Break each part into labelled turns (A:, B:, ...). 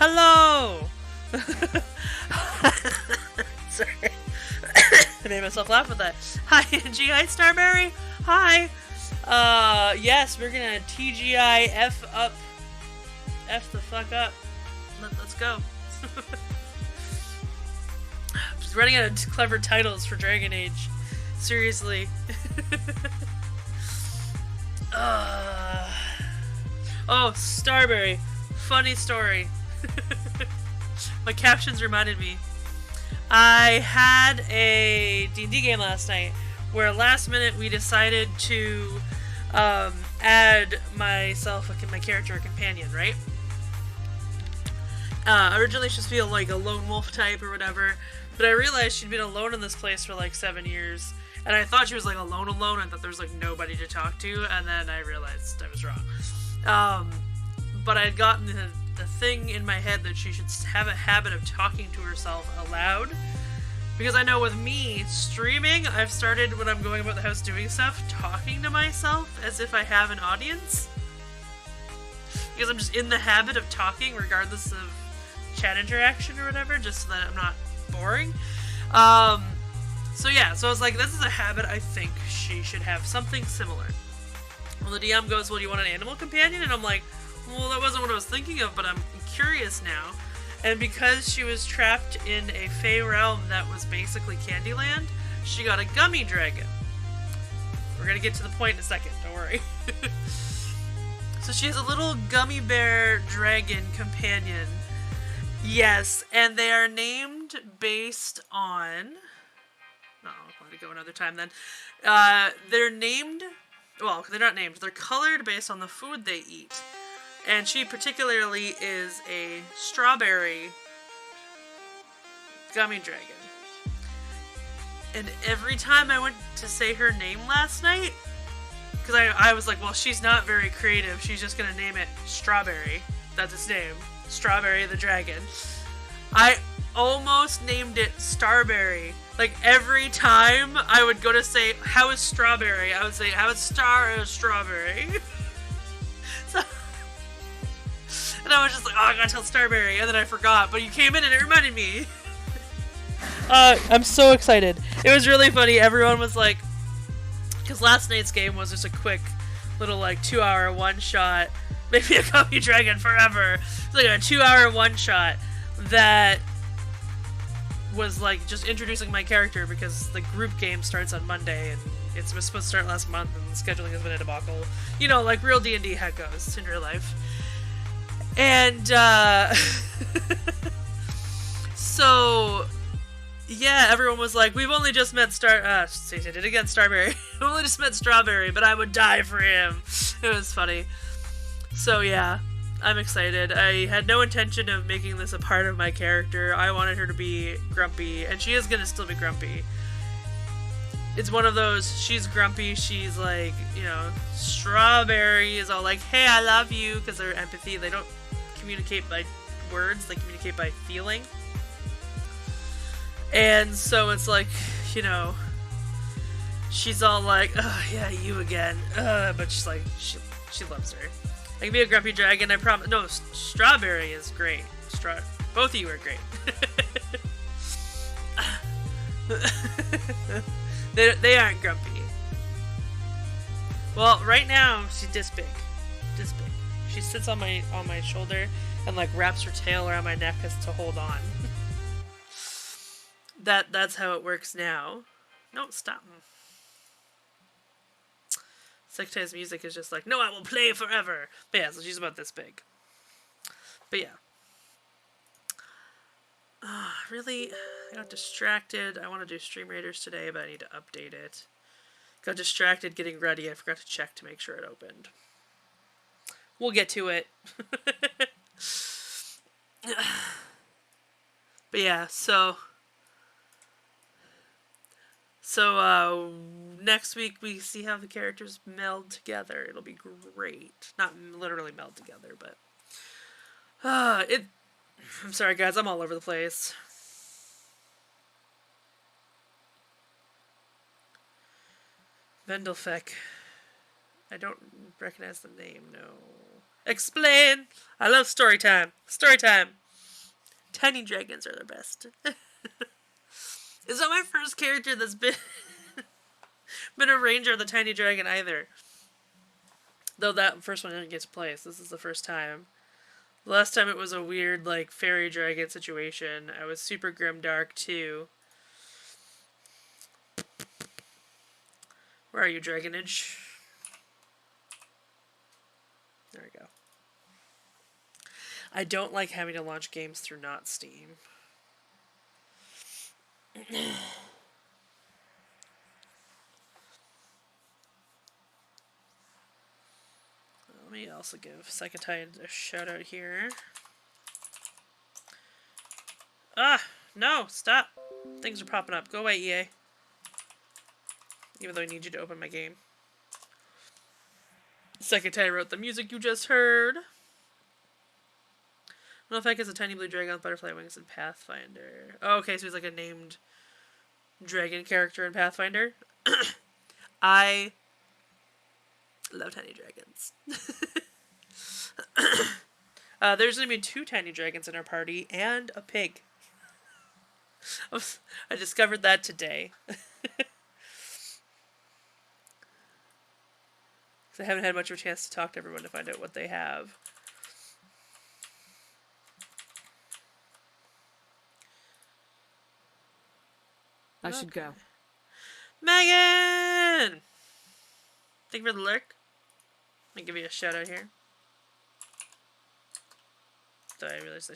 A: Hello! Sorry. I made myself laugh with that. Hi, Angie. Hi, Starberry. Hi. Yes, we're gonna TGI F up. F the fuck up. Let's go. Just running out of clever titles for Dragon Age. Seriously. Oh, Starberry. Funny story. My captions reminded me. I had a D&D game last night where last minute we decided to add myself, my character, a companion, right? Originally she was feel like a lone wolf type or whatever, but I realized she'd been alone in this place for like 7 years, and I thought she was like alone. I thought there was like nobody to talk to, and then I realized I was wrong. But I had gotten the thing in my head that she should have a habit of talking to herself aloud. Because I know with me, streaming, I've started when I'm going about the house doing stuff, talking to myself as if I have an audience. Because I'm just in the habit of talking regardless of chat interaction or whatever, just so that I'm not boring. So yeah, so I was like, this is a habit I think she should have something similar. Well, the DM goes, well, do you want an animal companion? And I'm like, well, that wasn't what I was thinking of, but I'm curious now. And because she was trapped in a fey realm that was basically Candyland, she got a gummy dragon. We're gonna get to the point in a second, don't worry. So she has a little gummy bear dragon companion. Yes, and they are named based on... No, I'll let it go another time then. They're named... Well, they're not named. They're colored based on the food they eat. And she particularly is a strawberry gummy dragon. And every time I went to say her name last night, because I was like, well, she's not very creative. She's just going to name it Strawberry. That's its name. Strawberry the dragon. I almost named it Starberry. Like, every time I would go to say, how is Strawberry? I would say, how is Strawberry? So... And I was just like, oh, I gotta tell Starberry, and then I forgot, but you came in and it reminded me. I'm so excited. It was really funny. Everyone was like, because last night's game was just a quick little like 2-hour one-shot, maybe a Gummy Dragon forever. It's like a 2-hour one-shot that was like just introducing my character, because the group game starts on Monday and it was supposed to start last month and the scheduling has been a debacle. You know, like real D&D how it goes in real life. And, so, yeah, everyone was like, we've only just met say it again, Starberry. We've only just met Strawberry, but I would die for him. It was funny. So, yeah, I'm excited. I had no intention of making this a part of my character. I wanted her to be grumpy, and she is gonna still be grumpy. It's one of those, she's grumpy, she's like, you know, Strawberry is all like, hey, I love you, because they're empathy. They don't communicate by words, they communicate by feeling. And so it's like, you know, she's all like, oh yeah, you again. But she's like, she loves her. I can be a grumpy dragon, I promise. No, Strawberry is great. Both of you are great. They aren't grumpy. Well, right now she's this big. This big. She sits on my shoulder and like wraps her tail around my neck as to hold on. That's how it works now. No, stop. Sectai's music is just like, no, I will play forever. But yeah, so she's about this big. But yeah. Really, I got distracted. I want to do Stream Raiders today, but I need to update it. Got distracted getting ready. I forgot to check to make sure it opened. We'll get to it. But yeah, so next week we see how the characters meld together. It'll be great. Not literally meld together, but I'm sorry guys, I'm all over the place. Vendelfek. I don't recognize the name, no. Explain! I love story time. Story time! Tiny dragons are the best. It's not my first character that's been a ranger of the tiny dragon either. Though that first one didn't get to play, so this is the first time. The last time it was a weird, like, fairy dragon situation. I was super grimdark too. Where are you, Dragonage? There we go. I don't like having to launch games through not Steam. Let me also give Psychotide a shout out here. Ah! No! Stop! Things are popping up. Go away, EA. Even though I need you to open my game. Psychotide wrote the music you just heard. Nulefek is a tiny blue dragon with butterfly wings in Pathfinder. Oh, okay, so he's like a named dragon character in Pathfinder. I love tiny dragons. There's going to be 2 tiny dragons in our party and a pig. I discovered that today. I haven't had much of a chance to talk to everyone to find out what they have.
B: I should go.
A: Megan! Thank you for the lurk. Let me give you a shout out here. So I realized I...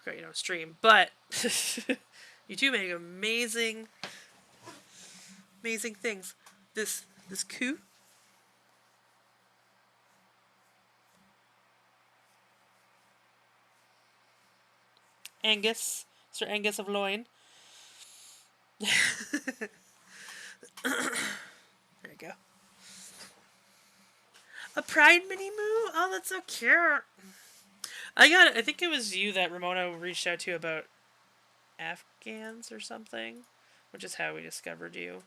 A: Okay, you don't stream, but you two make amazing things. This coup. Angus, Sir Angus of Loin. There you go. A pride mini moo? Oh, that's so cute. I think it was you that Ramona reached out to about Afghans or something, which is how we discovered you.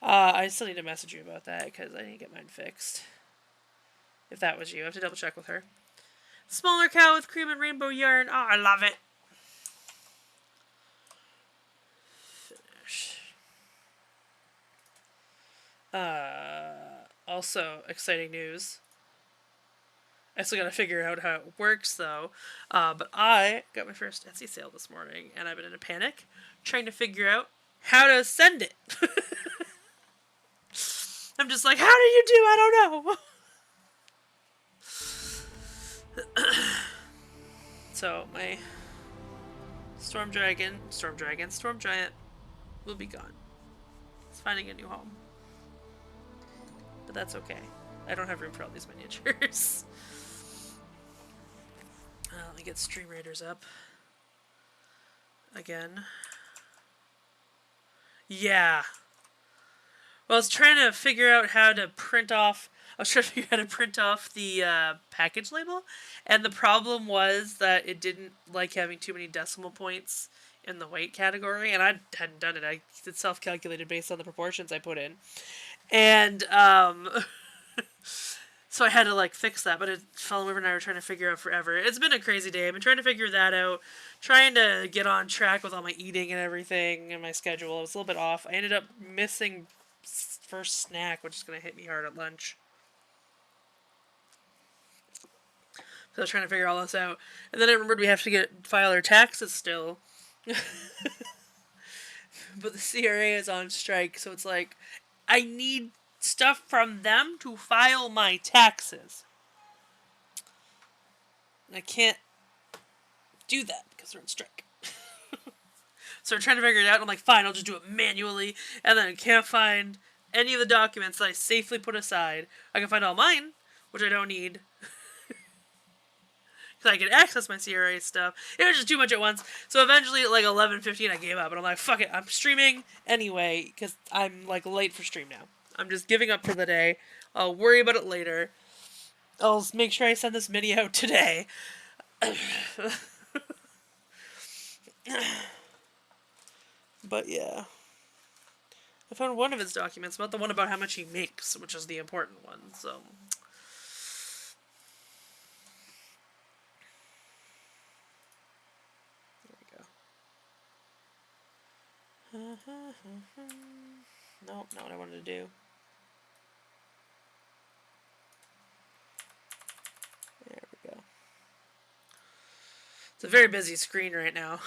A: I still need to message you about that because I need to get mine fixed. If that was you, I have to double check with her. Smaller cow with cream and rainbow yarn. Oh, I love it. Finish. Also, exciting news. I still gotta figure out how it works, though. But I got my first Etsy sale this morning, and I've been in a panic trying to figure out how to send it. I'm just like, how do you do? I don't know. So, my Storm Giant will be gone. It's finding a new home. But that's okay. I don't have room for all these miniatures. Let me get Stream Raiders up. Again. Yeah. Well, I was trying to figure out how to print off... I was trying to figure out how to print off the package label. And the problem was that it didn't like having too many decimal points in the weight category. And I hadn't done it. I did self-calculated based on the proportions I put in. And, so I had to, like, fix that, but Fellow and I were trying to figure out forever. It's been a crazy day. I've been trying to figure that out, trying to get on track with all my eating and everything and my schedule. I was a little bit off. I ended up missing first snack, which is going to hit me hard at lunch. So I was trying to figure all this out. And then I remembered we have to file our taxes still. But the CRA is on strike, so it's like, I need stuff from them to file my taxes. And I can't do that because they're on strike. So I'm trying to figure it out, and I'm like, fine, I'll just do it manually. And then I can't find any of the documents that I safely put aside. I can find all mine, which I don't need. Because I can access my CRA stuff. It was just too much at once. So eventually, at like 11:15, I gave up. And I'm like, fuck it, I'm streaming anyway, because I'm like late for stream now. I'm just giving up for the day. I'll worry about it later. I'll make sure I send this mini out today. But yeah. I found one of his documents, not the one about how much he makes, which is the important one, so... Nope, not what I wanted to do. There we go. It's a very busy screen right now.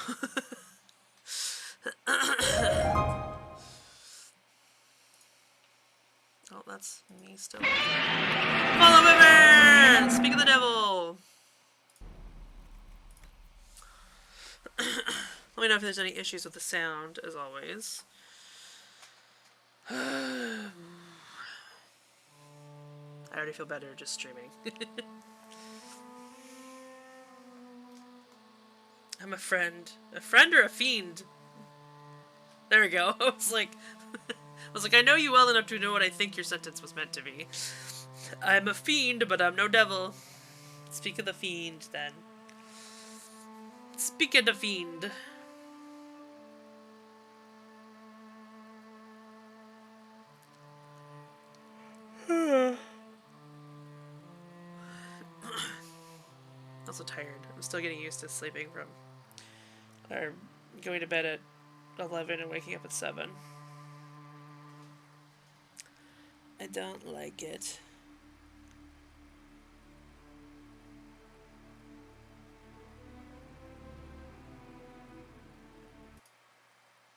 A: Oh, that's me still. Follow women! Speak of the devil! Let me know if there's any issues with the sound, as always. I already feel better just streaming. I'm a friend. A friend or a fiend? There we go. I was like, I know you well enough to know what I think your sentence was meant to be. I'm a fiend, but I'm no devil. Speak of the fiend, then. Speak of the fiend. I'm also tired. I'm still getting used to sleeping from... or going to bed at 11 and waking up at 7. I don't like it.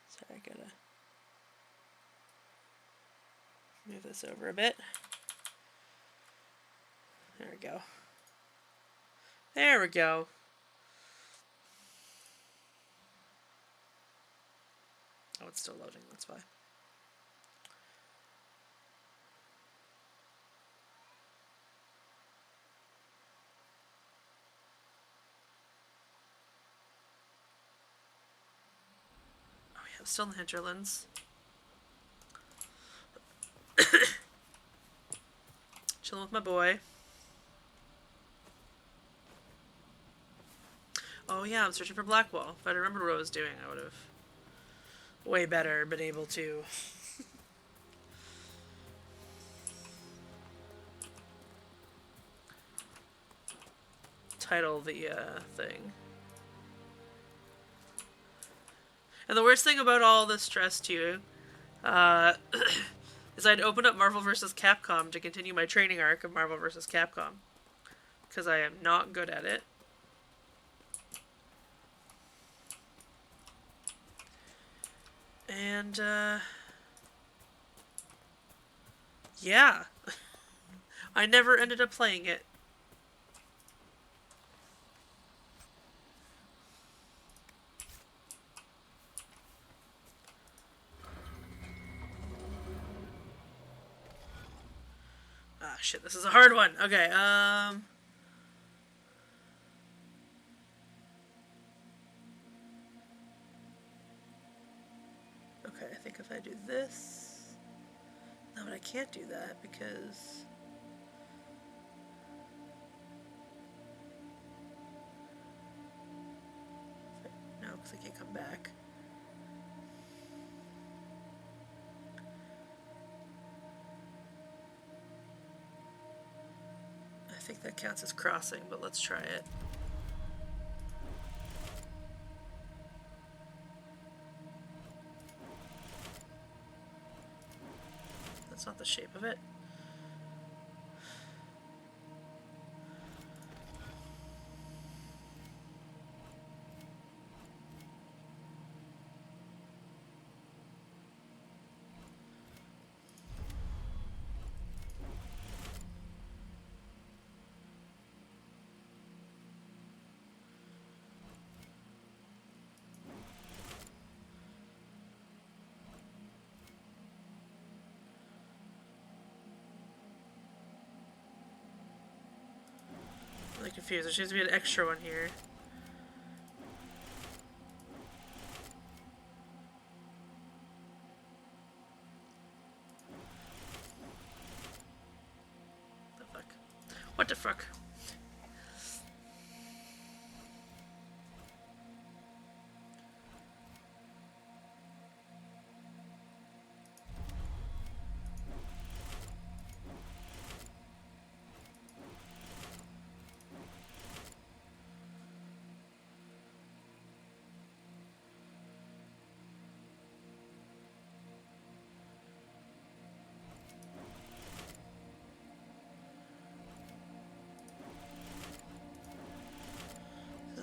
A: Sorry, I gotta move this over a bit. There we go. There we go. Oh, it's still loading, that's why. Oh yeah, I'm still in the hinterlands. Chilling with my boy. Oh yeah, I'm searching for Blackwall. If I'd remembered what I was doing, I would have way better been able to title the thing. And the worst thing about all this stress too, is I'd opened up Marvel vs. Capcom to continue my training arc of Marvel vs. Capcom. Because I am not good at it. And, yeah. I never ended up playing it. Ah, shit, this is a hard one. Okay, okay, I think if I do this... No, but I can't do that because... No, because I can't come back. I think that counts as crossing, but let's try it. That's not the shape of it. I'm really confused. There seems to be an extra one here. The fuck? What the fuck?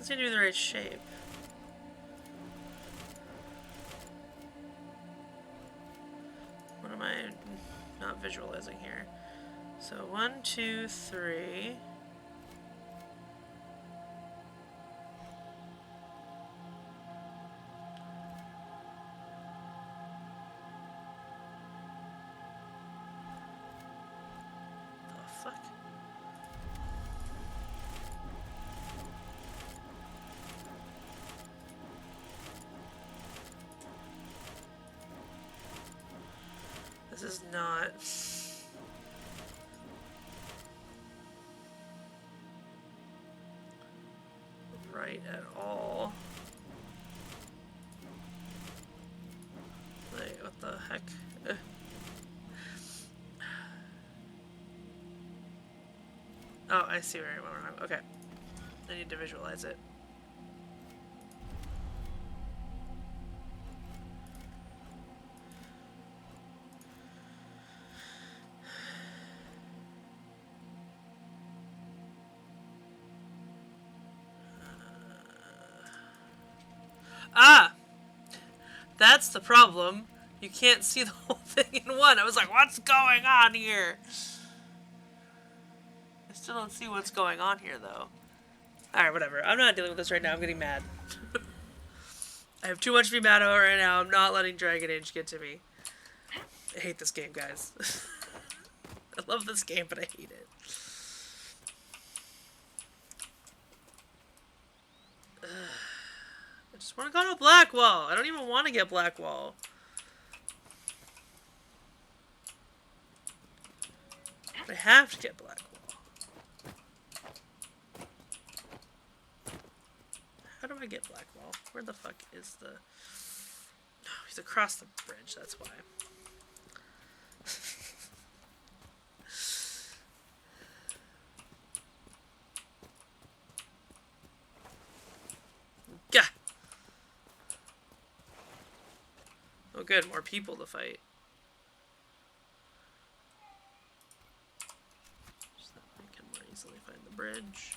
A: Doesn't seem to be the right shape. What am I not visualizing here? So 1, 2, 3. The fuck? This is not right at all. Like, what the heck? Oh, I see where I went wrong. Okay. I need to visualize it. Ah! That's the problem. You can't see the whole thing in one. I was like, what's going on here? I still don't see what's going on here, though. Alright, whatever. I'm not dealing with this right now. I'm getting mad. I have too much to be mad about right now. I'm not letting Dragon Age get to me. I hate this game, guys. I love this game, but I hate it. I just want to go to Blackwall. I don't even want to get Blackwall. But I have to get Blackwall. How do I get Blackwall? Where the fuck is the... Oh, he's across the bridge, that's why. Gah! Oh good, more people to fight. So that I can more easily find the bridge.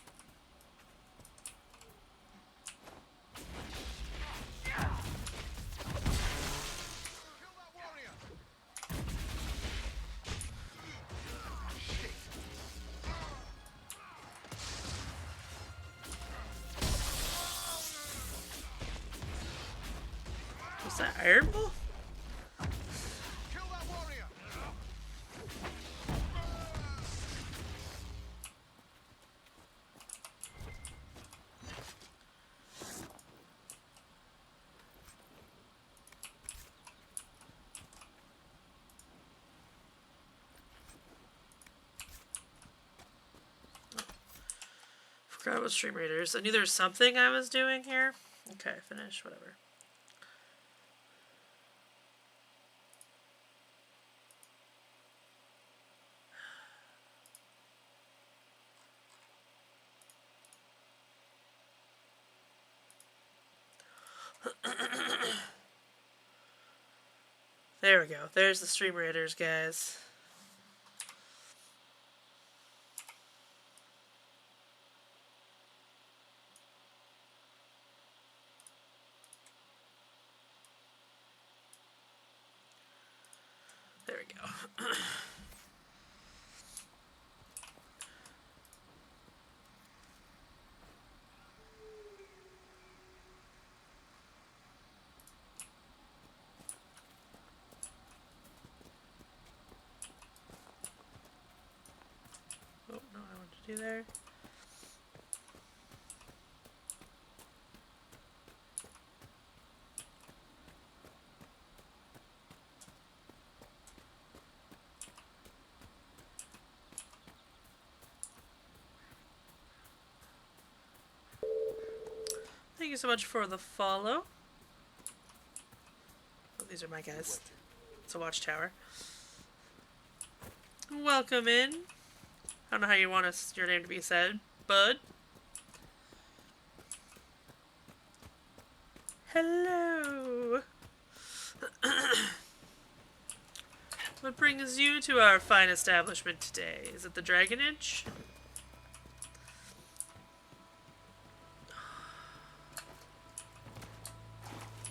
A: Was that Iron Bull? Forgot about Stream Raiders. I knew there was something I was doing here. Okay, finish, whatever. There we go. There's the Stream Raiders, guys. There we go. Oh, no, I want to do there. Thank you so much for the follow. Oh, these are my guys. It's a watchtower. Welcome in. I don't know how you want your name to be said, bud. Hello. What brings you to our fine establishment today? Is it the Dragon Age?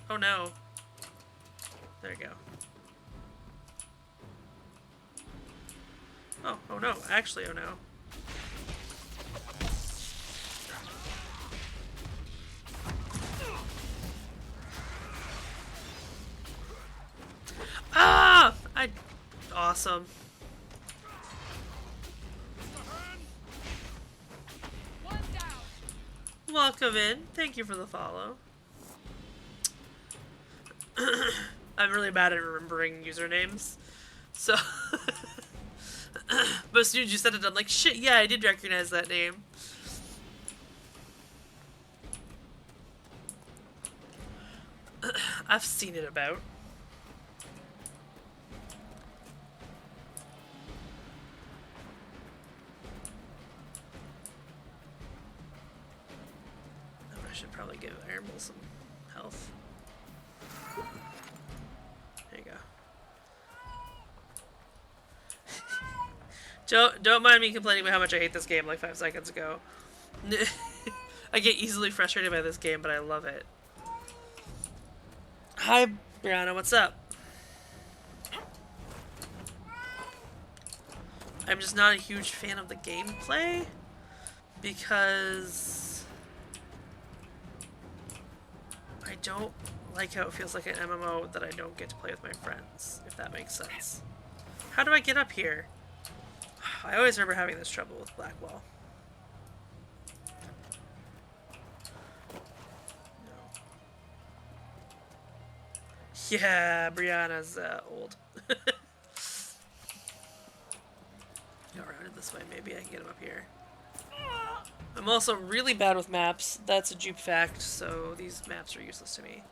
A: Oh no. There you go. Oh no. Actually, oh no. Ah! Awesome. Welcome in. Thank you for the follow. I'm really bad at remembering usernames. So... but as soon as you said it, I'm like, shit, yeah, I did recognize that name. I've seen it about. I should probably give Iron Bull some health. There you go. Don't mind me complaining about how much I hate this game like 5 seconds ago. I get easily frustrated by this game, but I love it. Hi, Brianna, what's up? I'm just not a huge fan of the gameplay because I don't like how it feels like an MMO that I don't get to play with my friends, if that makes sense. How do I get up here? I always remember having this trouble with Blackwall. No. Yeah, Brianna's old. Go around it this way, maybe I can get him up here. I'm also really bad with maps. That's a jupe fact, so these maps are useless to me.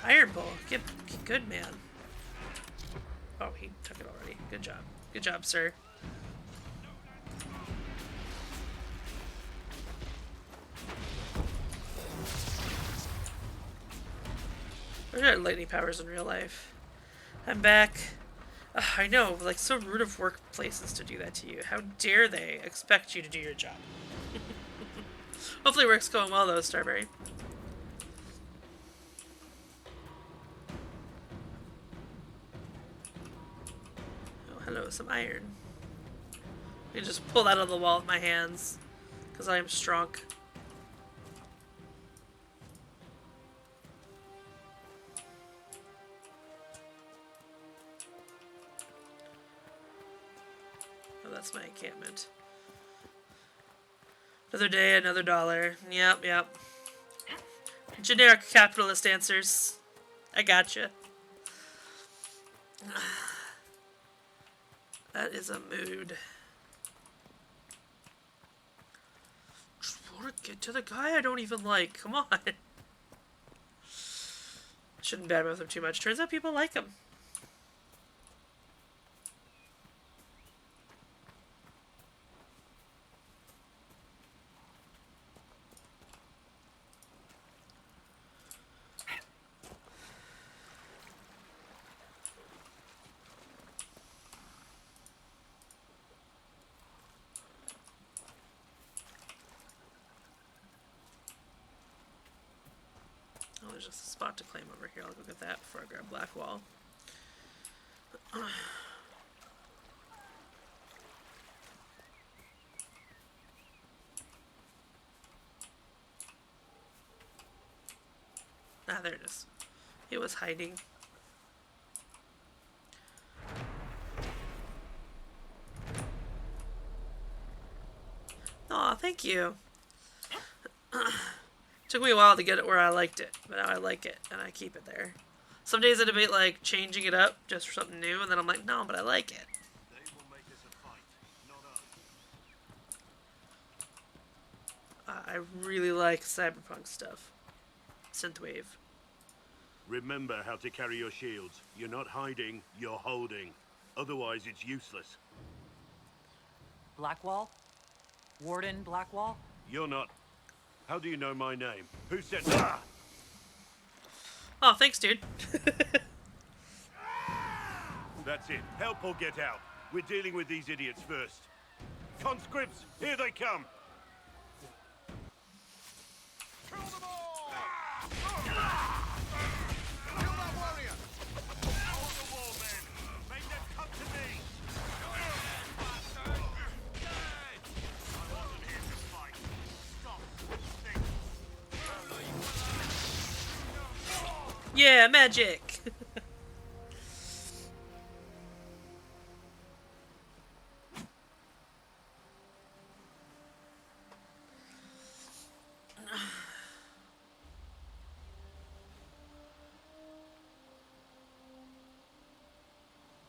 A: Iron Bull, get good, man. Oh, he took it already. Good job. Good job, sir. Where are lightning powers in real life? I'm back. Ugh, I know, like, so rude of workplaces to do that to you. How dare they expect you to do your job? Hopefully work's going well, though, Starberry. Oh, hello, some iron. I can just pull that out of the wall with my hands, because I am strong. Oh, that's my encampment. Another day, another dollar. Yep, yep. Generic capitalist answers. I gotcha. That is a mood. Just wanna get to the guy I don't even like. Come on. Shouldn't badmouth him too much. Turns out people like him. Oh, there's just a spot to claim over here. I'll go get that before I grab Blackwall. Ah, there it is. It was hiding. Aw, thank you. Took me a while to get it where I liked it, but now I like it, and I keep it there. Some days I debate, like, changing it up just for something new, and then I'm like, no, but I like it.
C: They will make this a fight, not us.
A: I really like cyberpunk stuff. Synthwave.
C: Remember how to carry your shields. You're not hiding, you're holding. Otherwise, it's useless.
D: Blackwall? Warden Blackwall?
C: You're not... How do you know my name? Who said... Ah!
A: Oh, thanks, dude.
C: That's it. Help or get out. We're dealing with these idiots first. Conscripts, here they come. Kill them all! Kill that warrior! Hold the wall, men. Make them come to me. I wasn't here to fight. Stop. Think.
A: Yeah, magic.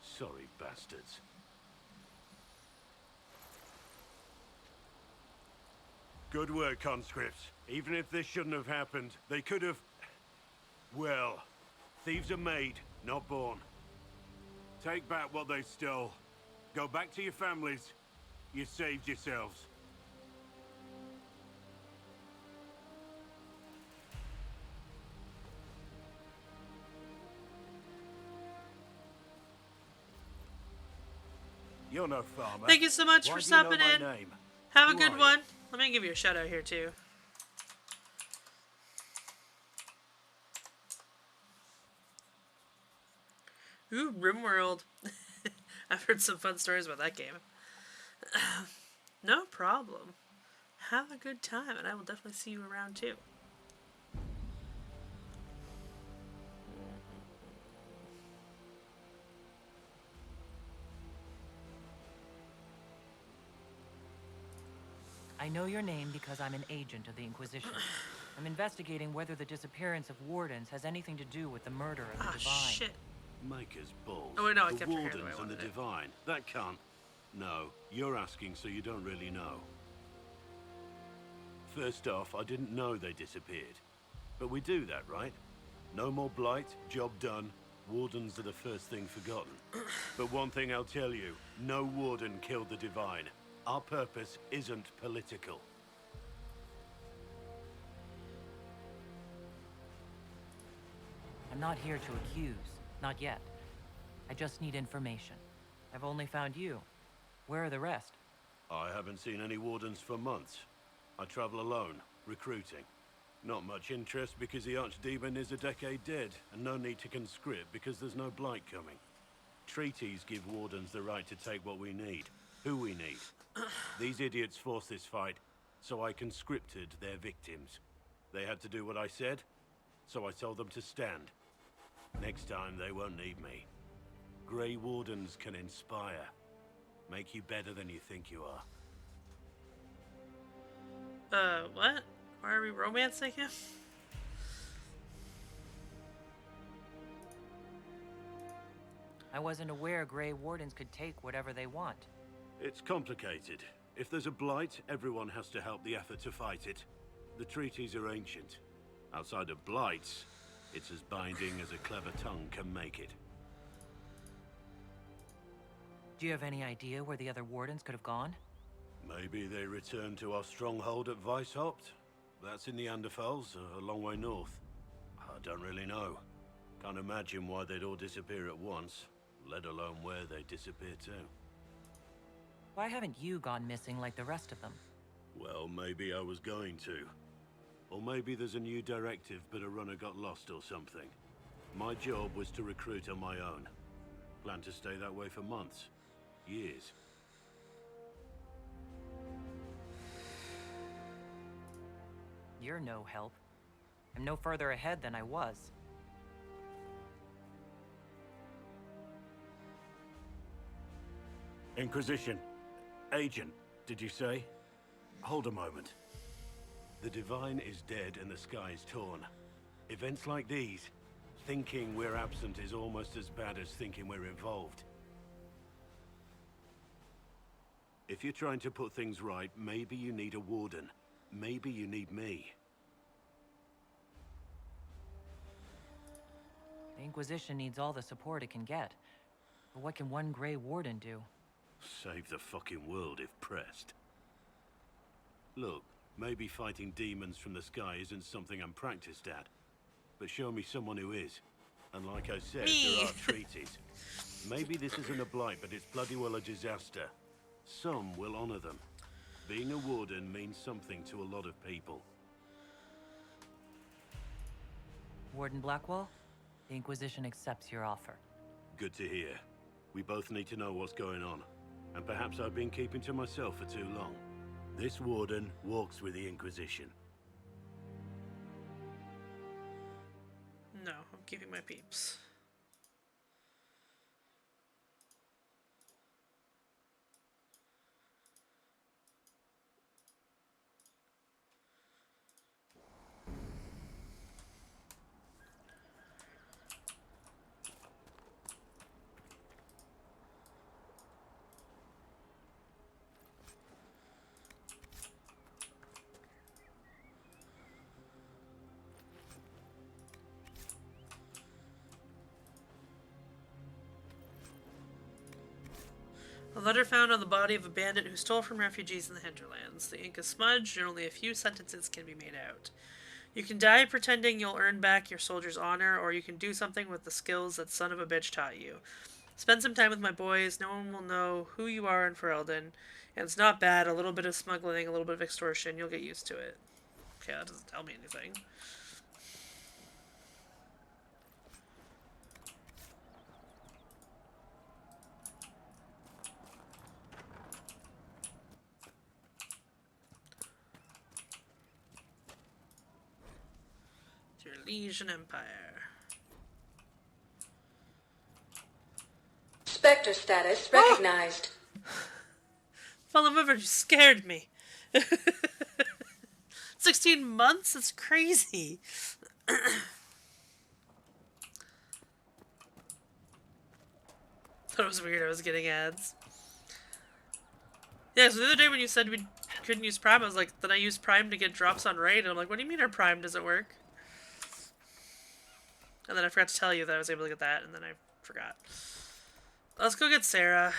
C: Sorry, bastards. Good work, conscripts. Even if this shouldn't have happened, they could have... Well, thieves are made, not born. Take back what they stole. Go back to your families. You saved yourselves. You're no farmer.
A: Thank you so much
C: Why
A: for
C: do you know
A: stopping
C: my
A: in.
C: name?
A: Have a
C: Who
A: good
C: are you?
A: one. Let me give you a shout out here, too. Ooh, RimWorld. I've heard some fun stories about that game. No problem. Have a good time, and I will definitely see you around, too.
D: I know your name because I'm an agent of the Inquisition. I'm investigating whether the disappearance of wardens has anything to do with the murder of the
A: Ah,
D: Divine.
A: shit.
C: Maker's balls.
A: Oh, wait, no, I
C: the
A: kept your hair the way I
C: Wardens and the
A: wanted it.
C: Divine. That can't. No, you're asking so you don't really know. First off, I didn't know they disappeared. But we do that, right? No more blight, job done. Wardens are the first thing forgotten. But one thing I'll tell you, no warden killed the Divine. Our purpose isn't political.
D: I'm not here to accuse. Not yet. I just need information. I've only found you. Where are the rest?
C: I haven't seen any wardens for months. I travel alone, recruiting. Not much interest because the Archdemon is a decade dead, and no need to conscript because there's no blight coming. Treaties give wardens the right to take what we need, who we need. These idiots forced this fight, so I conscripted their victims. They had to do what I said, so I told them to stand. Next time they won't need me. Grey Wardens can inspire. Make you better than you think you are.
A: What? Why are we romancing him?
D: I wasn't aware Grey Wardens could take whatever they want.
C: It's complicated. If there's a blight, everyone has to help the effort to fight it. The treaties are ancient. Outside of blights, it's as binding as a clever tongue can make it.
D: Do you have any idea where the other Wardens could have gone?
C: Maybe they return to our stronghold at Weishaupt? That's in the Anderfels, a long way north. I don't really know. Can't imagine why they'd all disappear at once, let alone where they disappear to.
D: Why haven't you gone missing like the rest of them?
C: Well, maybe I was going to. Or maybe there's a new directive, but a runner got lost or something. My job was to recruit on my own. Plan to stay that way for months. Years.
D: You're no help. I'm no further ahead than I was.
C: Inquisition. Agent, did you say? Hold a moment. The Divine is dead and the sky is torn. Events like these, thinking we're absent is almost as bad as thinking we're involved. If you're trying to put things right, maybe you need a warden. Maybe you need me.
D: The Inquisition needs all the support it can get. But what can one Grey Warden do?
C: Save the fucking world if pressed. Look, maybe fighting demons from the sky isn't something I'm practiced at. but show me someone who is. And like I said,
A: Me.
C: there are treaties. Maybe this isn't a blight, but it's bloody well a disaster. Some will honor them. Being a warden means something to a lot of people.
D: Warden Blackwall, the Inquisition accepts your offer.
C: Good to hear. We both need to know what's going on. And perhaps I've been keeping to myself for too long. This warden walks with the Inquisition.
A: No, I'm keeping my peeps. A letter found on the body of a bandit who stole from refugees in the hinterlands. The ink is smudged and only a few sentences can be made out. You can die pretending you'll earn back your soldier's honor, or you can do something with the skills that son of a bitch taught you. Spend some time with my boys, no one will know who you are in Ferelden, and it's not bad, a little bit of smuggling, a little bit of extortion, you'll get used to it. Okay, that doesn't tell me anything. Your Legion Empire.
E: Spectre status recognized.
A: Fallen River, you scared me. 16 months? That's crazy. Thought it was weird I was getting ads. Yeah, so the other day when you said we couldn't use Prime, I was like, then I use Prime to get drops on Raid. And I'm like, what do you mean our Prime doesn't work? And then I forgot to tell you that I was able to get that, and then I forgot. Let's go get Sarah.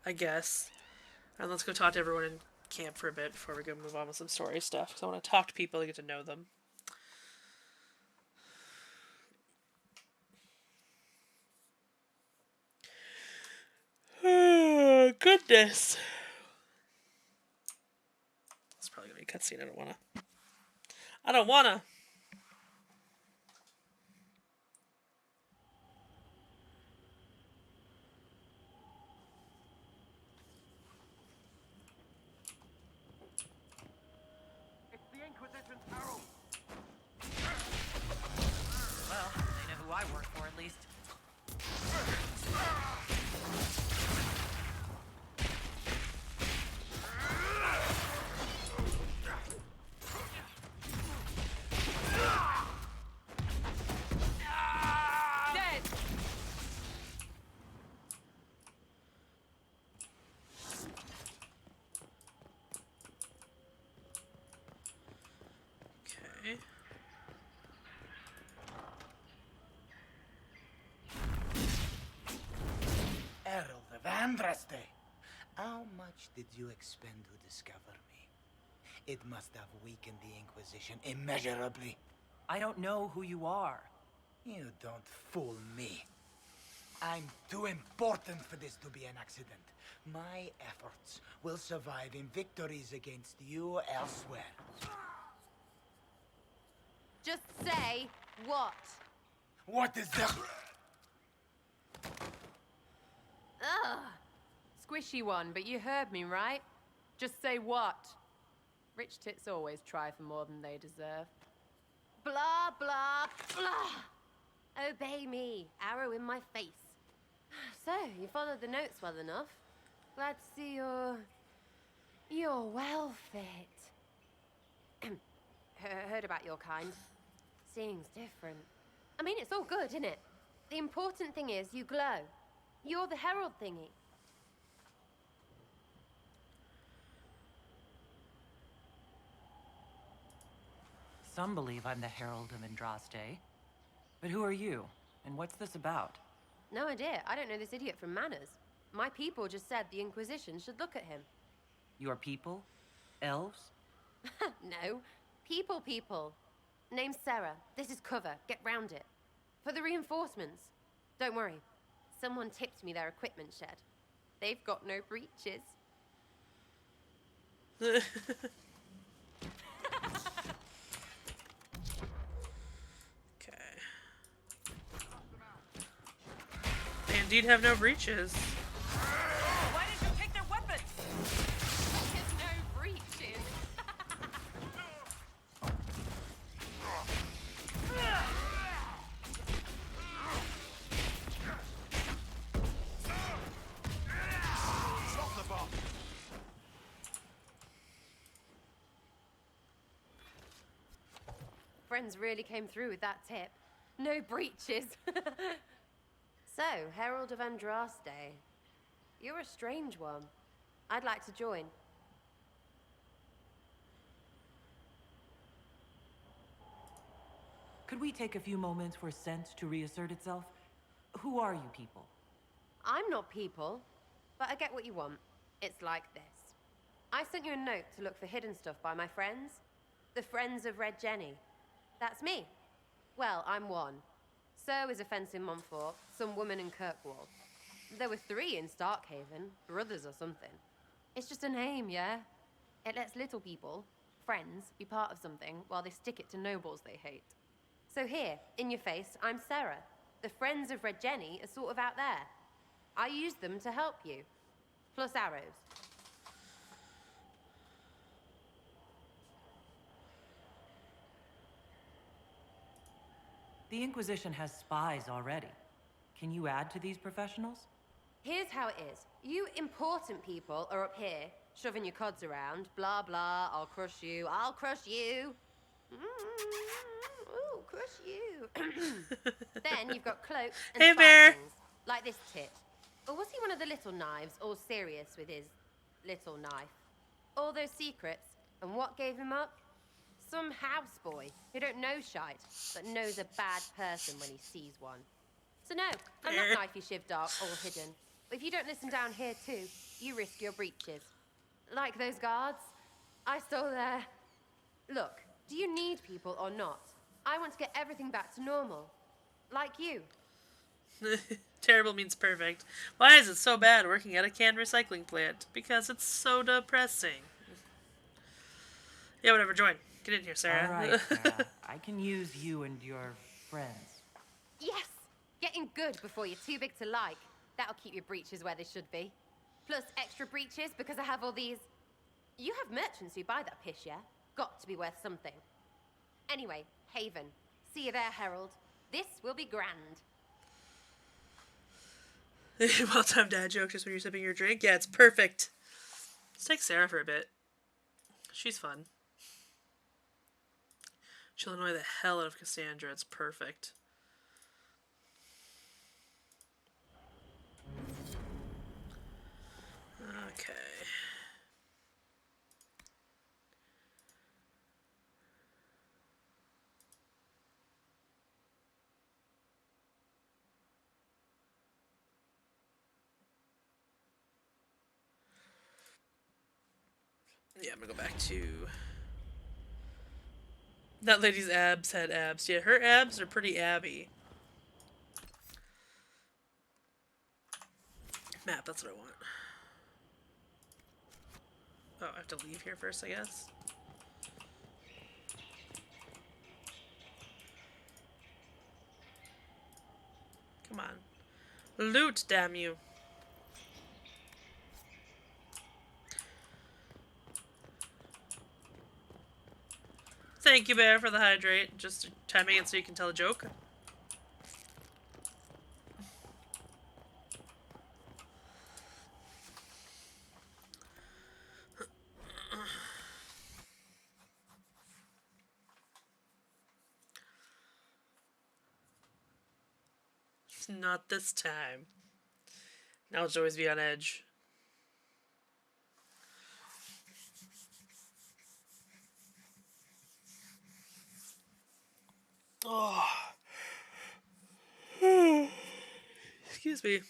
A: I guess. And let's go talk to everyone in camp for a bit before we go move on with some story stuff. Because I want to talk to people to get to know them. Goodness. It's probably going to be a cutscene. I don't wanna.
F: It's the Inquisition's herald.
D: Well, they know who I work for at least.
A: Okay.
F: Herald of Andraste. How much did you expend to discover me? It must have weakened the Inquisition immeasurably.
D: I don't know who you are.
F: You don't fool me. I'm too important for this to be an accident. My efforts will survive in victories against you elsewhere.
G: Just say what?
F: What is that?
G: Ugh. Squishy one, but you heard me, right? Just say what? Rich tits always try for more than they deserve. Blah, blah, blah. Obey me. Arrow in my face. So, you followed the notes well enough. Glad to see you're well fit. Heard about your kind. Seeing's different. I mean, it's all good, isn't it? The important thing is you glow. You're the herald thingy.
D: Some believe I'm the Herald of Andraste. But who are you? And what's this about?
G: No idea. I don't know this idiot from Manners. My people just said the Inquisition should look at him.
D: Your people? Elves?
G: No. People. Name's Sarah. This is cover. Get round it. For the reinforcements. Don't worry. Someone tipped me their equipment shed. They've got no breaches.
A: Okay. They indeed have no breaches.
D: Why did you take their weapons?
G: There's no breaches.
C: Stop the bomb!
G: Friends really came through with that tip. No breaches. So, Herald of Andraste. You're a strange one. I'd like to join.
D: Could we take a few moments for scent to reassert itself? Who are you people?
G: I'm not people, but I get what you want. It's like this. I sent you a note to look for hidden stuff by my friends. The Friends of Red Jenny. That's me. Well, I'm one. So is a fence in Montfort, some woman in Kirkwall. There were 3 in Starkhaven, brothers or something. It's just a name, yeah? It lets little people, friends, be part of something while they stick it to nobles they hate. So here, in your face, I'm Sarah. The Friends of Red Jenny are sort of out there. I use them to help you. Plus arrows.
D: The Inquisition has spies already. Can you add to these professionals?
G: Here's how it is. You important people are up here, shoving your cods around. Blah, blah, I'll crush you. Ooh, crush you. Then you've got cloaks and
A: Hey,
G: spy
A: Bear.
G: things, like this tit. Or was he one of the little knives, all serious with his little knife? All those secrets, and what gave him up? Some houseboy who don't know shite, but knows a bad person when he sees one. So no, I'm not
A: Bear.
G: knifey shiv dark, all hidden. But if you don't listen down here too, you risk your breeches. Like those guards, I stole their... Look, do you need people or not? I want to get everything back to normal. Like you.
A: Terrible means perfect. Why is it so bad working at a canned recycling plant? Because it's so depressing. Yeah, whatever, join. Get in here, Sarah.
D: All right, Sarah. I can use you and your friends.
G: Yes! Getting good before you're too big to like. That'll keep your breeches where they should be. Plus extra breeches because I have all these... You have merchants who buy that piss, yeah? Got to be worth something. Anyway, Haven. See you there, Herald. This will be grand.
A: Well-timed dad joke just when you're sipping your drink. Yeah, it's perfect. Let's take Sarah for a bit. She's fun. She'll annoy the hell out of Cassandra. It's perfect. Okay. Yeah, I'm gonna go back to... That lady's abs had abs. Yeah, her abs are pretty abby. Map, that's what I want. Oh, I have to leave here first, I guess. Come on. Loot, damn you. Thank you, Bear, for the hydrate. Just timing it so you can tell a joke. Not this time. Now it's always be on edge. Oh. Excuse me.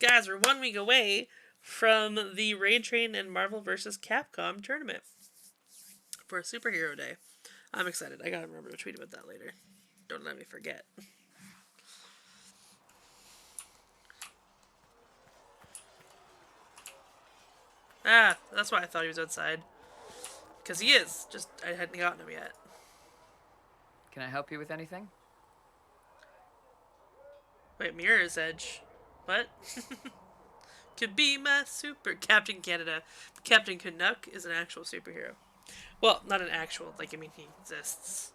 A: Guys, we're 1 week away from the Raid Train and Marvel vs. Capcom tournament. for Superhero Day. I'm excited. I gotta remember to tweet about that later. Don't let me forget. Ah, that's why I thought he was outside. Because he is. Just, I hadn't gotten him yet.
B: Can I help you with anything?
A: Wait, Mirror's Edge. What? Could be my super... Captain Canada. Captain Canuck is an actual superhero. Well, not an actual. Like, I mean, he exists.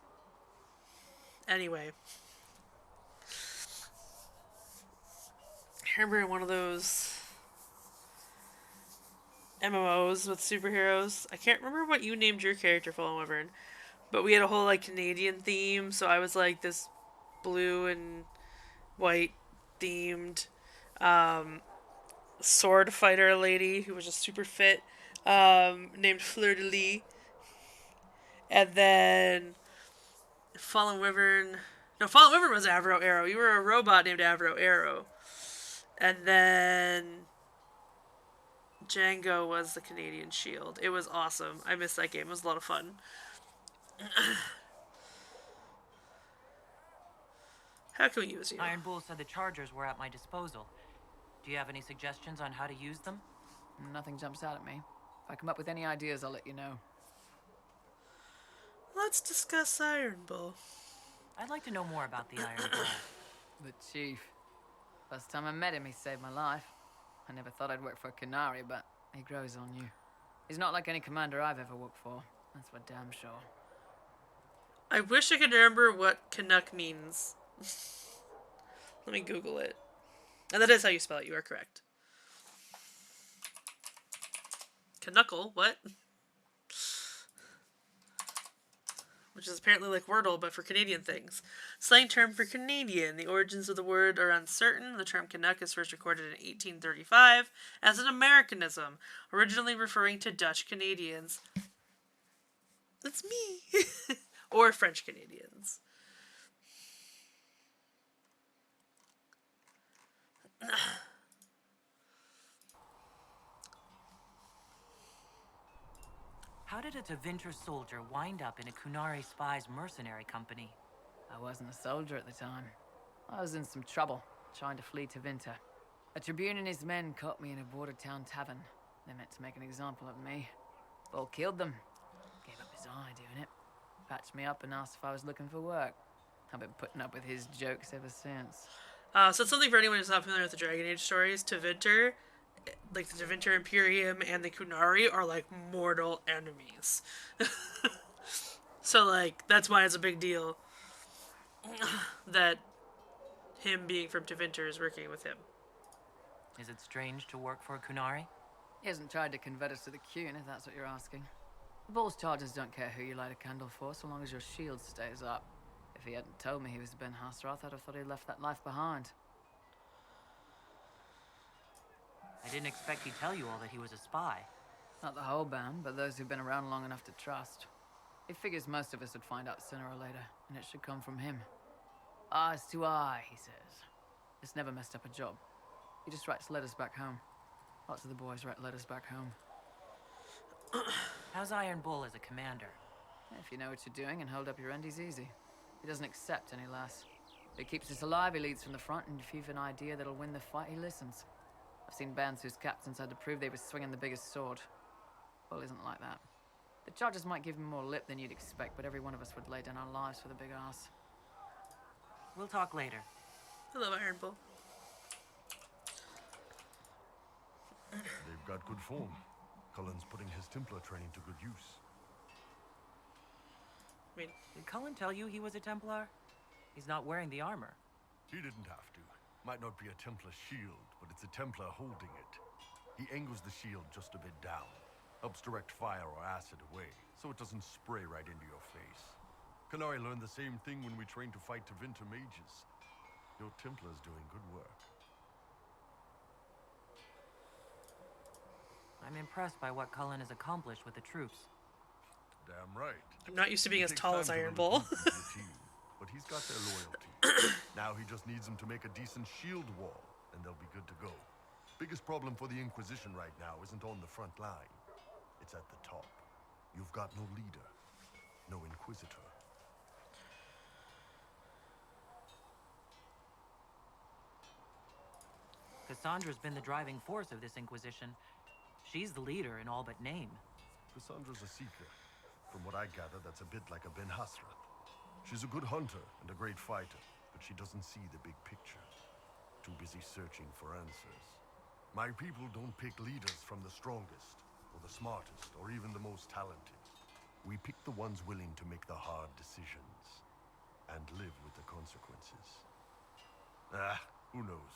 A: Anyway. I remember one of those MMOs with superheroes. I can't remember what you named your character, Fallen Wyvern. But we had a whole, like, Canadian theme. So I was, like, this blue and white themed sword fighter lady who was just super fit, named Fleur de Lis. And then Fallen Wyvern... No, Fallen Wyvern was Avro Arrow. You were a robot named Avro Arrow. And then Django was the Canadian Shield. It was awesome. I missed that game. It was a lot of fun. How can we use you?
D: Iron Bull said the chargers were at my disposal. Do you have any suggestions on how to use them?
B: Nothing jumps out at me. If I come up with any ideas, I'll let you know.
A: Let's discuss Iron Bull.
D: I'd like to know more about the Iron Bull.
B: The Chief. First time I met him, he saved my life. I never thought I'd work for a Canary, but he grows on you. He's not like any commander I've ever worked for. That's for damn sure.
A: I wish I could remember what Canuck means. Let me Google it. And that is how you spell it. You are correct. Canuckle? What? Which is apparently like Wordle, but for Canadian things. Slang term for Canadian. The origins of the word are uncertain. The term Canuck is first recorded in 1835 as an Americanism, originally referring to Dutch Canadians. That's me. Or French Canadians.
D: How did a Tevinter soldier wind up in a Kunari spy's mercenary company?
B: I wasn't a soldier at the time. I was in some trouble, trying to flee to Vinter. A Tribune and his men caught me in a border town tavern. They meant to make an example of me. Bull killed them. Gave up his eye doing it. Patched me up and asked if I was looking for work. I've been putting up with his jokes ever since.
A: So it's something for anyone who's not familiar with the Dragon Age stories. Tevinter, like the Tevinter Imperium and the Kunari are like mortal enemies. So like that's why it's a big deal that him being from Tevinter is working with him.
D: Is it strange to work for a Kunari?
B: He hasn't tried to convert us to the Qun, if that's what you're asking. The Bull's chargers don't care who you light a candle for, so long as your shield stays up. If he hadn't told me he was Ben Hasrath, I'd have thought he'd left that life behind.
D: I didn't expect he'd tell you all that he was a spy.
B: Not the whole band, but those who've been around long enough to trust. He figures most of us would find out sooner or later, and it should come from him. Eyes to eye, he says. It's never messed up a job. He just writes letters back home. Lots of the boys write letters back home.
D: How's Iron Bull as a commander?
B: If you know what you're doing and hold up your end, he's easy. He doesn't accept any less. If he keeps us alive, he leads from the front, and if you've an idea that'll win the fight, he listens. I've seen bands whose captains had to prove they were swinging the biggest sword. Bull isn't like that. The charges might give him more lip than you'd expect, but every one of us would lay down our lives for the big ass.
D: We'll talk later.
A: I love Iron Bull.
H: They've got good form. Cullen's putting his Templar training to good use.
A: I mean,
D: Did Cullen tell you he was a Templar? He's not wearing the armor.
H: He didn't have to. Might not be a Templar shield, but it's a Templar holding it. He angles the shield just a bit down. Helps direct fire or acid away, so it doesn't spray right into your face. Canary learned the same thing when we trained to fight Tevinter mages. Your Templar's doing good work.
D: I'm impressed by what Cullen has accomplished with the troops.
H: Damn right.
A: I'm not used to being
H: It
A: as
H: takes
A: tall
H: time
A: as
H: to
A: Iron
H: build
A: Bull.
H: a group into a team, but he's got their loyalty. Now he just needs them to make a decent shield wall, and they'll be good to go. Biggest problem for the Inquisition right now isn't on the front line. It's at the top. You've got no leader, no Inquisitor.
D: Cassandra's been the driving force of this Inquisition. She's the leader in all but name.
H: Cassandra's a seeker. From what I gather, that's a bit like a Ben Hasrath. She's a good hunter and a great fighter, but she doesn't see the big picture. Too busy searching for answers. My people don't pick leaders from the strongest, or the smartest, or even the most talented. We pick the ones willing to make the hard decisions, and live with the consequences. Who knows?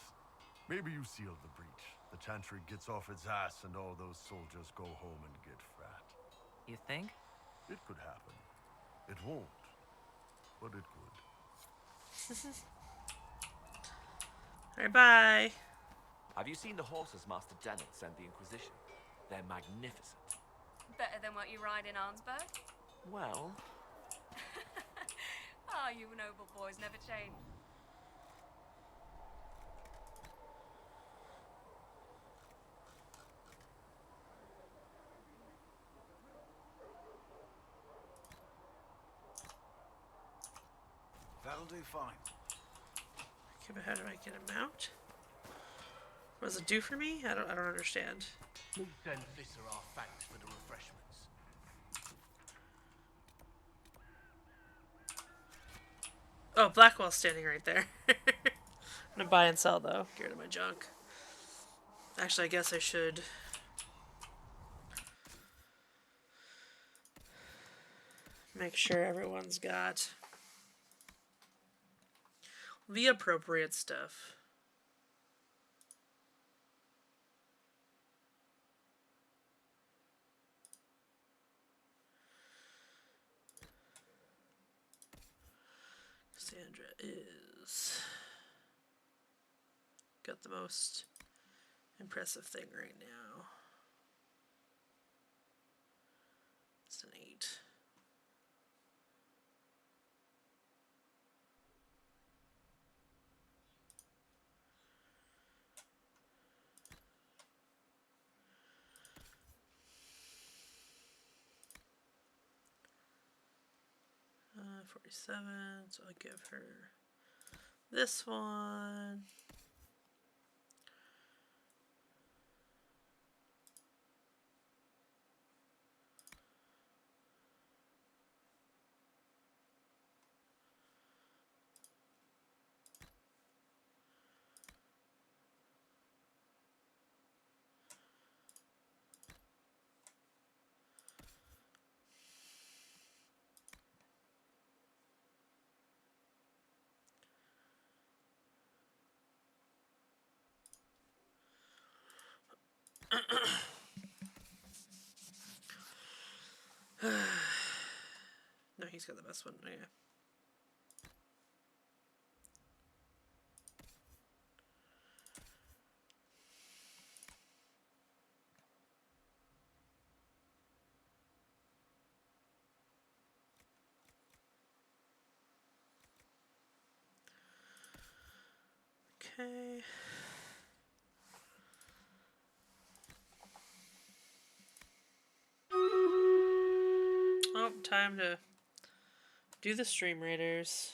H: Maybe you sealed the breach. The Chantry gets off its ass and all those soldiers go home and get fat.
D: You think?
H: It could happen. It won't, but it could.
A: Alright, bye.
I: Have you seen the horses Master Dennett sent the Inquisition? They're magnificent.
J: Better than what you ride in Arnsberg?
I: Well,
J: Ah, you noble boys never change.
F: That'll do fine.
A: Okay, but how do I get a mount? What does it do for me? I don't understand.
K: Meat and fish are our thanks for the refreshments.
A: Oh, Blackwell's standing right there. I'm gonna buy and sell though. Get rid of my junk. Actually, I guess I should. Make sure everyone's got the appropriate stuff. Cassandra is got the most impressive thing right now. It's an 8. Uh, 47, so I'll give her this one. No, he's got the best one. Yeah. Okay. Oh, time to do the stream raiders.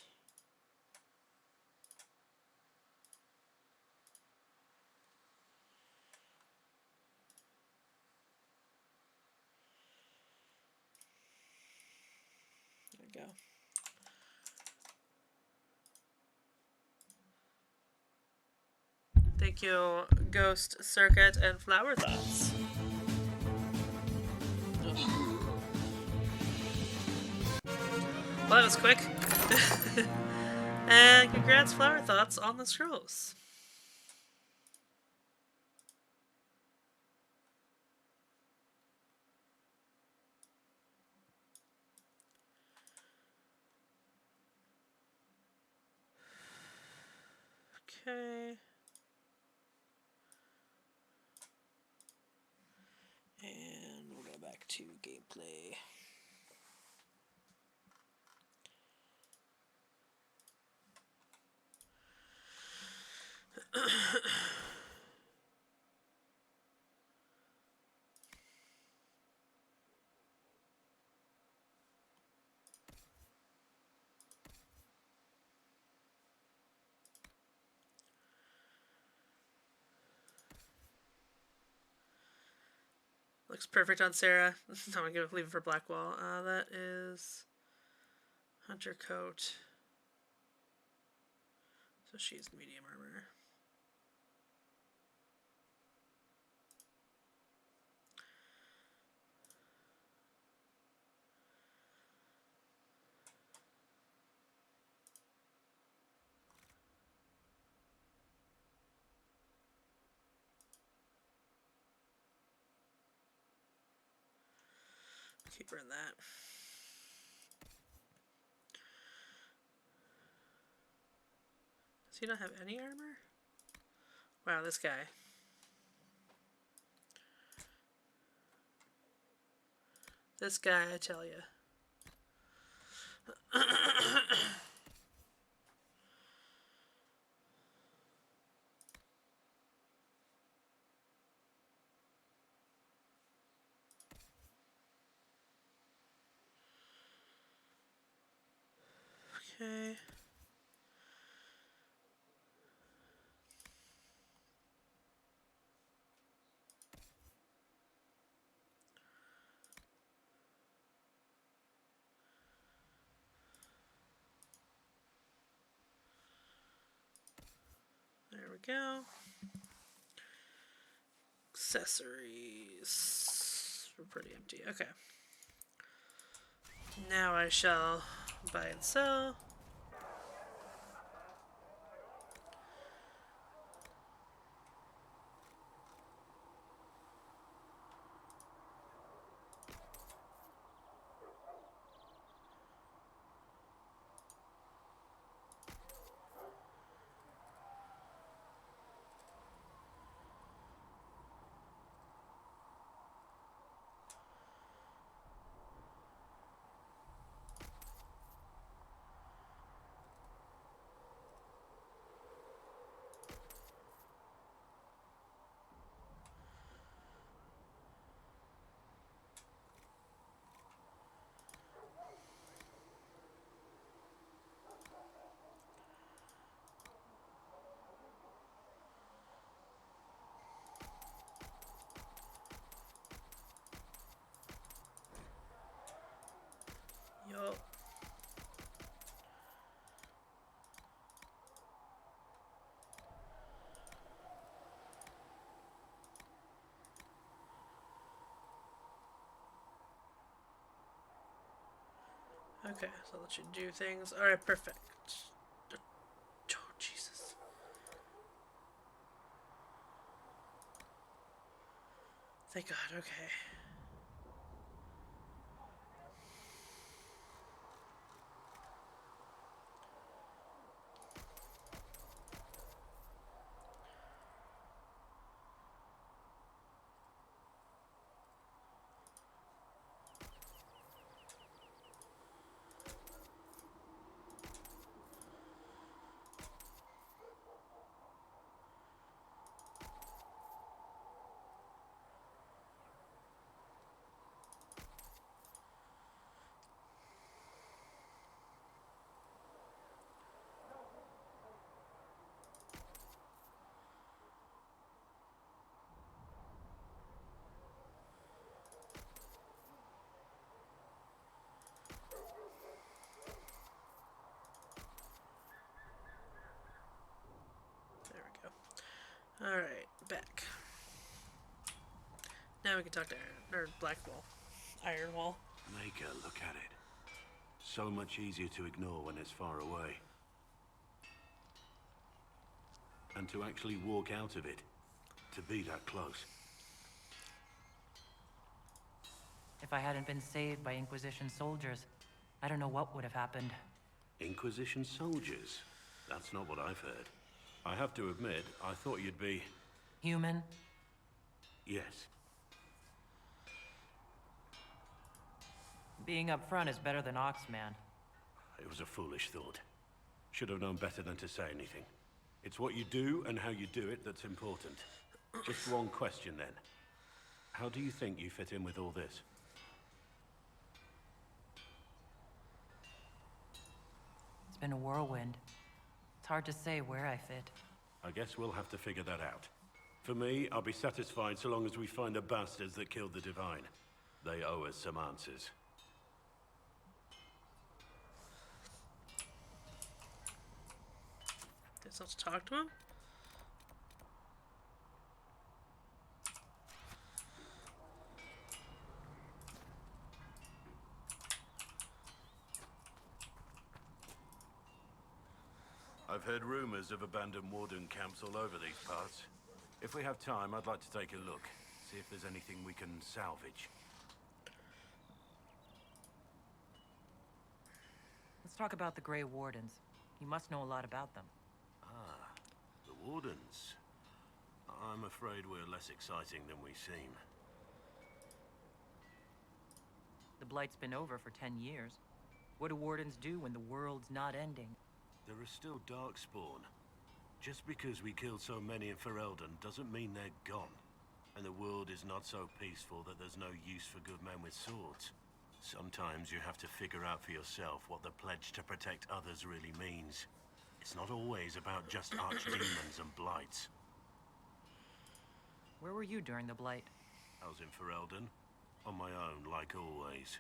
A: There we go. Thank you, Ghost Circuit and Flower Thoughts. Well, that was quick. And congrats, Flower Thoughts, on the scrolls. Okay. And we'll go back to gameplay. Looks perfect on Sarah. I'm gonna leave it for Blackwall. That is Hunter coat. So she's medium armor. Keep her in that. Does he not have any armor? Wow, this guy. This guy, I tell you. Okay. There we go. Accessories. We're pretty empty. Okay. Now I shall buy and sell. Yup. Okay, so that should do things. Alright, perfect. Oh, Jesus. Thank God, okay. Alright, back. Now we can talk to Blackwall. Ironwall.
C: Make her look at it. So much easier to ignore when it's far away. And to actually walk out of it. To be that close.
D: If I hadn't been saved by Inquisition soldiers, I don't know what would have happened.
C: Inquisition soldiers? That's not what I've heard. I have to admit, I thought you'd be...
D: Human?
C: Yes.
D: Being up front is better than Oxman.
C: It was a foolish thought. Should have known better than to say anything. It's what you do and how you do it that's important. Just one question then. How do you think you fit in with all this?
D: It's been a whirlwind. It's hard to say where I fit.
C: I guess we'll have to figure that out. For me, I'll be satisfied so long as we find the bastards that killed the Divine. They owe us some answers.
A: Guess I'll just talk to him.
C: I've heard rumors of abandoned warden camps all over these parts. If we have time, I'd like to take a look, see if there's anything we can salvage.
D: Let's talk about the Grey Wardens. You must know a lot about them.
C: Ah, the wardens. I'm afraid we're less exciting than we seem.
D: The Blight's been over for 10 years. What do wardens do when the world's not ending?
C: There are still Darkspawn. Just because we killed so many in Ferelden doesn't mean they're gone. And the world is not so peaceful that there's no use for good men with swords. Sometimes you have to figure out for yourself what the pledge to protect others really means. It's not always about just archdemons and blights.
D: Where were you during the Blight?
C: I was in Ferelden, on my own like always.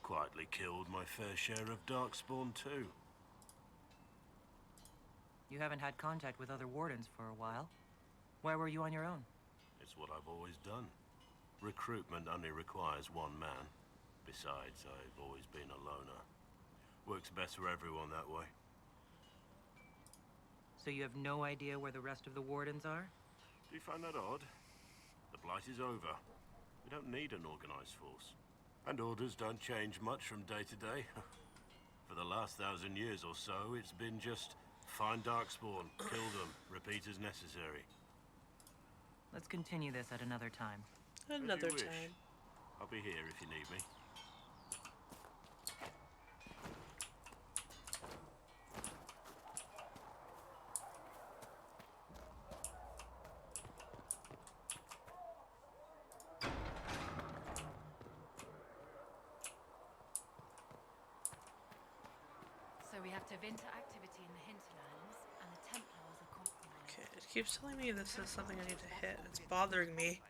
C: Quietly killed my fair share of Darkspawn too.
D: You haven't had contact with other wardens for a while. Why were you on your own?
C: It's what I've always done. Recruitment only requires one man. Besides, I've always been a loner. Works best for everyone that way.
D: So you have no idea where the rest of the wardens are?
C: Do you find that odd? The Blight is over. We don't need an organized force. And orders don't change much from day to day. For the last 1,000 years or so, it's been just find Darkspawn, kill them, repeat as necessary.
D: Let's continue this at another time.
A: Another
C: As you wish.
A: time.
C: I'll be here if you need me.
L: So we have Tevinter activity in the hinterlands, and the Templars are compromised.
A: Okay, it keeps telling me this is something I need to hit. It's bothering me.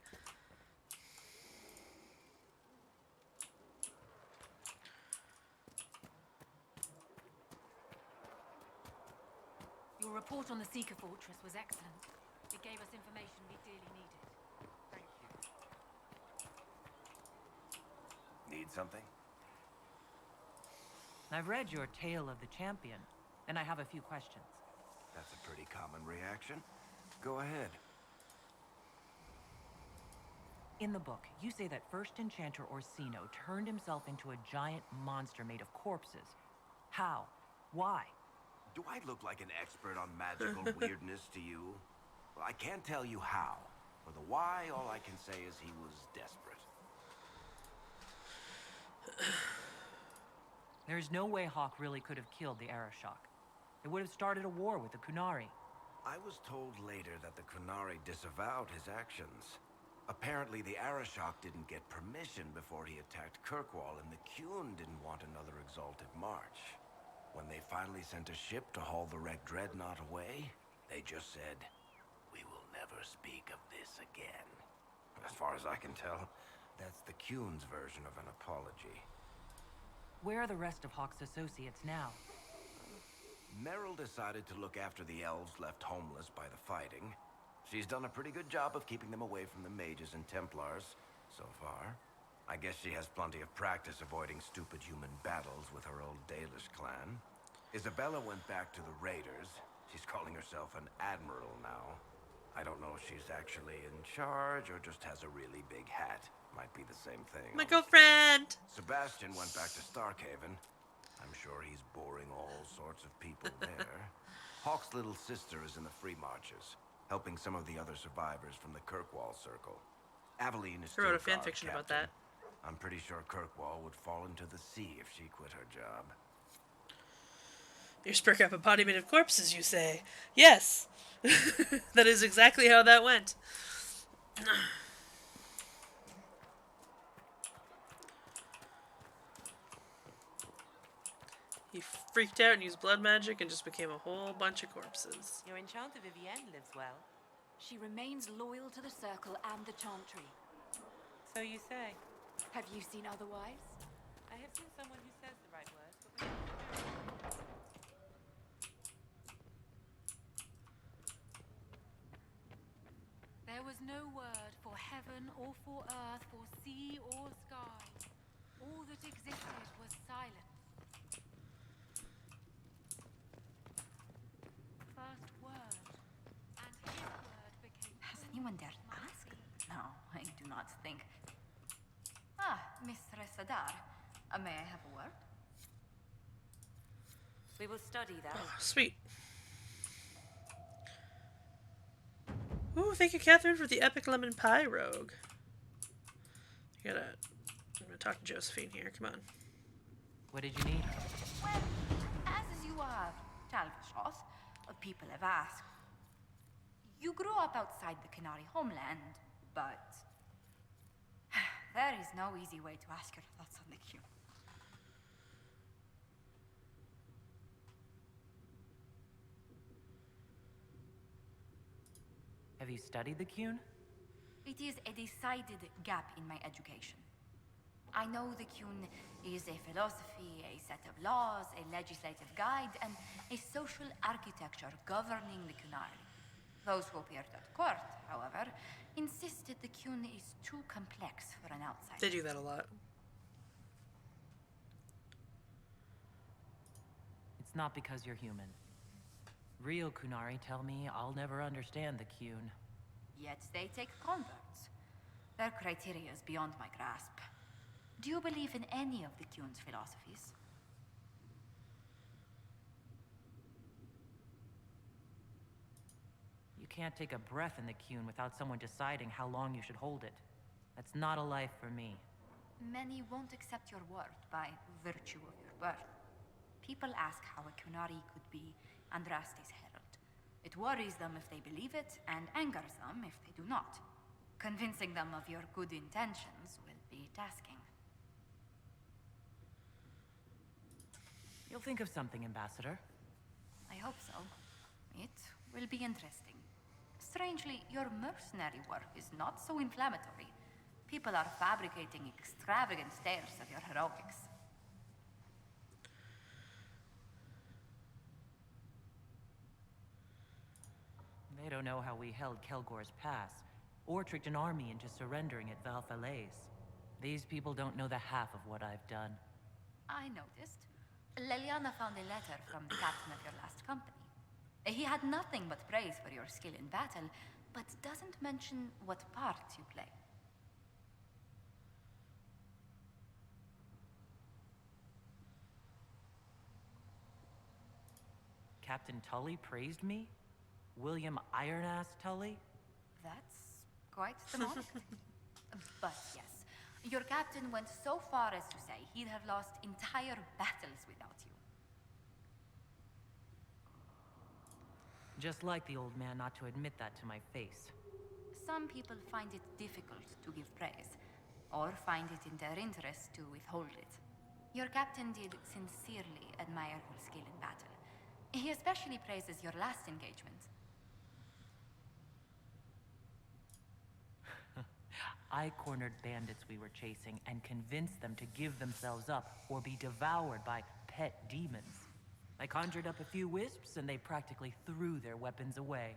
L: Your report on the Seeker Fortress was excellent. It gave us information we dearly needed.
M: Thank you. Need something?
D: I've read your Tale of the Champion, and I have a few questions.
M: That's a pretty common reaction. Go ahead.
D: In the book, you say that First Enchanter Orsino turned himself into a giant monster made of corpses. How? Why?
M: Do I look like an expert on magical weirdness to you? Well, I can't tell you how. For the why, all I can say is he was desperate.
D: There's no way Hawk really could have killed the Arashok. It would have started a war with the Kunari.
M: I was told later that the Kunari disavowed his actions. Apparently, the Arashok didn't get permission before he attacked Kirkwall, and the Qun didn't want another exalted march. When they finally sent a ship to haul the wrecked dreadnought away, they just said, "We will never speak of this again." As far as I can tell, that's the Qun's version of an apology.
D: Where are the rest of Hawk's associates now?
M: Meryl decided to look after the elves left homeless by the fighting. She's done a pretty good job of keeping them away from the mages and Templars, so far. I guess she has plenty of practice avoiding stupid human battles with her old Dalish clan. Isabella went back to the Raiders. She's calling herself an admiral now. I don't know if she's actually in charge or just has a really big hat. Might be the same thing.
A: My girlfriend!
M: Sebastian went back to Starkhaven. I'm sure he's boring all sorts of people there. Hawk's little sister is in the Free Marches, helping some of the other survivors from the Kirkwall Circle. Aveline is
A: I wrote a
M: still
A: fan fiction
M: guard
A: about that.
M: captain. I'm pretty sure Kirkwall would fall into the sea if she quit her job.
A: Your Spurcap embodiment of corpses, you say? Yes! That is exactly how that went. He freaked out and used blood magic and just became a whole bunch of corpses.
N: Your enchanter Vivienne lives well.
L: She remains loyal to the Circle and the Chantry.
D: So you say.
L: Have you seen otherwise?
D: I have seen someone who says the right words, but we have to do it.
L: There was no word for heaven or for earth, for sea or sky. All that existed was silence. First word, and his word became...
N: Has anyone dared ask? No, I do not think. Ah, Mistress Adar. May I have a word?
O: We will study that.
A: Oh, sweet. Ooh, thank you, Catherine, for the epic lemon pie rogue. I'm gonna talk to Josephine here. Come on.
D: What did you need?
N: Well, as you are, Talvashos, people have asked. You grew up outside the Canary homeland, but there is no easy way to ask your thoughts on the Q.
D: Have you studied the Qun?
N: It is a decided gap in my education. I know the Qun is a philosophy, a set of laws, a legislative guide, and a social architecture governing the Qunari. Those who appeared at court, however, insisted the Qun is too complex for an outsider.
A: They do that a lot.
D: It's not because you're human. Real Qunari tell me I'll never understand the Qun.
N: Yet they take converts. Their criteria is beyond my grasp. Do you believe in any of the Qun's philosophies?
D: You can't take a breath in the Qun without someone deciding how long you should hold it. That's not a life for me.
N: Many won't accept your word by virtue of your birth. People ask how a Qunari could be Andraste's herald. It worries them if they believe it, and angers them if they do not. Convincing them of your good intentions will be tasking.
D: You'll think of something, Ambassador.
N: I hope so. It will be interesting. Strangely, your mercenary work is not so inflammatory. People are fabricating extravagant tales of your heroics.
D: They don't know how we held Kelgor's Pass, or tricked an army into surrendering at Valfalaise. These people don't know the half of what I've done.
N: I noticed. Leliana found a letter from the captain of your last company. He had nothing but praise for your skill in battle, but doesn't mention what part you play.
D: Captain Tully praised me? William Ironass Tully?
N: That's quite the moniker. But yes, your captain went so far as to say he'd have lost entire battles without you.
D: Just like the old man not to admit that to my face.
N: Some people find it difficult to give praise, or find it in their interest to withhold it. Your captain did sincerely admire your skill in battle. He especially praises your last engagement.
D: I cornered bandits we were chasing and convinced them to give themselves up or be devoured by pet demons. I conjured up a few wisps and they practically threw their weapons away.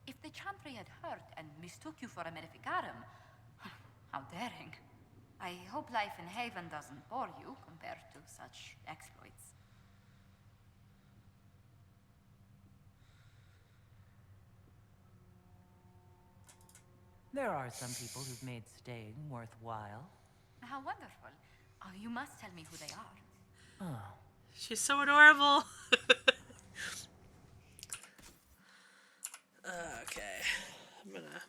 N: If the Chantry had heard and mistook you for a Maleficarum, how daring. I hope life in Haven doesn't bore you compared to such exploits.
D: There are some people who've made staying worthwhile.
N: How wonderful. Oh, you must tell me who they are.
D: Oh.
A: She's so adorable. Okay. I'm gonna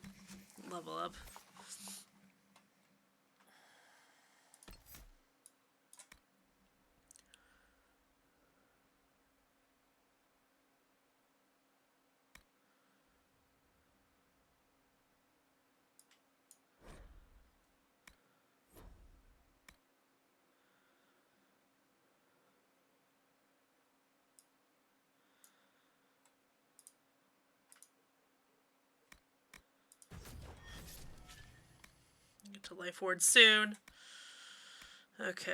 A: level up. life ward soon. Okay.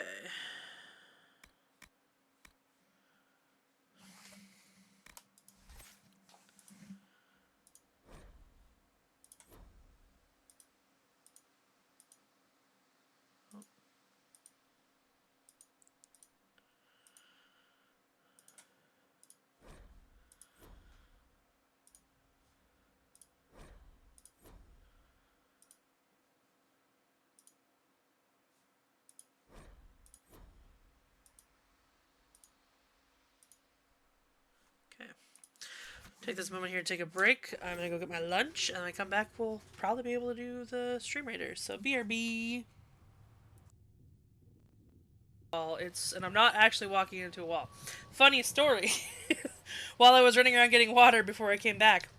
A: Take this moment here to take a break. I'm gonna go get my lunch, and when I come back, we'll probably be able to do the Stream Raiders. So BRB. And I'm not actually walking into a wall. Funny story. While I was running around getting water before I came back,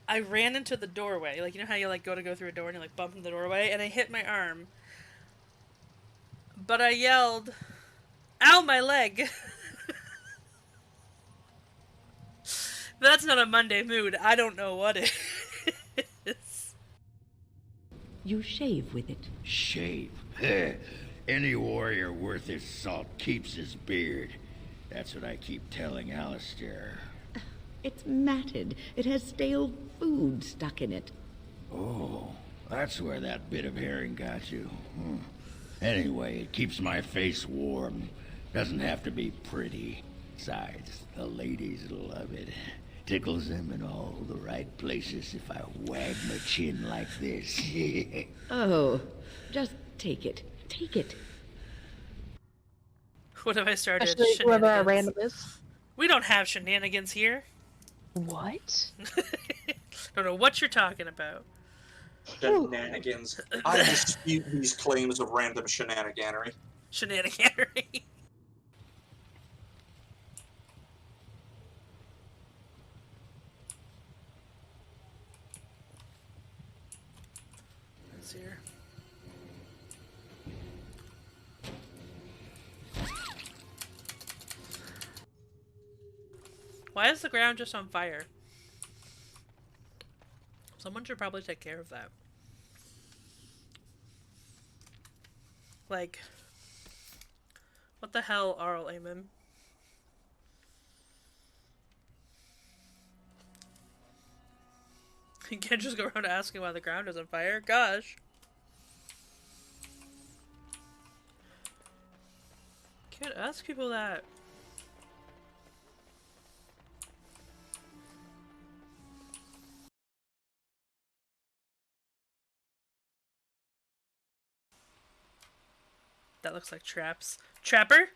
A: I ran into the doorway. Like, you know how you like go through a door and you like bump in the doorway, and I hit my arm. But I yelled, "Ow, my leg!" That's not a Monday mood. I don't know what it is.
O: You shave with it.
P: Shave? Any warrior worth his salt keeps his beard. That's what I keep telling Alistair.
O: It's matted. It has stale food stuck in it.
P: Oh, that's where that bit of herring got you. Anyway, it keeps my face warm. Doesn't have to be pretty. Besides, the ladies love it. Tickles them in all the right places if I wag my chin like this.
O: Oh, just take it. Take it.
A: What have I started?
Q: Especially whoever our random is.
A: We don't have shenanigans here.
Q: What?
A: Don't know what you're talking about.
R: Shenanigans. I dispute these claims of random shenaniganery.
A: Shenaniganery. Let's see here. Why is the ground just on fire? Someone should probably take care of that. Like, what the hell, Arl Amen? You can't just go around asking why the ground is on fire. Gosh. Can't ask people that. That looks like traps. Trapper?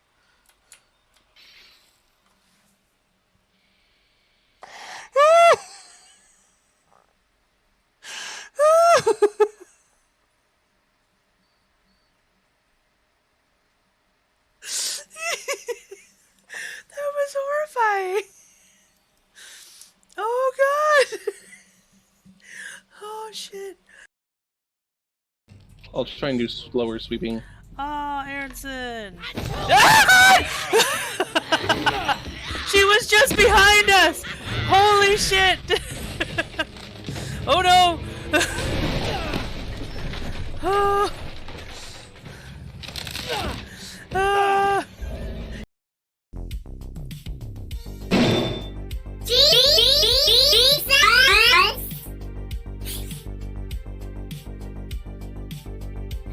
A: That was horrifying. Oh god. Oh shit.
S: I'll try and do slower sweeping.
A: Oh, Aronson. She was just behind us. Holy shit. Oh no. Oh. Ah.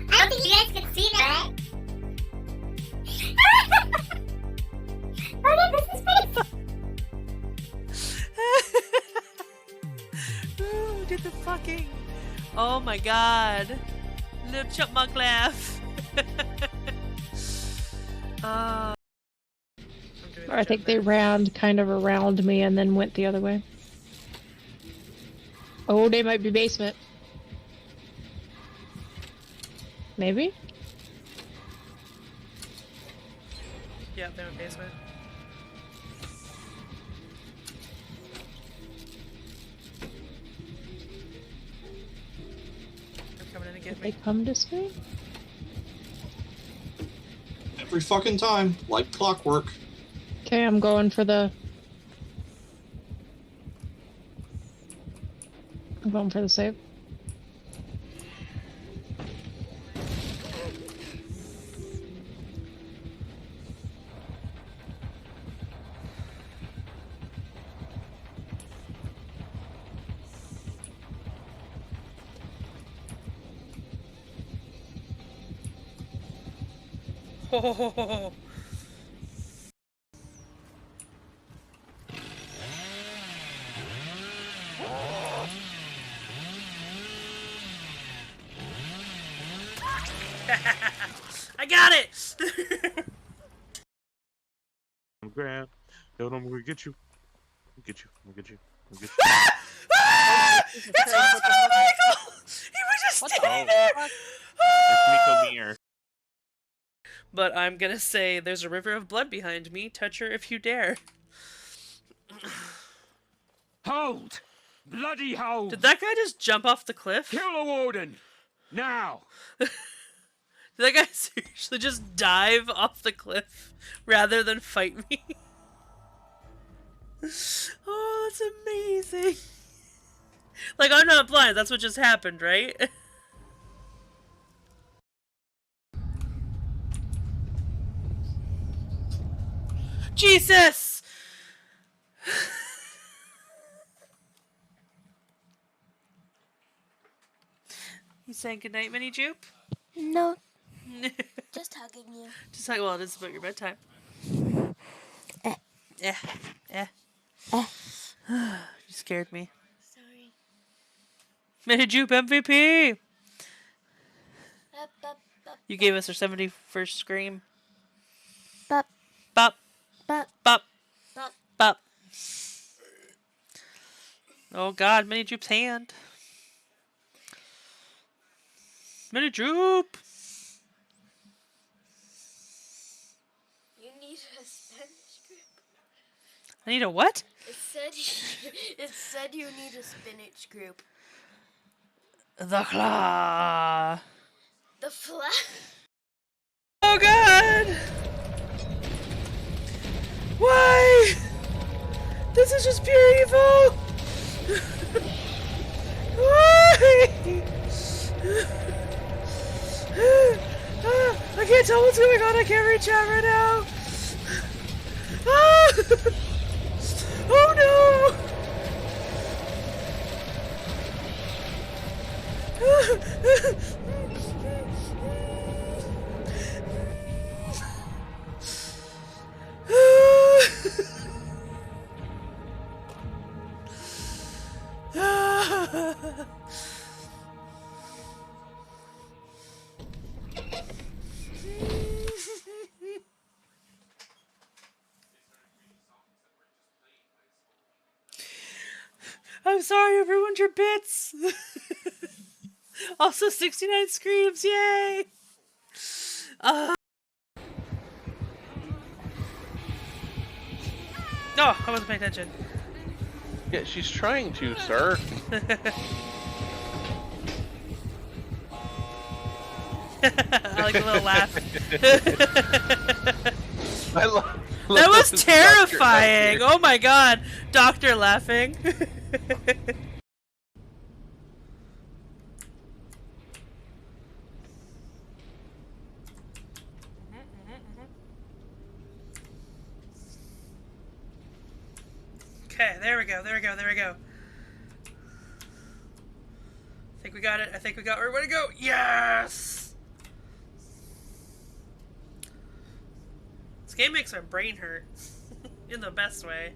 T: I don't think you guys can see that. Oh, this is pretty.
A: Ooh, did the fucking. Oh my god. Little chipmunk laugh.
Q: I think they ran kind of around me and then went the other way. Oh, they might be basement. Maybe?
A: Yeah, they're in basement. They're coming in to get
Q: Did
A: me.
Q: they come this way?
R: Every fucking time, like clockwork.
Q: Okay, I'm going for the... I'm going for the save.
A: Oh. I got it!
U: I'm Grant. Yo, I'm gonna get you. I'm gonna get you. I'm gonna get you. I'm gonna get you.
A: It's Osmo Michael! He was just standing there!
U: It's Miko Mir.
A: But I'm gonna say there's a river of blood behind me. Touch her if you dare.
V: Hold! Bloody hold!
A: Did that guy just jump off the cliff?
V: Kill the warden! Now!
A: Did that guy seriously just dive off the cliff rather than fight me? Oh, that's amazing. Like, I'm not blind. That's what just happened, right? Jesus! You saying goodnight, Mini Jupe?
T: No. Just hugging you.
A: Just like, well, it is about your bedtime. Yeah. You scared me.
T: Sorry.
A: Mini Jupe MVP!
T: Up.
A: You gave us our 71st scream.
T: Bop.
A: Bop.
T: Bop.
A: Bop.
T: Bop.
A: Bop. Oh god, Mini Jupe's hand. Mini Jupe!
T: You need a Spanish group.
A: I need a what?
T: It said you need a spinach group.
A: The claw.
T: The flat.
A: Oh god! Why? This is just pure evil! Why? I can't tell what's going on. I can't reach out right now. Oh no! I'm sorry, I've ruined your bits. Also, 69 screams, yay! No, I wasn't paying attention.
S: Yeah, she's trying to, sir.
A: I like a little laugh.
S: That
A: was terrifying! Oh my god! Doctor laughing. Okay, there we go. I think we got it. I think we got where we want to go. Yes! This game makes our brain hurt. In the best way.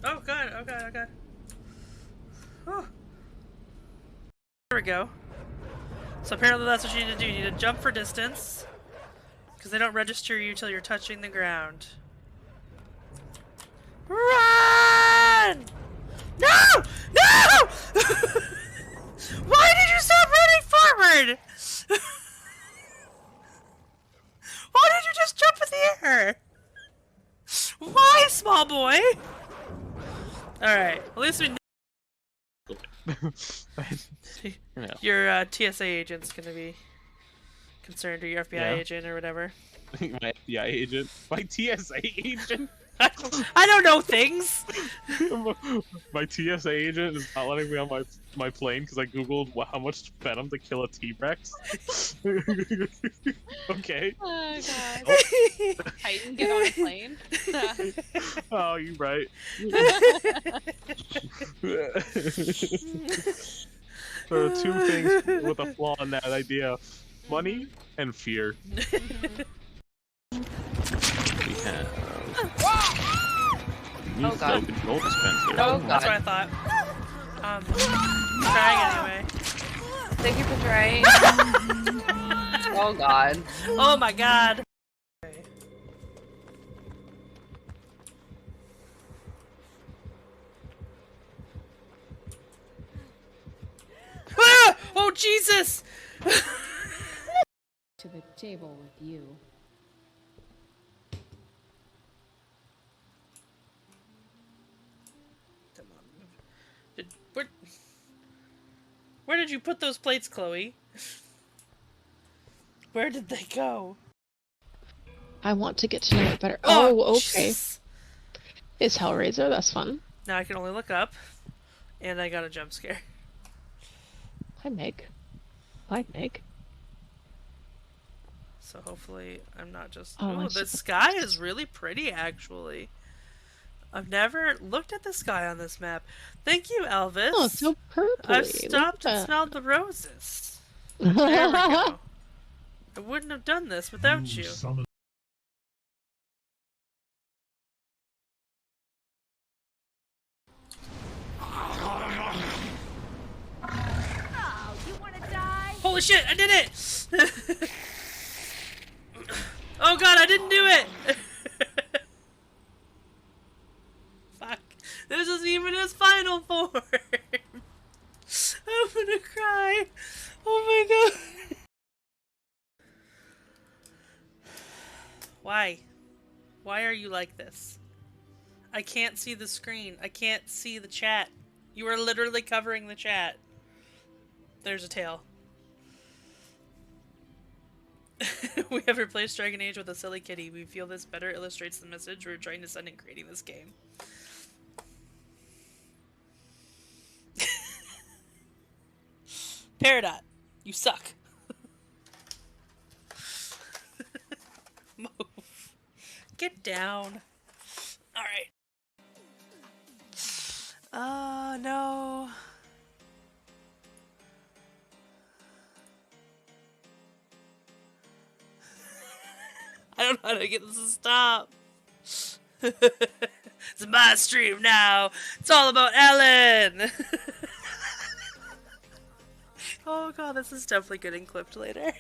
A: Oh god, oh god, oh god. Oh. There we go. So apparently that's what you need to do. You need to jump for distance. Because they don't register you till you're touching the ground. Run! No! No! Why did you stop running forward? Why did you just jump in the air? Why, small boy? Alright, at least we know. Your TSA agent's gonna be concerned, or your FBI agent, or whatever.
S: My FBI agent? My TSA agent?
A: I don't know things!
S: My TSA agent is not letting me on my plane because I googled how much venom to kill a T-Rex. Okay.
W: Oh god. Titan, get on a plane.
S: Oh, you're right. There are two things with a flaw in that idea: money and fear. We have new flow control dispenser.
W: Oh,
A: That's what I thought. Trying anyway.
W: Thank you for trying. Oh god.
A: Oh my god. Ah! Oh Jesus!
B: To the table with you.
A: Where did you put those plates, Chloe? Where did they go?
Q: I want to get to know it better.
A: Oh,
Q: Oh, okay.
A: Jesus.
Q: It's Hellraiser, that's fun.
A: Now I can only look up, and I got a jump scare.
Q: Hi, Meg. Hi, Meg.
A: So hopefully I'm not just...
Q: Oh,
A: Ooh, the sky is really pretty, actually. I've never looked at the sky on this map. Thank you, Elvis.
Q: Oh, it's so purpley.
A: I've stopped and smelled the roses. There we go. I wouldn't have done this without you. Holy shit, I did it! Oh god, I didn't do it! Fuck. This isn't even his final form! I'm gonna cry! Oh my god! Why? Why are you like this? I can't see the screen. I can't see the chat. You are literally covering the chat. There's a tail. We have replaced Dragon Age with a silly kitty. We feel this better illustrates the message we're trying to send in creating this game. Peridot, you suck. Move. Get down. Alright. No. I don't know how to get this to stop. It's my stream now. It's all about Ellen. Oh god, this is definitely getting clipped later.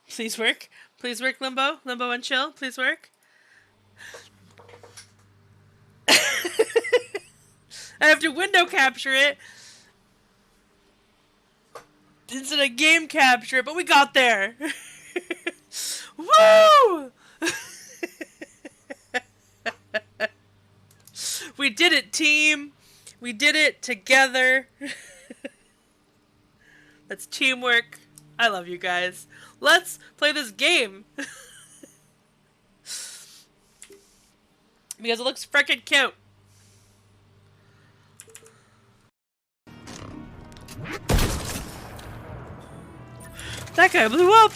A: Please work. Please work, Limbo. Limbo and chill. Please work. I have to window capture it instead of game capture it, but we got there. Woo! We did it, team. We did it together. That's teamwork. I love you guys. Let's play this game. Because it looks frickin' cute. That guy blew up!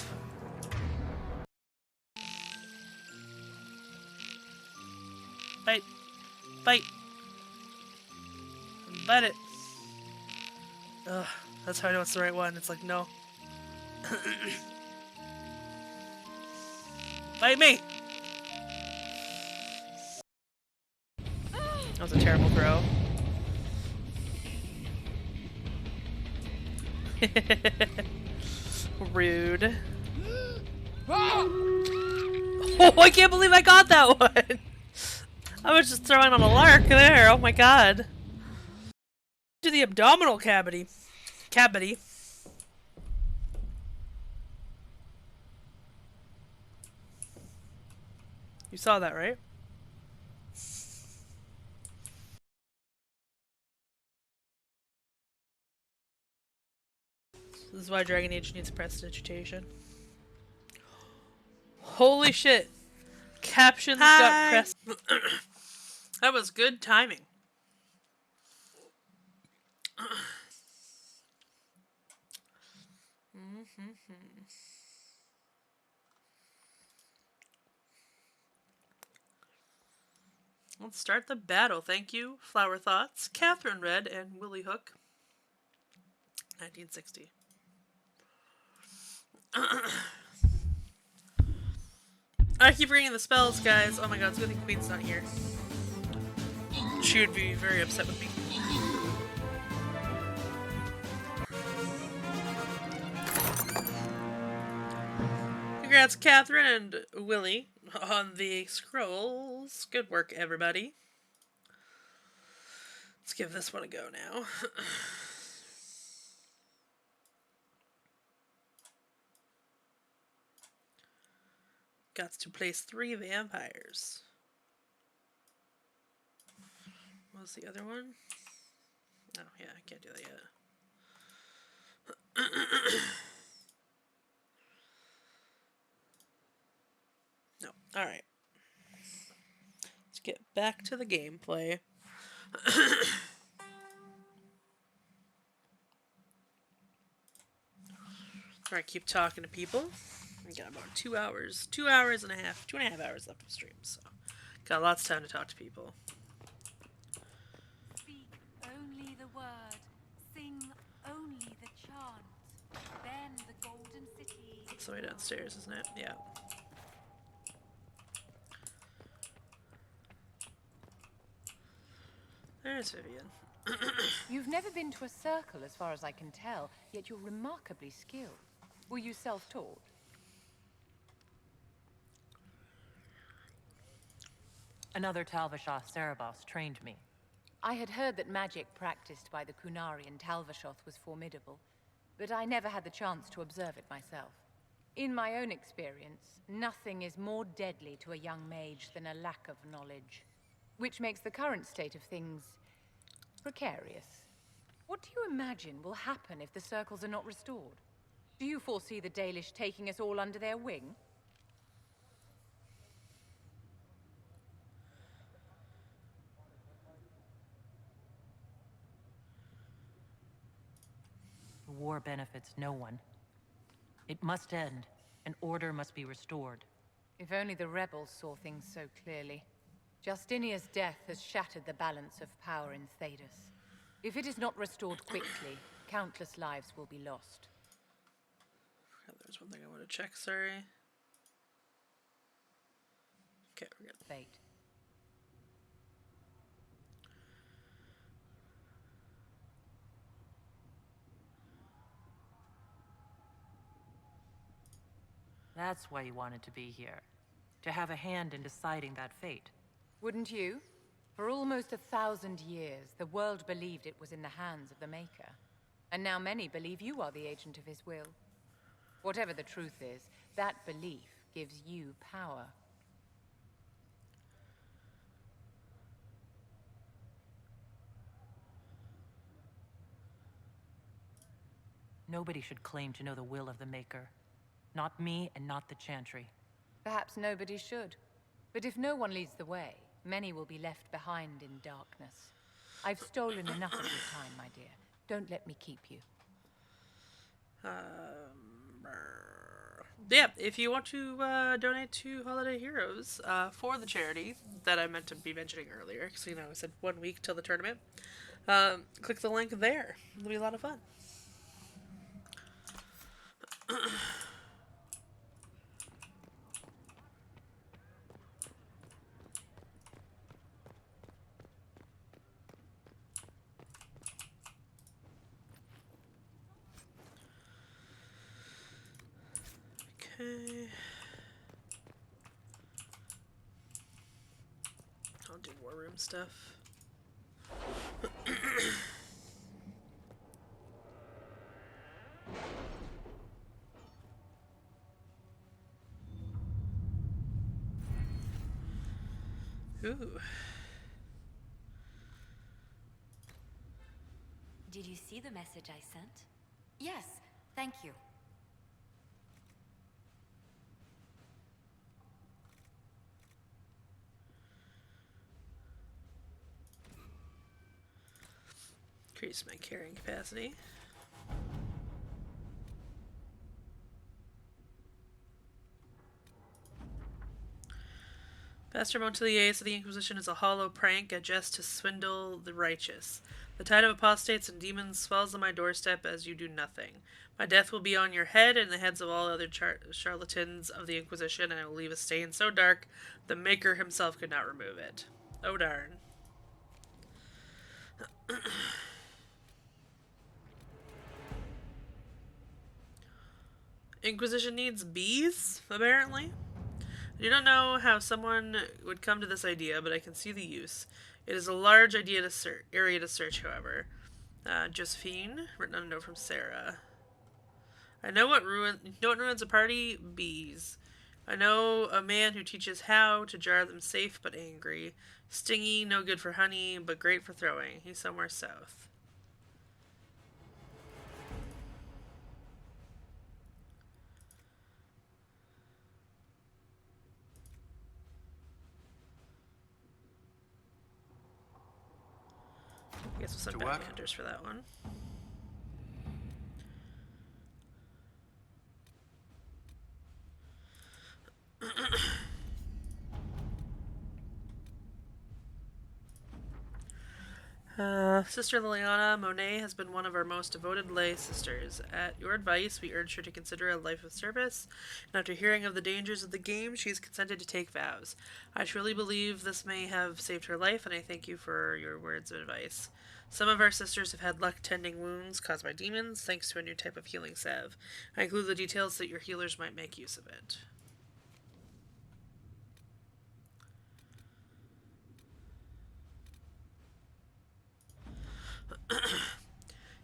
A: Bite. Bite. Bite it. Ugh, that's how I know it's the right one. It's like, no. Bite me! That was a terrible throw. Rude. Oh, I can't believe I got that one! I was just throwing on a lark there, oh my god. To the abdominal cavity. You saw that, right? This is why Dragon Age needs prestidigitation. Holy shit! Captions got pressed. That was good timing. Let's start the battle. Thank you. Flower Thoughts, Catherine Red, and Willie Hook. 1960. I keep reading the spells, guys. Oh my god, it's a good thing Queen's not here. She would be very upset with me. Congrats, Catherine and Willie, on the scrolls. Good work, everybody. Let's give this one a go now. Got to place 3 vampires. What was the other one? Oh, yeah, I can't do that yet. No. Alright. Let's get back to the gameplay. Alright, keep talking to people. We got about 2 hours. 2 hours and a half. 2.5 hours left of stream, so got lots of time to talk to people.
L: Speak only the word, sing only the chant. Then the golden city.
A: That's the way downstairs, isn't it? Yeah. There's Vivian.
B: You've never been to a circle as far as I can tell, yet you're remarkably skilled. Were you self-taught?
D: Another Talvashah Cerebos trained me.
B: I had heard that magic practiced by the Kunari in Talvashoth was formidable, but I never had the chance to observe it myself. In my own experience, nothing is more deadly to a young mage than a lack of knowledge, which makes the current state of things precarious. What do you imagine will happen if the circles are not restored? Do you foresee the Dalish taking us all under their wing?
D: The war benefits no one. It must end, and order must be restored.
B: If only the rebels saw things so clearly. Justinia's death has shattered the balance of power in Thedas. If it is not restored quickly, countless lives will be lost.
A: There's one thing I want to check, sorry. Okay, we're good.
B: Fate.
D: That's why you wanted to be here. To have a hand in deciding that fate.
B: Wouldn't you? For almost 1,000 years, the world believed it was in the hands of the Maker. And now many believe you are the agent of his will. Whatever the truth is, that belief gives you power.
D: Nobody should claim to know the will of the Maker. Not me and not the Chantry.
B: Perhaps nobody should. But if no one leads the way, many will be left behind in darkness. I've stolen enough of your time, my dear. Don't let me keep you.
A: Yeah, if you want to donate to Holiday Heroes for the charity that I meant to be mentioning earlier, because you know I said 1 week till the tournament, click the link there. It'll be a lot of fun. Okay. I'll do war room stuff. Ooh.
N: Did you see the message I sent? Yes, thank you.
A: Increase my carrying capacity. Pastor Montelier said the Inquisition is a hollow prank, a jest to swindle the righteous. The tide of apostates and demons swells on my doorstep as you do nothing. My death will be on your head and the heads of all other charlatans of the Inquisition, and I will leave a stain so dark the Maker himself could not remove it. Oh darn. Inquisition needs bees, apparently. I do not know how someone would come to this idea, but I can see the use. It is a large area to search, however. Josephine, written on a note from Sarah. I know what ruins a party? Bees. I know a man who teaches how to jar them safe but angry. Stingy, no good for honey, but great for throwing. He's somewhere south. I guess we'll send bounty hunters for that one. Sister Liliana Monet has been one of our most devoted lay sisters. At your advice, we urged her to consider a life of service, and after hearing of the dangers of the game, she has consented to take vows. I truly believe this may have saved her life, and I thank you for your words of advice. Some of our sisters have had luck tending wounds caused by demons, thanks to a new type of healing salve. I include the details so that your healers might make use of it.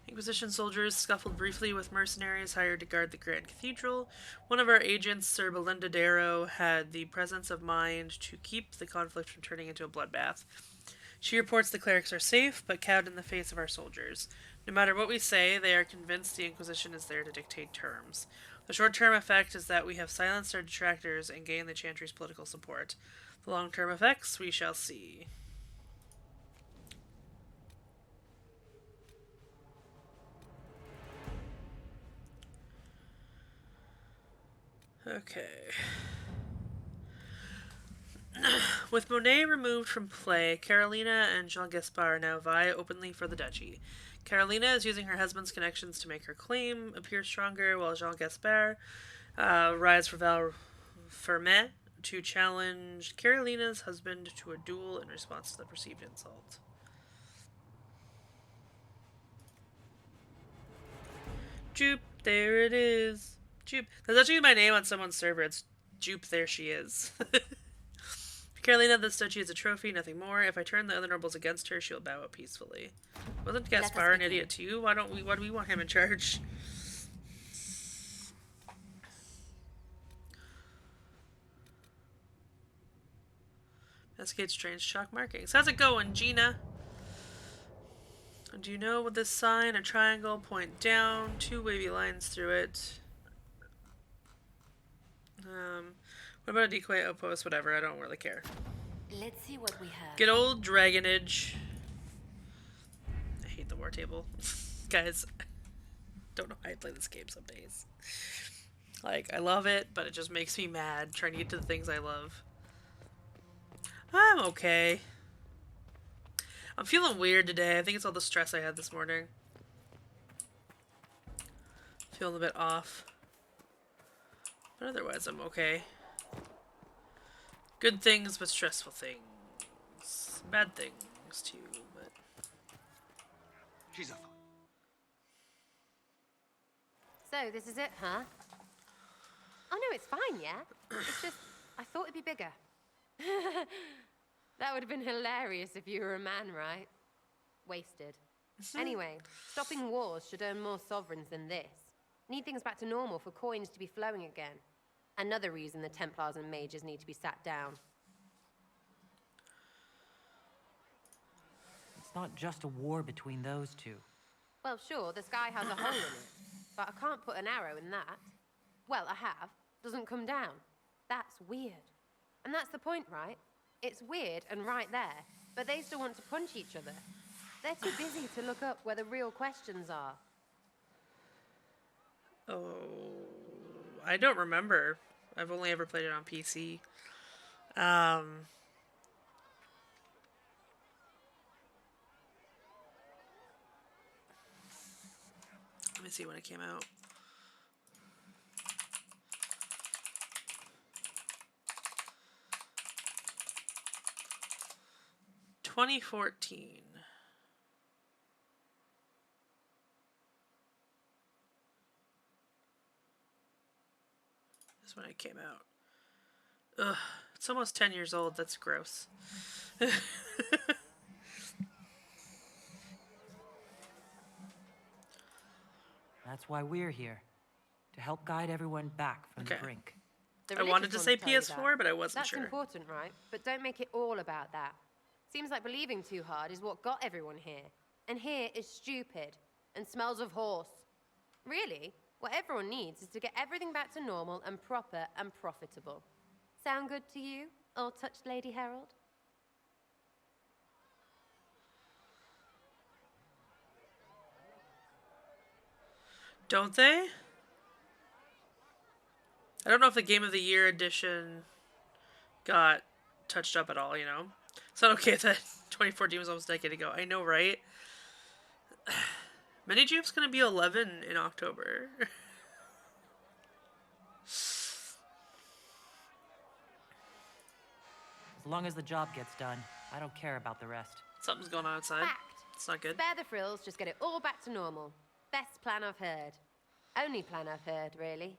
A: Inquisition soldiers scuffled briefly with mercenaries hired to guard the Grand Cathedral. One of our agents, Sir Belinda Darrow, had the presence of mind to keep the conflict from turning into a bloodbath. She reports the clerics are safe, but cowed in the face of our soldiers. No matter what we say, they are convinced the Inquisition is there to dictate terms. The short-term effect is that we have silenced our detractors and gained the Chantry's political support. The long-term effects, we shall see. Okay. With Monet removed from play, Carolina and Jean Gaspard now vie openly for the duchy. Carolina is using her husband's connections to make her claim appear stronger, while Jean Gaspard rides for Val Fermet to challenge Carolina's husband to a duel in response to the perceived insult. Jupe, there it is. Jupe. That's actually my name on someone's server. It's Jupe, there she is. Carolina, this duchy is a trophy, nothing more. If I turn the other nobles against her, she'll bow out peacefully. Wasn't Gaspar an idiot too? Why do we want him in charge? Investigate strange chalk markings. How's it going, Gina? Do you know what this sign, a triangle, point down, two wavy lines through it? What about a decoy outpost? Whatever, I don't really care.
N: Let's see what we have.
A: Good old Dragonage. I hate the war table. Guys, don't know how I play this game some days. Like, I love it, but it just makes me mad trying to get to the things I love. I'm okay. I'm feeling weird today. I think it's all the stress I had this morning. Feeling a bit off. But otherwise, I'm okay. Good things, but stressful things. Bad things, too, but...
E: She's up.
G: So, this is it, huh? Oh, no, it's fine, yeah? It's just, I thought it'd be bigger. That would have been hilarious if you were a man, right? Wasted. Anyway, stopping wars should earn more sovereigns than this. Need things back to normal for coins to be flowing again. Another reason the Templars and mages need to be sat down.
D: It's not just a war between those two.
G: Well, sure, the sky has a hole in it, but I can't put an arrow in that. Well, I have. Doesn't come down. That's weird. And that's the point, right? It's weird and right there, but they still want to punch each other. They're too busy to look up where the real questions are.
A: Oh, I don't remember. I've only ever played it on PC. me see when it came out. $2014. That's when it came out. Ugh, it's almost 10 years old. That's gross.
D: That's why we're here. To help guide everyone back from the brink.
G: The
A: I wanted
G: religious
A: to say
G: ones tell you
A: PS4,
G: that.
A: but I wasn't
G: That's
A: sure.
G: important, right? But don't make it all about that. Seems like believing too hard is what got everyone here. And here is stupid and smells of horse. Really, what everyone needs is to get everything back to normal and proper and profitable. Sound good to you, all-touched Lady Herald?
A: Don't they? I don't know if the Game of the Year edition got touched up at all, you know? It's not okay that 2014 was almost a decade ago. I know, right? Mini Jupe's gonna be 11 in October.
D: As long as the job gets done, I don't care about the rest.
A: Something's going on outside.
G: Fact.
A: It's not good.
G: Spare the frills, just get it all back to normal. Best plan I've heard. Only plan I've heard, really.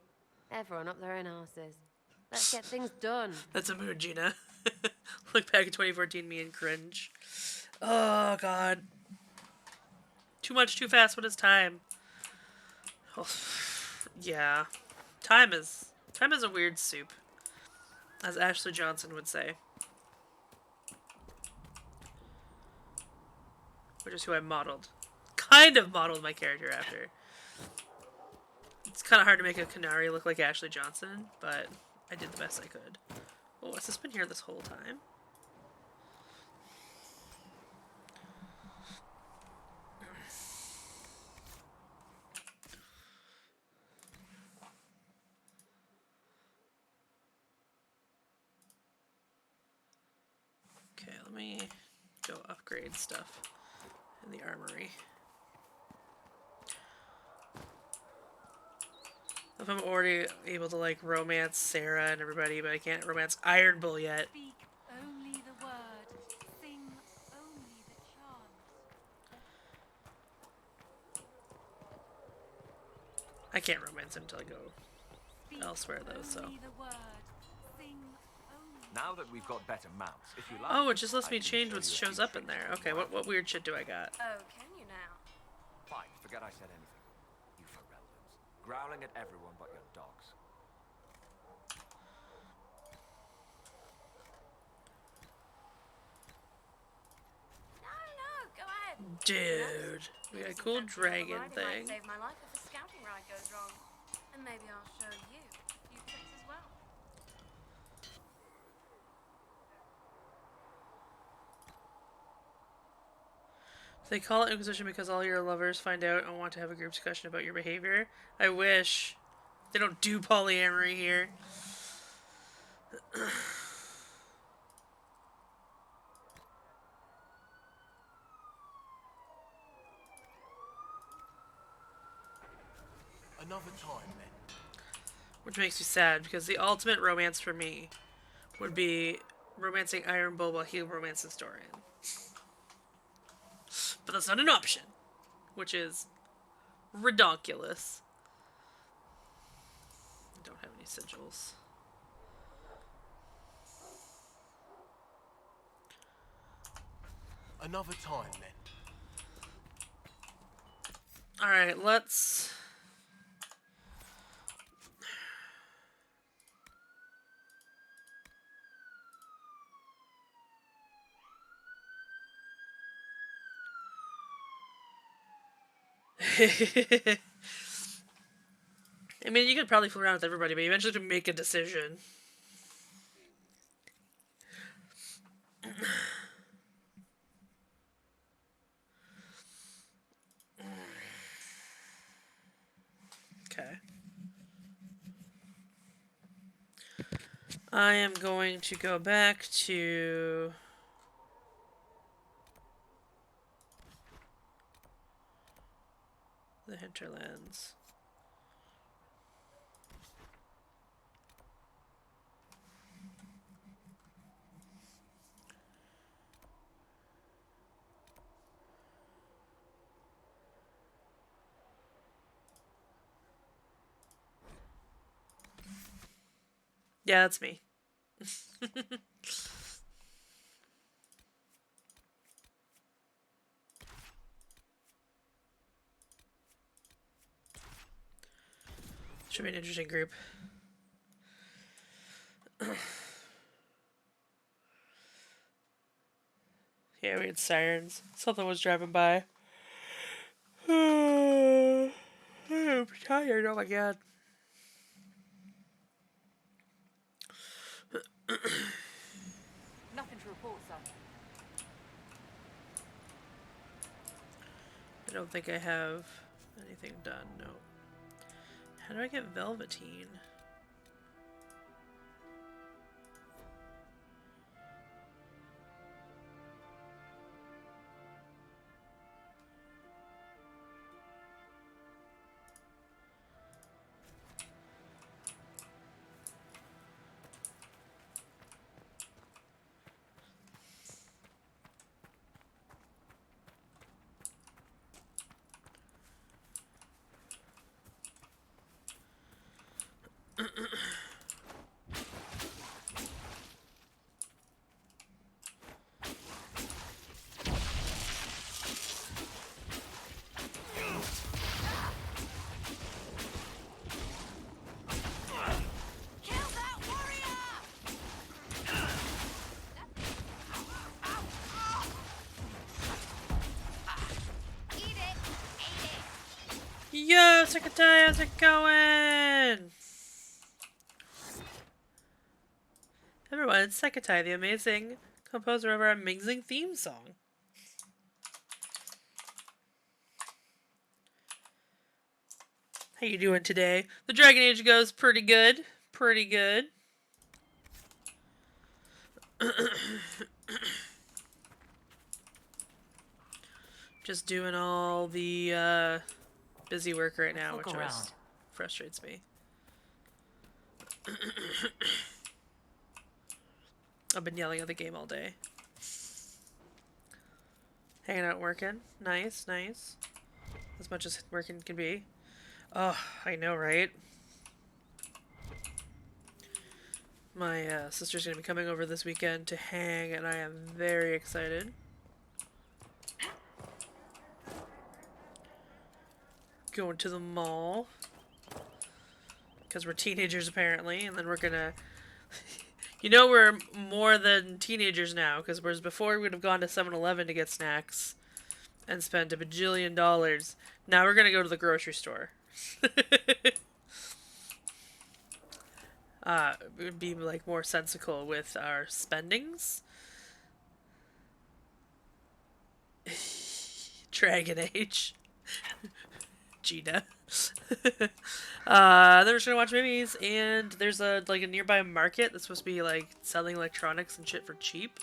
G: Everyone up their own arses. Let's get things done.
A: That's a mood, Gina. Look back at 2014, me and cringe. Oh, God. Too much, too fast. What is time? Oh, yeah. Time is a weird soup, as Ashley Johnson would say. Which is who I kind of modeled my character after. It's kind of hard to make a Canary look like Ashley Johnson, but I did the best I could. Oh, has this been here this whole time? Okay, let me go upgrade stuff in the armory. If I'm already able to like romance Sarah and everybody, but I can't romance Iron Bull yet.
L: Speak only the word, sing only the chant.
A: I can't romance him until I go elsewhere though, so.
M: Now that we've got better mounts, if you like.
A: Oh, it just lets me change what shows up in there. Okay, what weird shit do I got?
H: Oh, can you now?
M: Fine, forget I said anything. You Ferelden's growling at everyone but your dogs.
H: No, go ahead.
A: Dude, we got a cool dragon thing.
H: Might save my life if a scouting ride goes wrong. And maybe I'll show you a few tricks as well.
A: They call it Inquisition because all your lovers find out and want to have a group discussion about your behavior. I wish. They don't do polyamory here.
K: Another time, then.
A: Which makes me sad, because the ultimate romance for me would be romancing Iron Bull while he romances Dorian. But that's not an option, which is redonkulous. I don't have any sigils.
K: Another time, then.
A: Alright, let's... I mean, you could probably fool around with everybody, but you eventually have to make a decision. Okay. I am going to go back to... the hinterland. Netherlands. Yeah, that's me. Should be an interesting group. Yeah, we had sirens. Something was driving by. I'm tired. Oh my god.
B: Nothing to report, sir.
A: I don't think I have anything done. No. How do I get Velveteen? Yo, Secretary, how's it going? Everyone, it's Secretary, the amazing composer of our amazing theme song. How you doing today? The Dragon Age goes pretty good. Pretty good. Just doing all the busy work right now, which always frustrates me. I've been yelling at the game all day. Hanging out, working. Nice, nice. As much as working can be. Oh, I know, right? My sister's gonna be coming over this weekend to hang, and I am very excited. Going to the mall. Because we're teenagers, apparently, and then we're gonna... You know, we're more than teenagers now, because whereas before we would have gone to 7-Eleven to get snacks and spent $1 bajillion. Now we're gonna go to the grocery store. It would be like more sensical with our spendings. Dragon Age. Gina. Then we're just gonna watch movies, and there's a nearby market that's supposed to be like selling electronics and shit for cheap.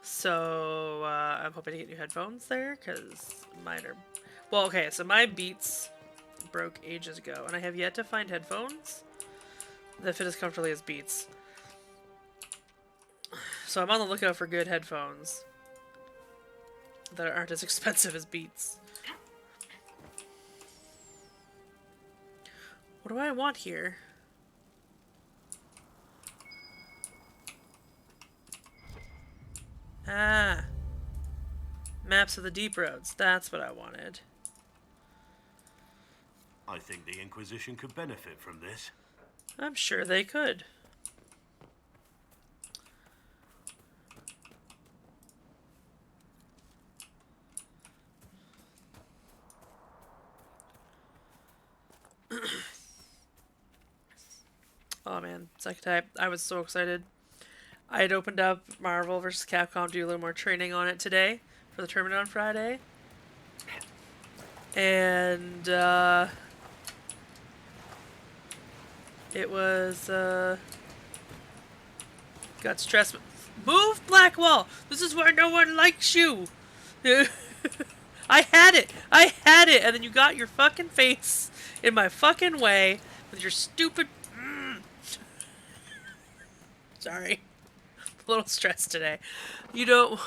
A: So I'm hoping to get new headphones there, because mine are... Well, okay, so my Beats broke ages ago, and I have yet to find headphones that fit as comfortably as Beats. So I'm on the lookout for good headphones that aren't as expensive as Beats. What do I want here? Ah. Maps of the deep roads. That's what I wanted.
C: I think the Inquisition could benefit from this.
A: I'm sure they could. Oh man, second type. I was so excited. I had opened up Marvel vs. Capcom to do a little more training on it today for the tournament on Friday. And it was got stressed. Move, Blackwall! This is where no one likes you! I had it! I had it! And then you got your fucking face in my fucking way with your stupid... Sorry. A little stressed today. You don't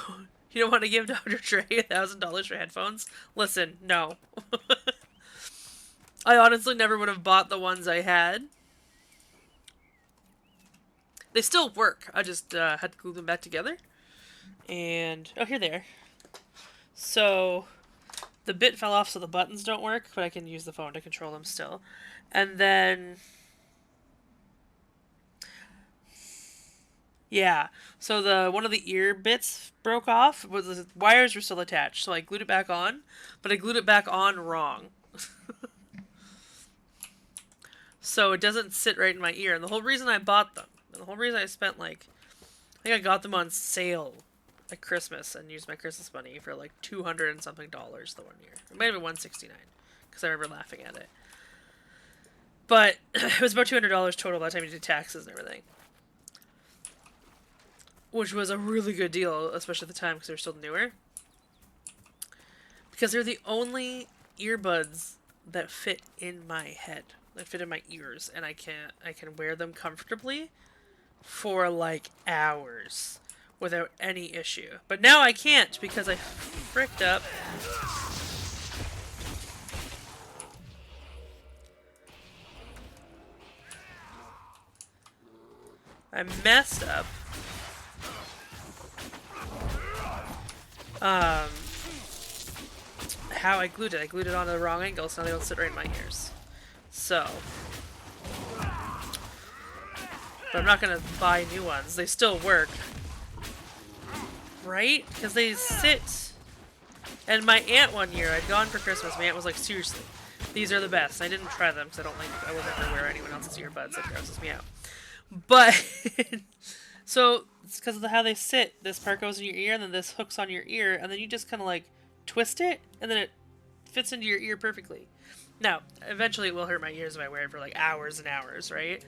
A: want to give Dr. Trey $1,000 for headphones? Listen, no. I honestly never would have bought the ones I had. They still work. I just had to glue them back together. And... oh, here they are. So... the bit fell off so the buttons don't work, but I can use the phone to control them still. And then... yeah, so one of the ear bits broke off, but the wires were still attached, so I glued it back on, but I glued it back on wrong. So it doesn't sit right in my ear, and the whole reason I bought them, and the whole reason I spent like, I think I got them on sale at Christmas and used my Christmas money for like $200 and something the 1 year. It might have been $169, because I remember laughing at it. But it was about $200 total by the time you did taxes and everything. Which was a really good deal, especially at the time, because they're still newer. Because they're the only earbuds that fit in my head, that fit in my ears, and I can wear them comfortably for like hours without any issue. But now I can't because I fricked up. I messed up. How I glued it. I glued it on the wrong angle, so now they don't sit right in my ears. So. But I'm not gonna buy new ones. They still work. Right? Because they sit. And my aunt one year, I'd gone for Christmas, my aunt was like, seriously, these are the best. I didn't try them because I will never wear anyone else's earbuds. That grosses me out. But, so, it's because of how they sit. This part goes in your ear, and then this hooks on your ear, and then you just kind of like twist it, and then it fits into your ear perfectly. Now, eventually it will hurt my ears if I wear it for like hours and hours, right?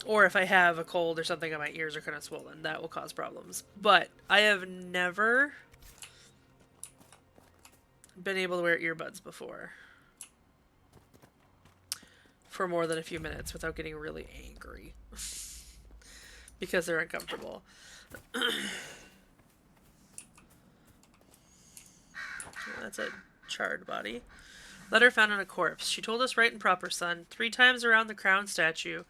A: Or if I have a cold or something and my ears are kind of swollen, that will cause problems. But I have never been able to wear earbuds before for more than a few minutes without getting really angry because they're uncomfortable. That's a charred body. Letter found on a corpse. She told us right and proper, son, 3 times around the crown statue,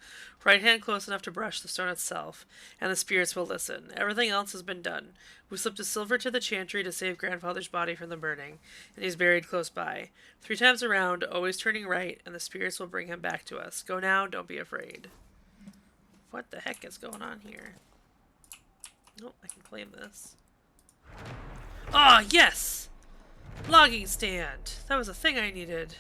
A: right hand close enough to brush the stone itself, and the spirits will listen. Everything else has been done. We slipped a silver to the chantry to save grandfather's body from the burning, and he's buried close by. 3 times around, always turning right, and the spirits will bring him back to us. Go now, don't be afraid. What the heck is going on here? Oh, I can claim this. Ah, yes! Logging stand. That was a thing I needed.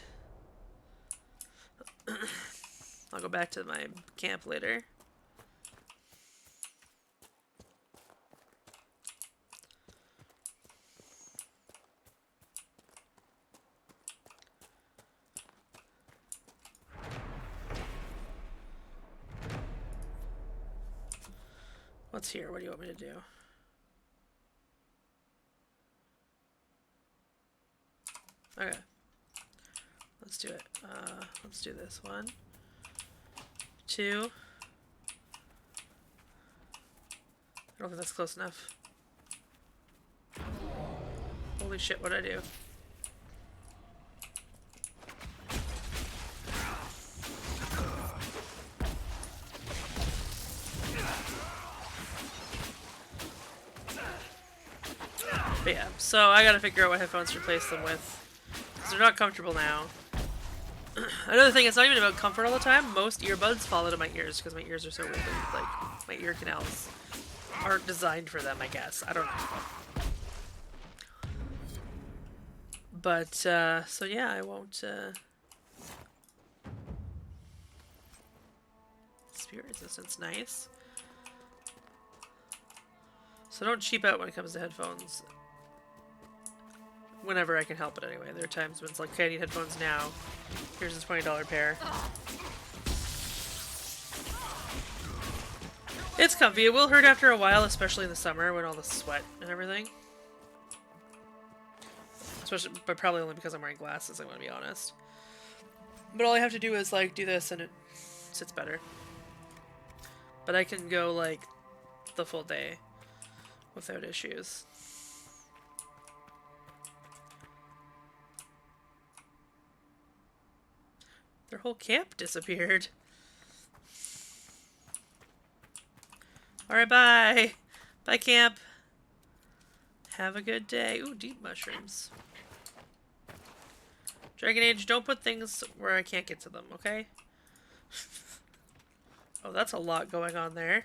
A: I'll go back to my camp later. What's here? What do you want me to do? Okay. Let's do it. Let's do this. 1, 2. I don't think that's close enough. Holy shit, what'd I do? But yeah, so I gotta figure out what headphones to replace them with. They're not comfortable now. Another thing, it's not even about comfort all the time. Most earbuds fall out of my ears because my ears are so weird. Like, my ear canals aren't designed for them, I guess. I don't know. But, so yeah, I won't, Spirit resistance, nice. So don't cheap out when it comes to headphones. Whenever I can help it anyway. There are times when it's like, okay, I need headphones now. Here's a $20 pair. It's comfy. It will hurt after a while, especially in the summer when all the sweat and everything. Especially, but probably only because I'm wearing glasses, I'm gonna be honest. But all I have to do is, like, do this and it sits better. But I can go, like, the full day without issues. Their whole camp disappeared. Alright, bye! Bye, camp! Have a good day. Ooh, deep mushrooms. Dragon Age, don't put things where I can't get to them, okay? Oh, that's a lot going on there.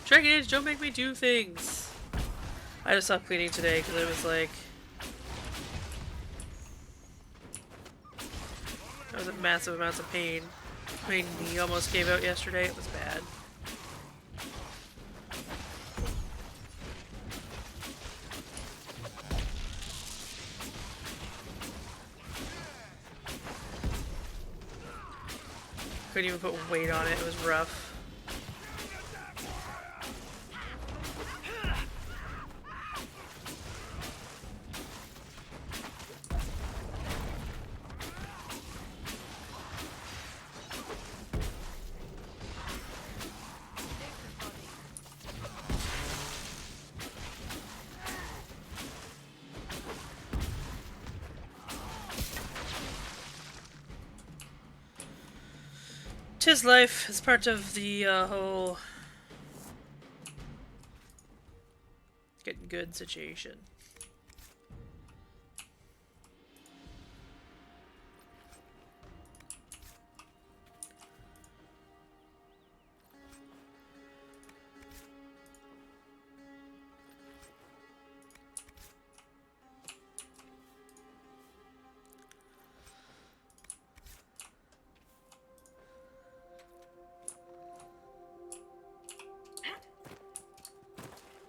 A: Dragon Age, don't make me do things! I just stopped cleaning today because it was like... I was in massive amounts of pain. My knee almost gave out yesterday. It was bad. Couldn't even put weight on it. It was rough. Tis life is part of the whole getting good situation.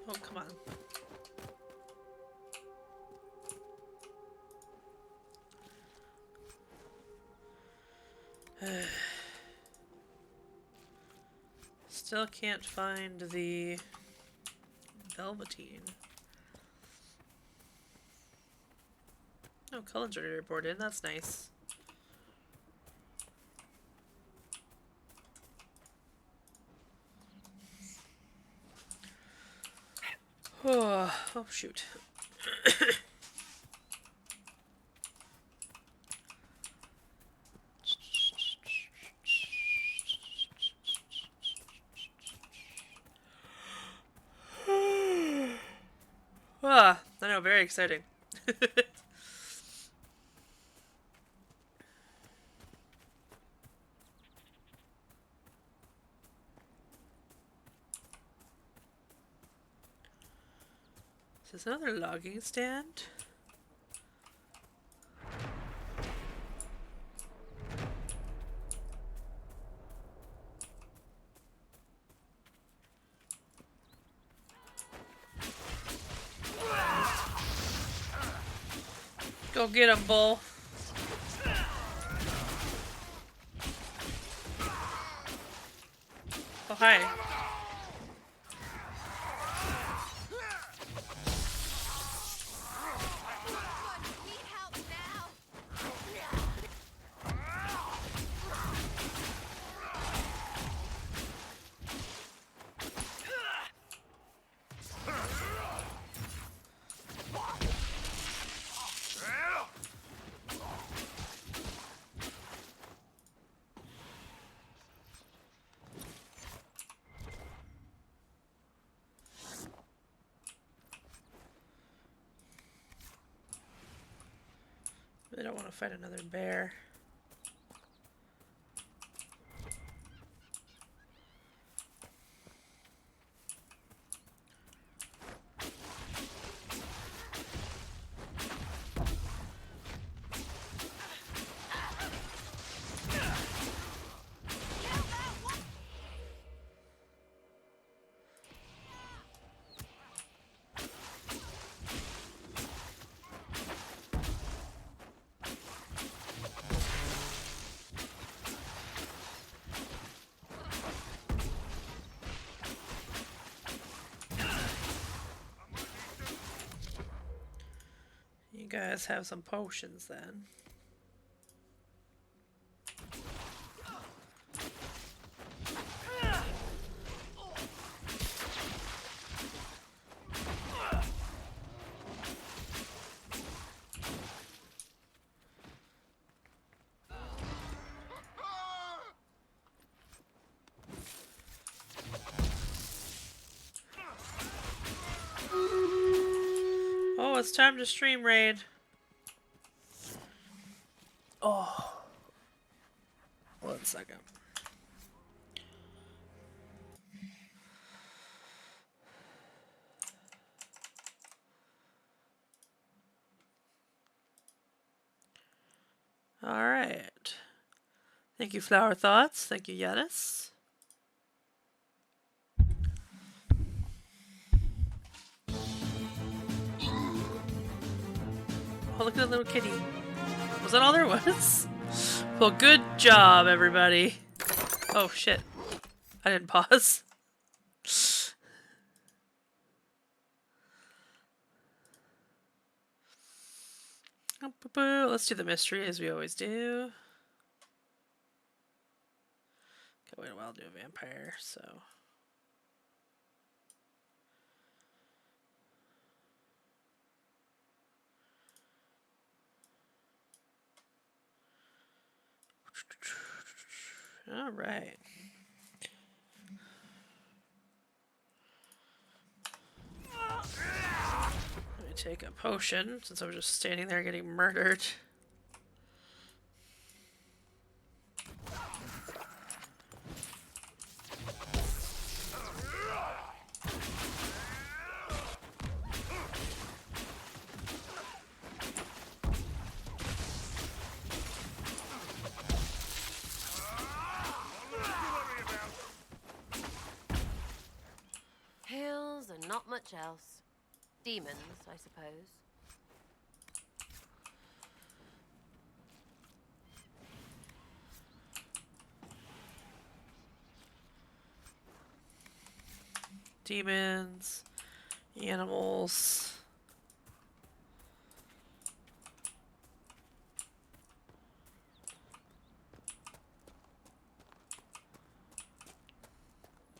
A: Oh, come on. Still can't find the Velveteen. Oh, Cullen's ready to report in. That's nice. Oh, shoot. I know, very exciting. Is this another logging stand? Go get him, bull. Oh, hi. I don't want to fight another bear. guys have some potions then. Oh, it's time to stream raid. Oh. 1 second. Alright. Thank you, Flower Thoughts. Thank you, Yanis. Oh, look at that little kitty. Was that all there was? Well, good job, everybody. Oh, shit. I didn't pause. Let's do the mystery as we always do. Okay, wait a while, I'll do a vampire, so... Alright. Let me take a potion, since I was just standing there getting murdered.
G: Hills and not much else. Demons, I suppose.
A: Demons, animals.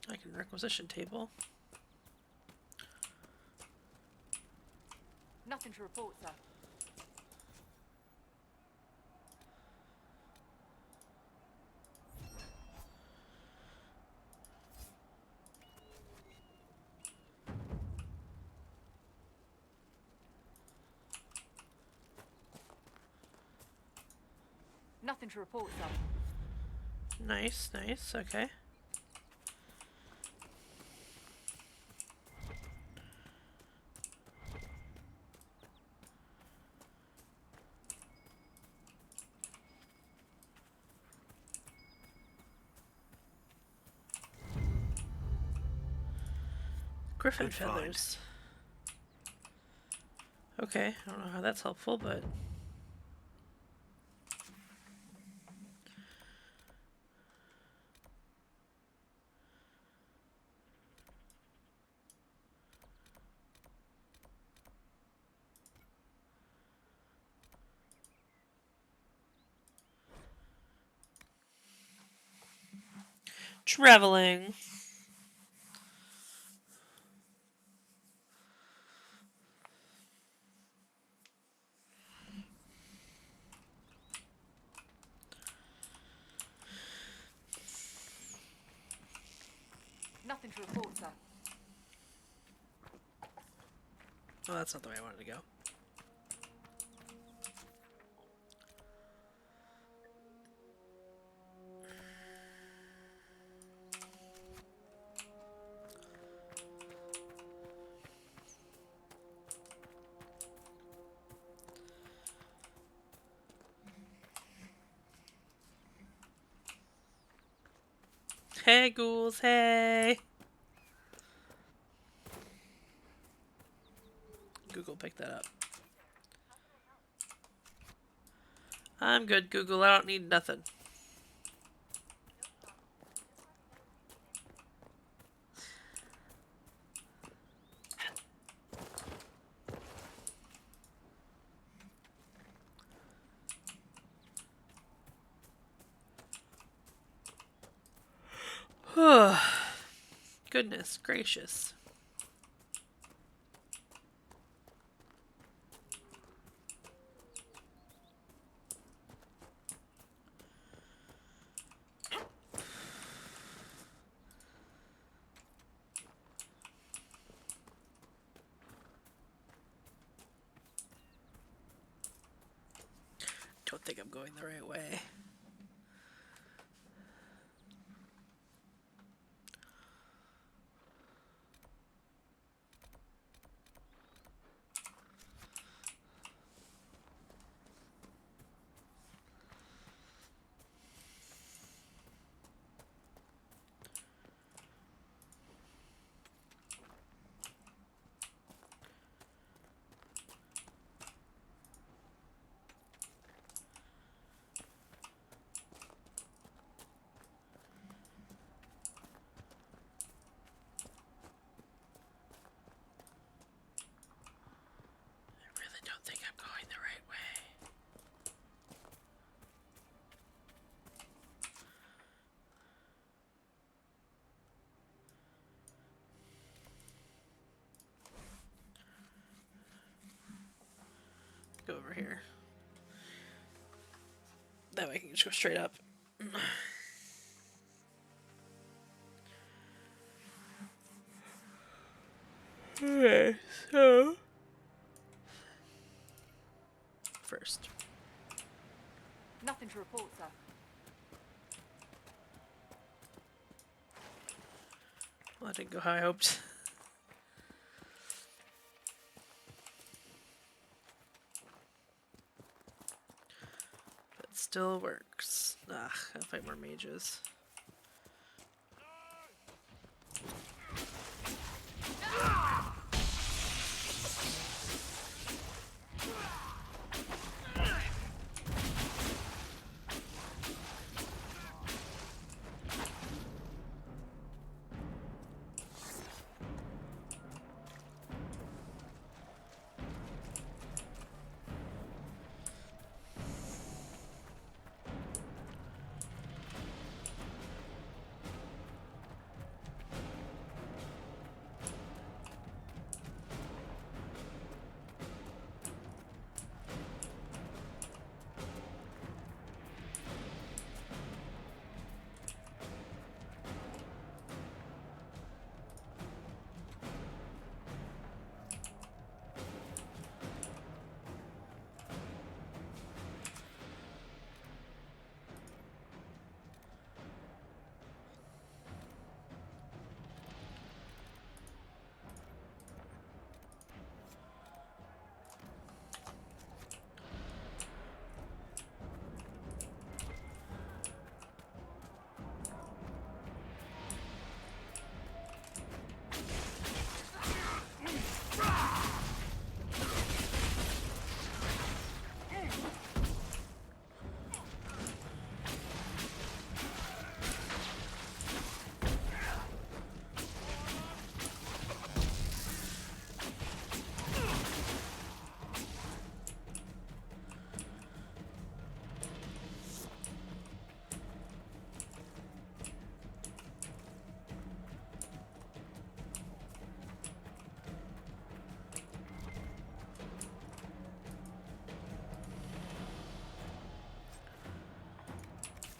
A: I can requisition table.
B: Nothing to report, sir. Nothing to report, sir.
A: Nice, nice, okay. Griffin feathers. Okay, I don't know how that's helpful, but... Traveling.
B: Nothing to report, sir.
A: Oh, that's not the way I wanted to go. Hey, ghouls, hey! Google picked that up. I'm good, Google. I don't need nothing. Goodness gracious. Don't think I'm going the right way. I don't think I'm going the right way. Go over here. That way I can just go straight up. Okay, so first.
B: Nothing to report, sir.
A: Well, that didn't go how I hoped. But still works. Ugh, I'll fight more mages.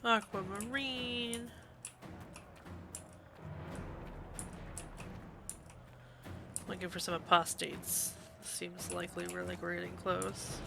A: Aquamarine. Looking for some apostates. Seems likely we're getting close.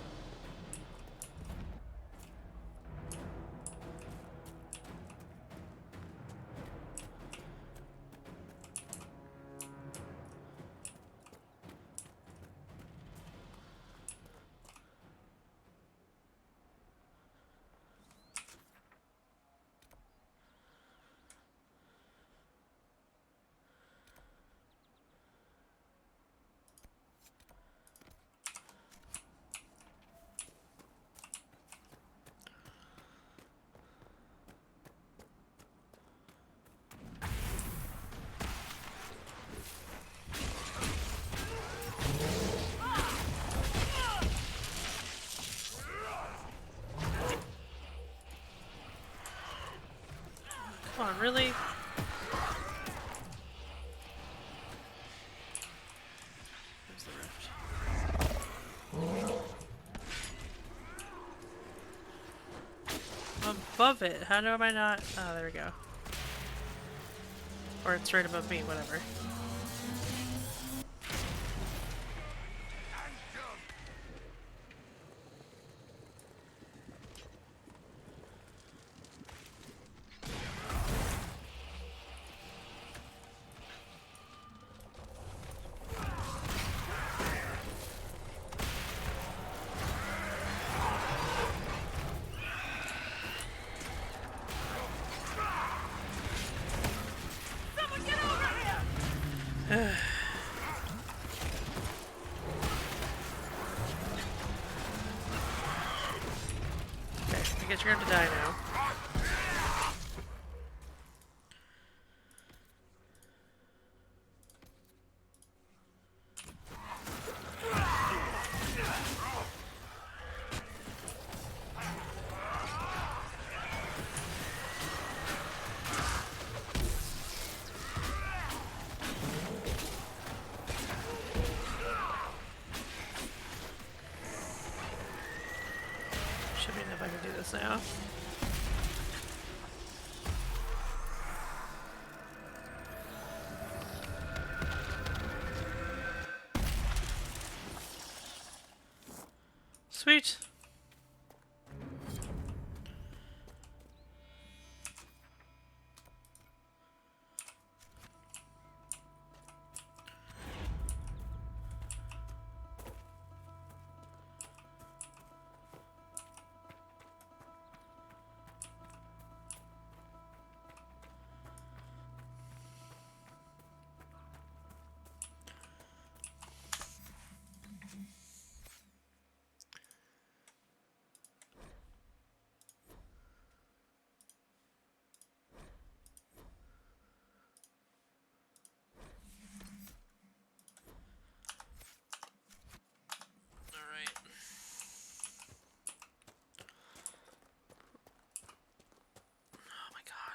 A: Come on, really? above it. How am I not? Oh, there we go. Or it's right above me, whatever. I guess you're going to die now. Should be enough I can do this now. Sweet.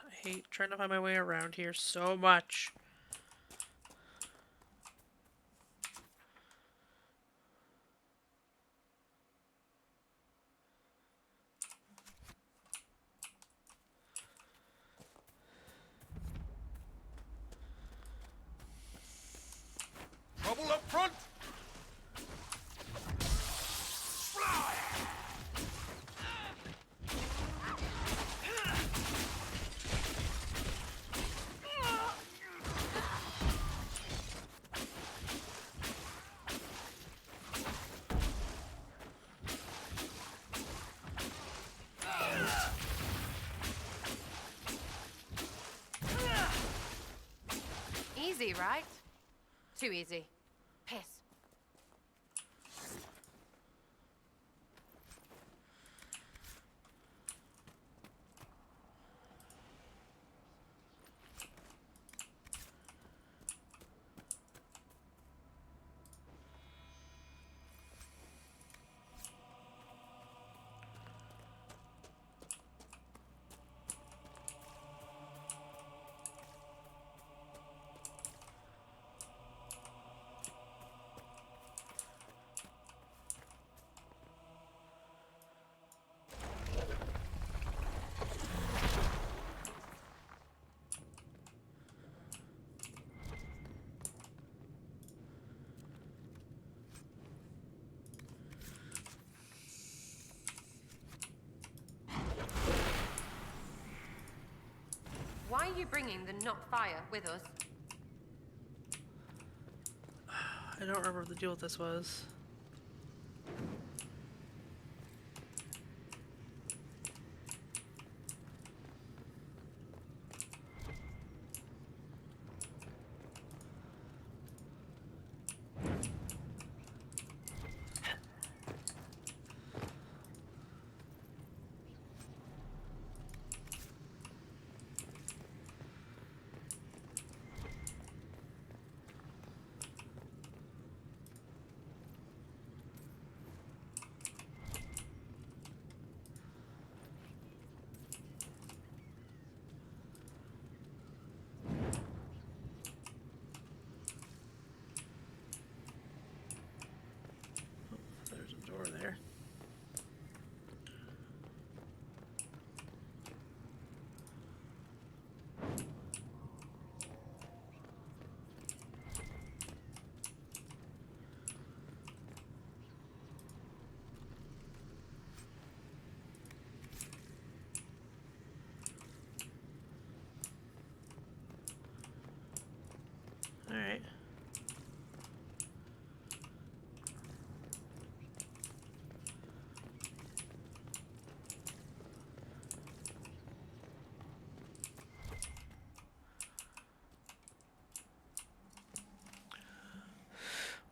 A: I hate trying to find my way around here so much.
K: Trouble up front!
G: Easy, right? Too easy. Piss. Why are you bringing the not fire with us?
A: I don't remember what the deal with this was. Alright.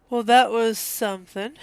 A: Well, that was something.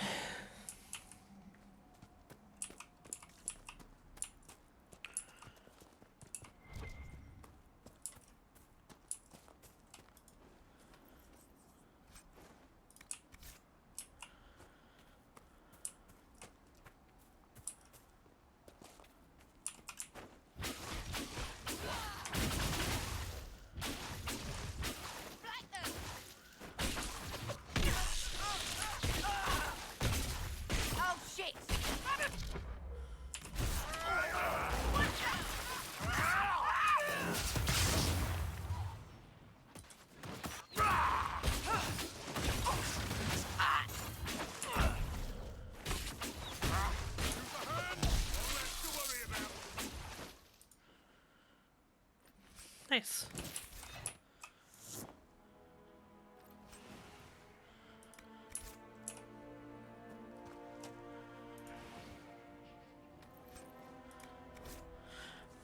B: Oh shit!
A: Nice.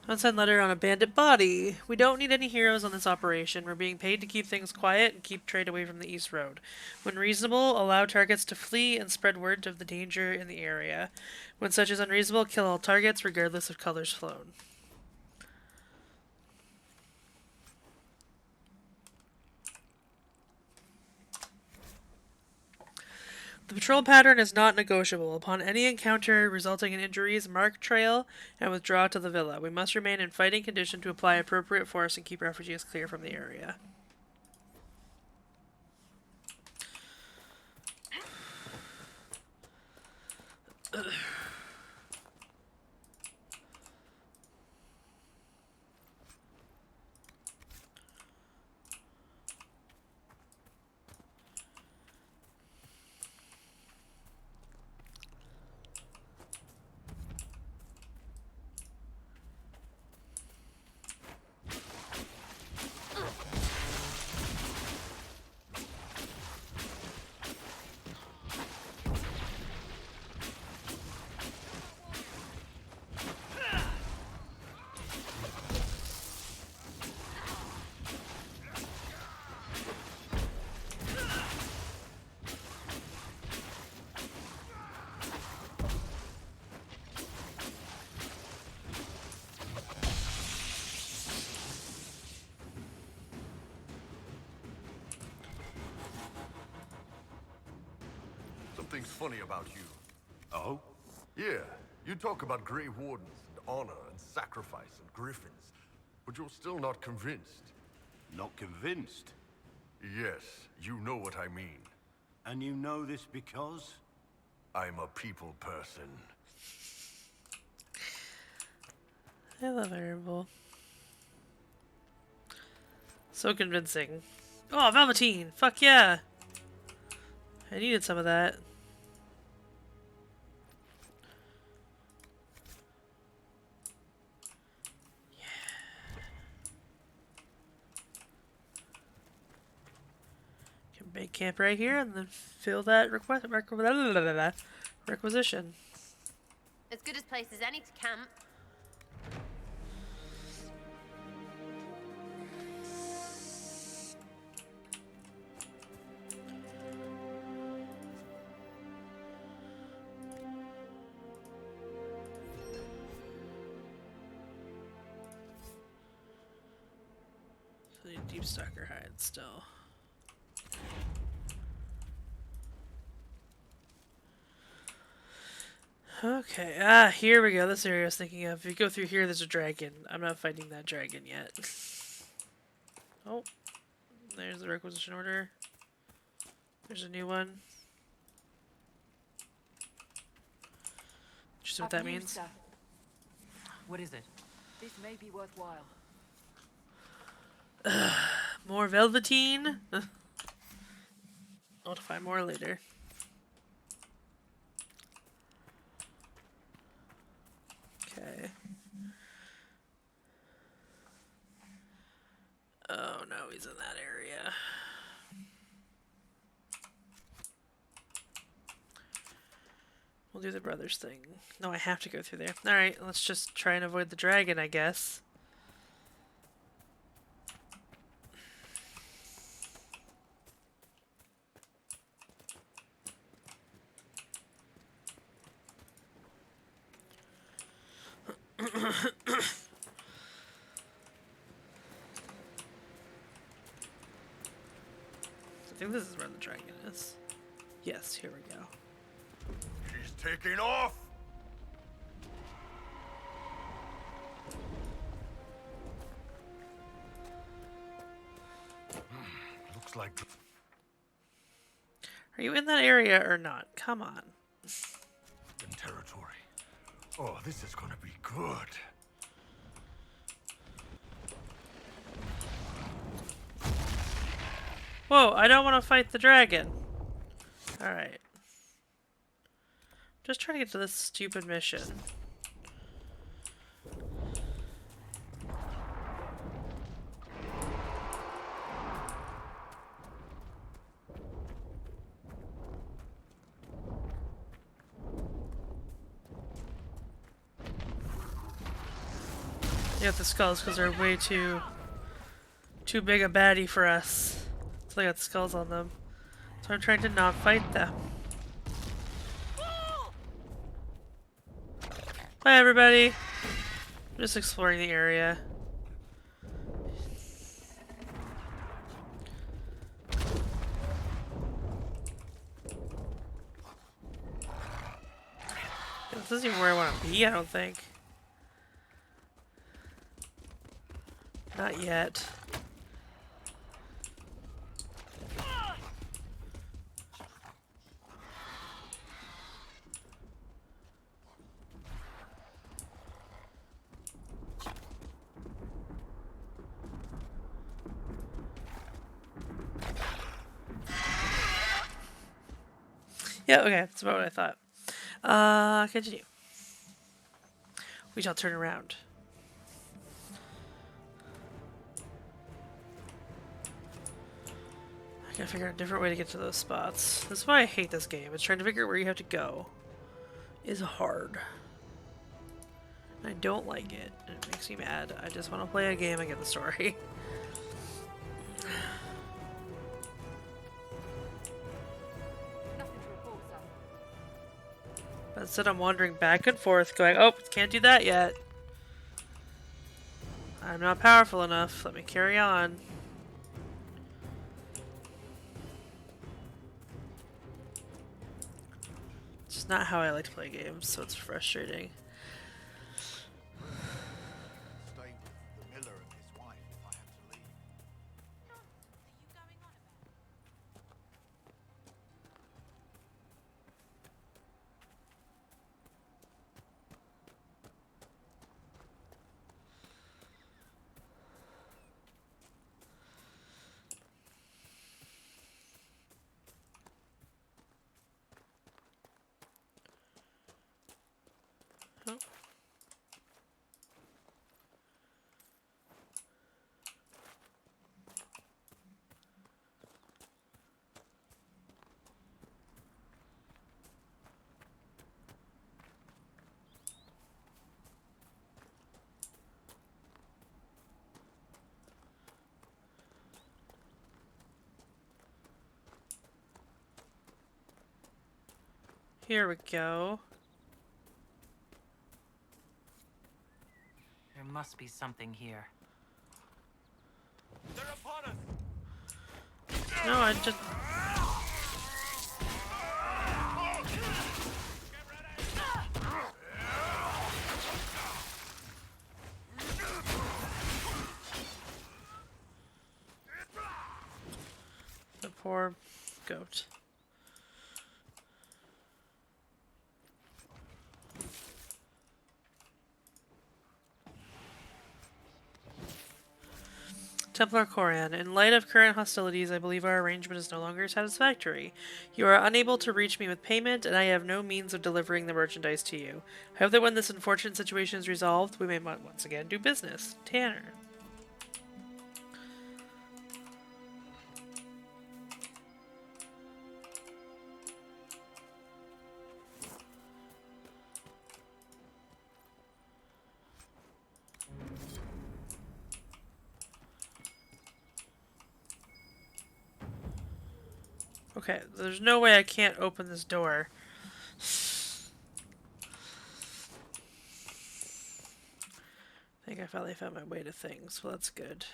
A: Unsent letter on a bandit body. We don't need any heroes on this operation. We're being paid to keep things quiet and keep trade away from the East Road. When reasonable, allow targets to flee and spread word of the danger in the area. When such is unreasonable, kill all targets regardless of colors flown. The patrol pattern is not negotiable. Upon any encounter resulting in injuries, mark trail and withdraw to the villa. We must remain in fighting condition to apply appropriate force and keep refugees clear from the area.
K: Something's funny about you.
C: Oh?
K: Yeah, you talk about Grey Wardens and honor and sacrifice and griffins, but you're still not convinced.
C: Not convinced?
K: Yes, you know what I mean.
C: And you know this because?
K: I'm a people person.
A: I love Herbal. So convincing. Oh, Velveteen! Fuck yeah! I needed some of that. Can make camp right here and then fill that requisition.
G: As good a place as any to camp.
A: So the deep stalker hide still. Okay, here we go. This area I was thinking of. If you go through here, there's a dragon. I'm not fighting that dragon yet. Oh, there's the requisition order. There's a new one. Just what that means.
D: Sir. What is it?
B: This may be worthwhile.
A: More Velveteen. I'll find more later. Okay. Oh no, he's in that area. We'll do the brothers thing. No, I have to go through there. Alright, let's just try and avoid the dragon, I guess. I think this is where the dragon is. Yes, here we go.
K: She's taking off! Looks like...
A: Are you in that area or not? Come on.
K: in territory. Oh, this is gonna be good.
A: Whoa, I don't want to fight the dragon. Alright. Just trying to get to this stupid mission. You got the skulls because they're way too big a baddie for us. So they got skulls on them. So I'm trying to not fight them. Bye everybody! I'm just exploring the area. This isn't even where I want to be, I don't think. Not yet. Yeah, okay, that's about what I thought. Continue. We shall turn around. I gotta figure out a different way to get to those spots. This is why I hate this game. It's trying to figure out where you have to go is hard. I don't like it. It makes me mad. I just want to play a game and get the story. But instead I'm wandering back and forth going, oh, can't do that yet. I'm not powerful enough. Let me carry on. It's just not how I like to play games, so it's frustrating. Here we go.
D: There must be something here.
K: They're upon us.
A: No, I just... The poor goat. Templar Koran, in light of current hostilities, I believe our arrangement is no longer satisfactory. You are unable to reach me with payment, and I have no means of delivering the merchandise to you. I hope that when this unfortunate situation is resolved, we may once again do business. Tanner. Okay, there's no way I can't open this door. I think I finally found my way to things. Well, that's good.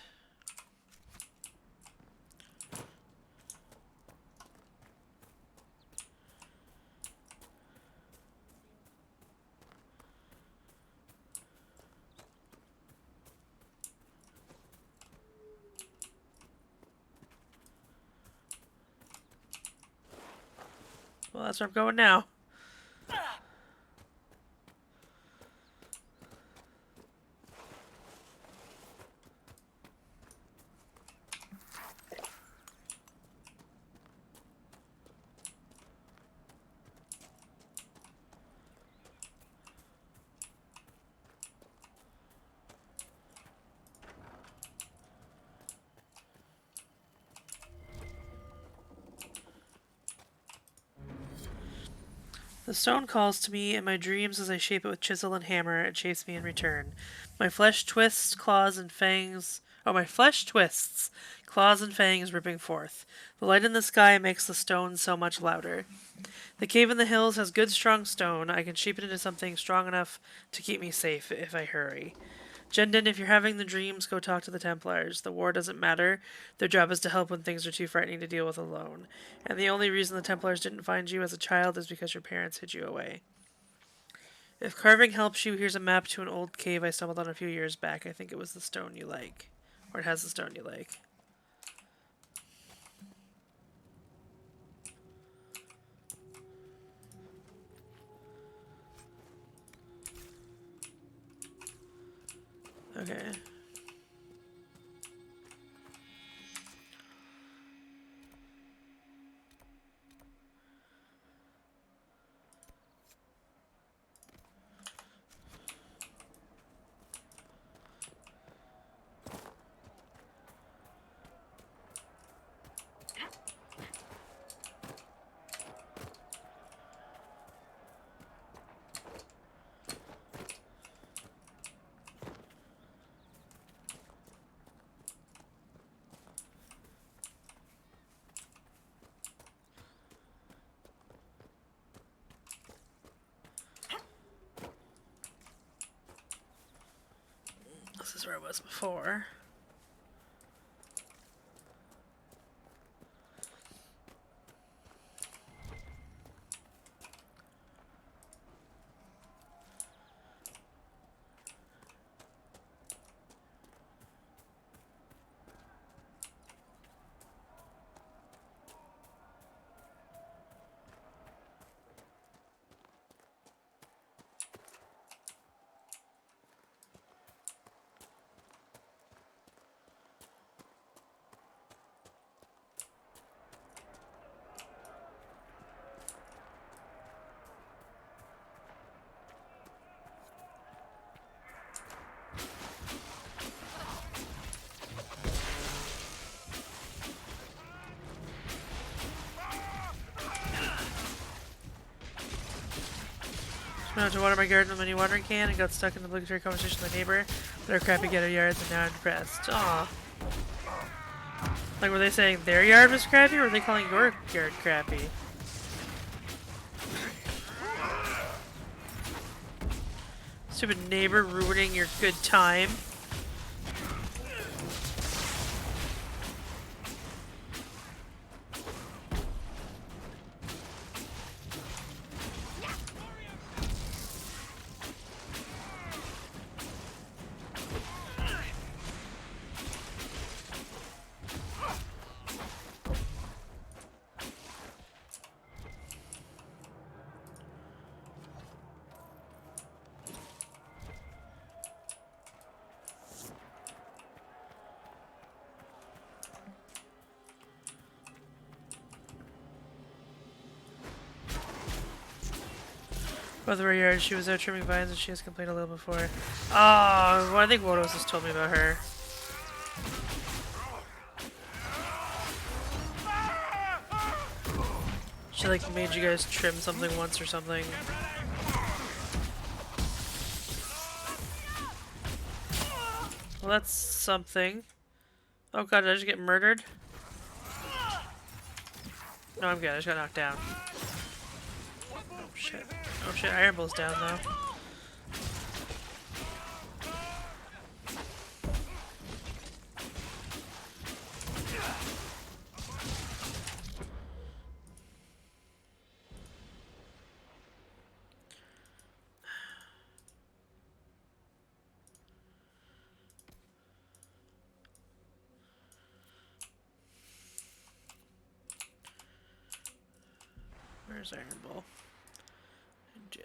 A: Well, that's where I'm going now. The stone calls to me in my dreams as I shape it with chisel and hammer. It shapes me in return. My flesh twists, claws and fangs. Oh, my flesh twists, claws and fangs ripping forth. The light in the sky makes the stone so much louder. The cave in the hills has good strong stone. I can shape it into something strong enough to keep me safe if I hurry. Jendon, if you're having the dreams, go talk to the Templars. The war doesn't matter. Their job is to help when things are too frightening to deal with alone. And the only reason the Templars didn't find you as a child is because your parents hid you away. If carving helps you, here's a map to an old cave I stumbled on a few years back. I think it was the stone you like. Or it has the stone you like. Okay. This is where I was before. Went out to water my garden with my new watering can and got stuck in the obligatory conversation with my neighbor. But our crappy ghetto yards and now I'm depressed. Aw. Like, were they saying their yard was crappy or were they calling your yard crappy? Stupid neighbor ruining your good time. Both of her yards, she was out trimming vines and she has complained a little before. Oh, well, I think Wodos has told me about her. She like made you guys trim something once or something. Well, that's something. Oh god, did I just get murdered? No, I'm good. I just got knocked down. Oh shit. Oh shit, Iron Bull's down though. Where's Iron Bull?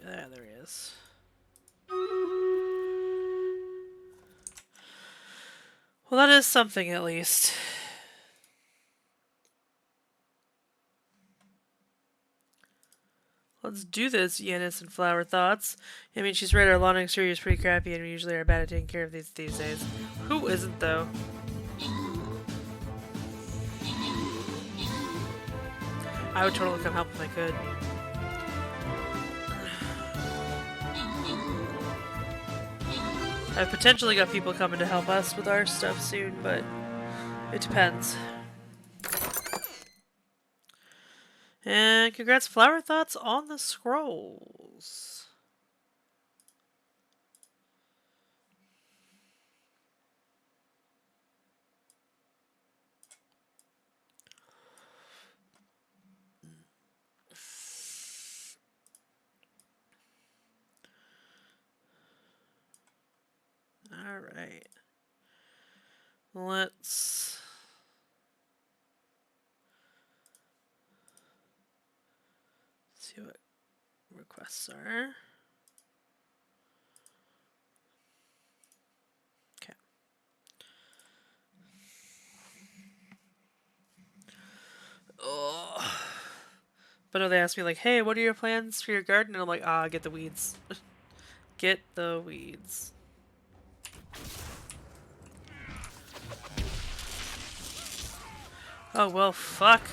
A: There he is. Well, that is something at least. Let's do this, Yanis and Flower Thoughts. I mean, she's right, our lawn exterior is pretty crappy and we usually are bad at taking care of these days. Who isn't, though? I would totally come help if I could. I've potentially got people coming to help us with our stuff soon, but it depends. And congrats, Flower Thoughts, on the scrolls. Alright. Let's see what requests are. Okay. Oh. But no, they asked me like, hey, what are your plans for your garden? And I'm like, get the weeds. Get the weeds. Oh, well, fuck.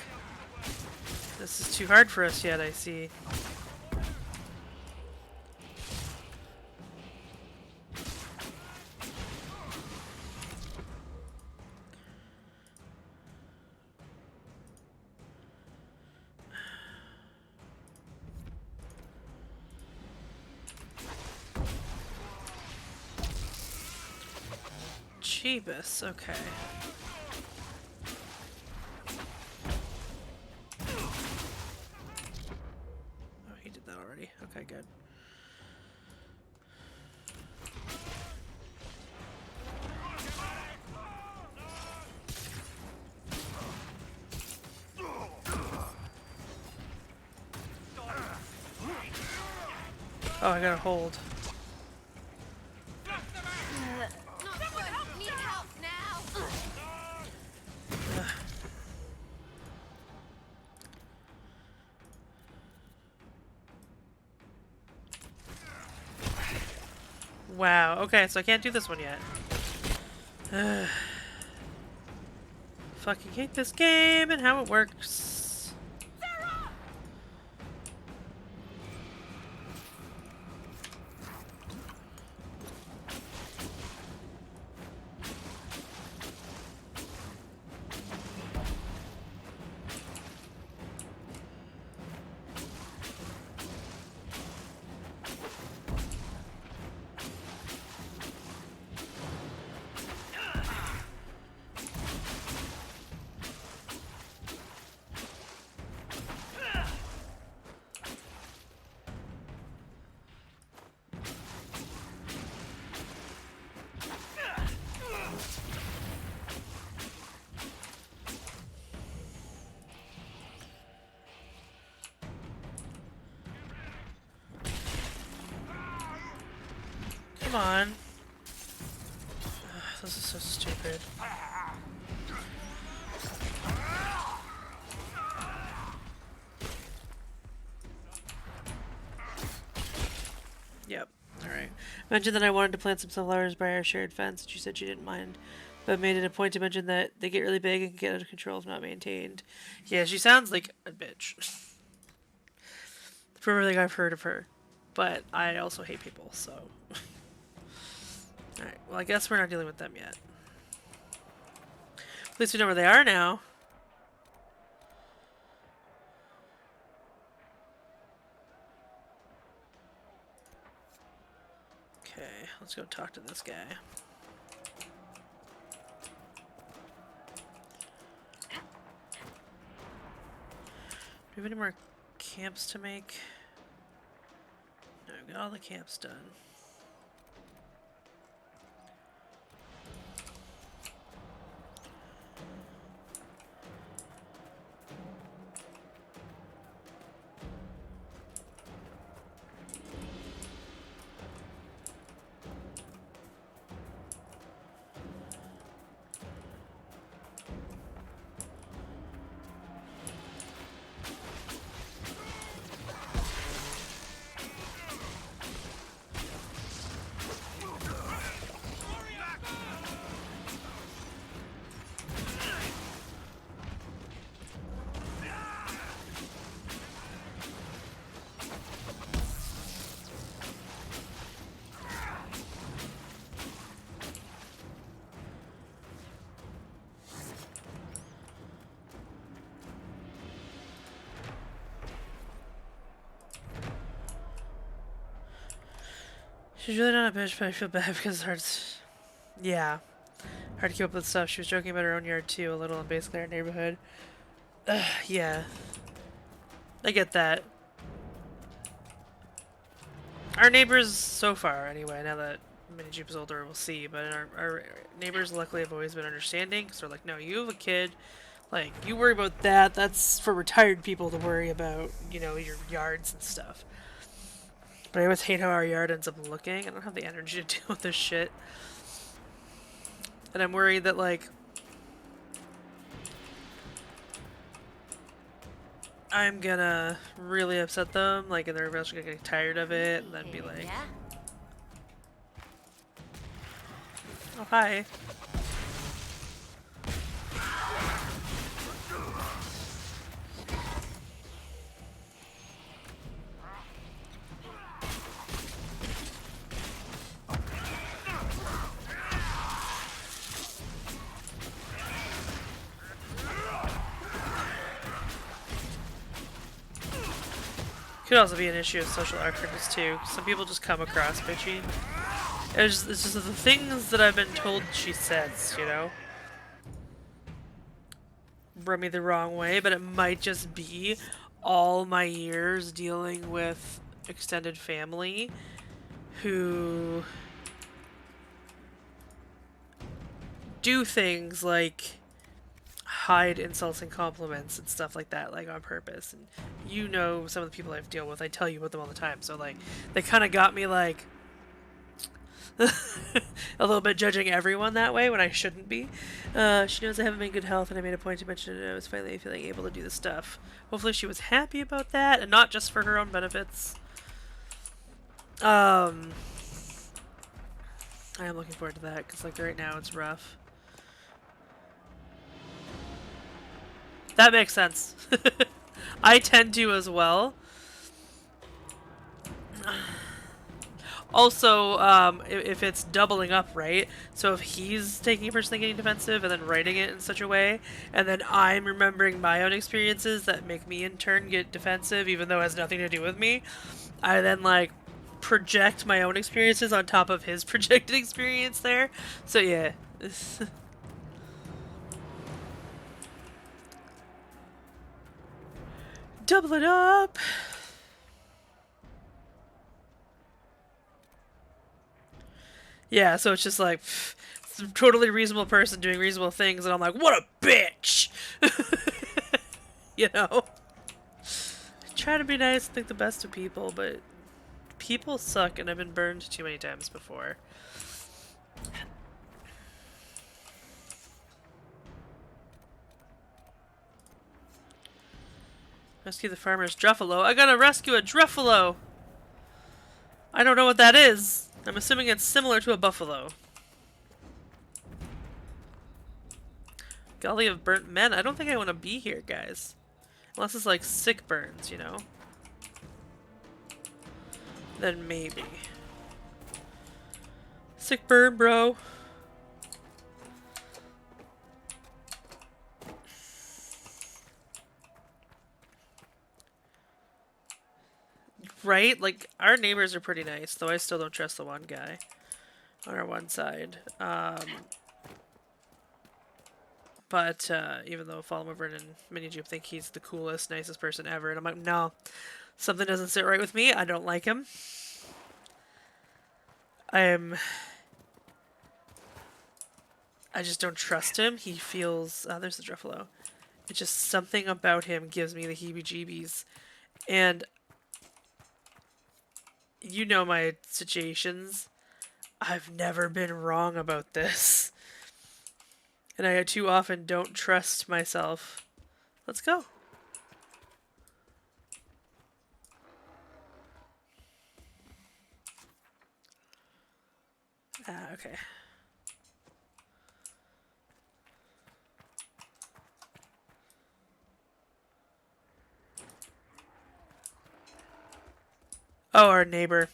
A: This is too hard for us yet, I see. Jeebus, okay. Oh, he did that already. Okay, good. Oh, I gotta hold. Wow, okay, so I can't do this one yet. Fucking hate this game and how it works. Come on. Ugh, this is so stupid. Yep. Alright. Mentioned that I wanted to plant some sunflowers by our shared fence, and she said she didn't mind. But made it a point to mention that they get really big and can get out of control if not maintained. Yeah, she sounds like a bitch. For everything I've heard of her. But I also hate people, so... Alright, well I guess we're not dealing with them yet. At least we know where they are now. go talk to this guy. Do we have any more camps to make? No, we got all the camps done. She's really not a bitch, but I feel bad because it's yeah, hard to keep up with stuff. She was joking about her own yard too, a little, and basically our neighborhood. Yeah, I get that. Our neighbors, so far anyway, now that Mini Jeep is older, we'll see, but our neighbors luckily have always been understanding, so they're like, no, you have a kid, like, you worry about that, that's for retired people to worry about, you know, your yards and stuff. But I always hate how our yard ends up looking. I don't have the energy to deal with this shit. And I'm worried that, like, I'm gonna really upset them, like, and they're eventually gonna get tired of it, and then be like, oh, hi. Could also be an issue of social awkwardness too. Some people just come across bitchy. It's just the things that I've been told she says, you know? Rub me the wrong way, but it might just be all my years dealing with extended family who do things like hide insults and compliments and stuff like that, like on purpose. And you know some of the people I've dealt with, I tell you about them all the time. So like, they kind of got me like a little bit judging everyone that way when I shouldn't be. She knows I haven't been in good health, and I made a point to mention it. I was finally feeling able to do the stuff. Hopefully she was happy about that, and not just for her own benefits. I am looking forward to that, because like right now it's rough. That makes sense. I tend to as well. Also, if it's doubling up, right? So if he's taking it personally getting defensive and then writing it in such a way, and then I'm remembering my own experiences that make me in turn get defensive, even though it has nothing to do with me, I then like project my own experiences on top of his projected experience there. So yeah. Double it up! Yeah, so it's just like, totally reasonable person doing reasonable things, and I'm like, what a bitch! You know? Try to be nice and think the best of people, but people suck, and I've been burned too many times before. Rescue the farmer's Druffalo. I gotta rescue a Druffalo! I don't know what that is. I'm assuming it's similar to a buffalo. Gully of burnt men. I don't think I want to be here, guys. Unless it's like sick burns, you know? Then maybe. Sick burn, bro. Right? Like, our neighbors are pretty nice, though I still don't trust the one guy. on our one side. But even though Fallen Wyvern and Mini Jupe think he's the coolest, nicest person ever, and I'm like, no, something doesn't sit right with me. I don't like him. I just don't trust him. He feels... there's the Druffalo. It's just something about him gives me the heebie-jeebies. And you know my situations. I've never been wrong about this. And I too often don't trust myself. Let's go. Okay. Oh, our neighbor.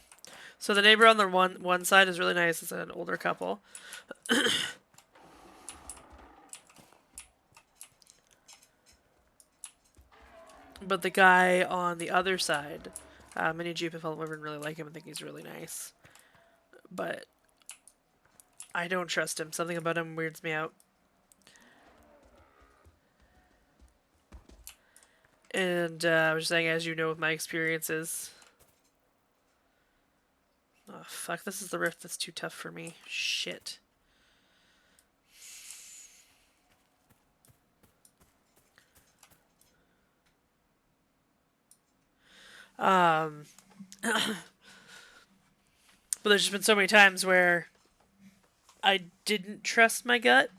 A: So the neighbor on the one side is really nice. It's an older couple. But the guy on the other side, Mini Jeep and Fallen Wyvern really like him and think he's really nice. But I don't trust him. Something about him weirds me out. And I was just saying, as you know with my experiences... Oh, fuck. This is the rift that's too tough for me. Shit. But there's just been so many times where I didn't trust my gut.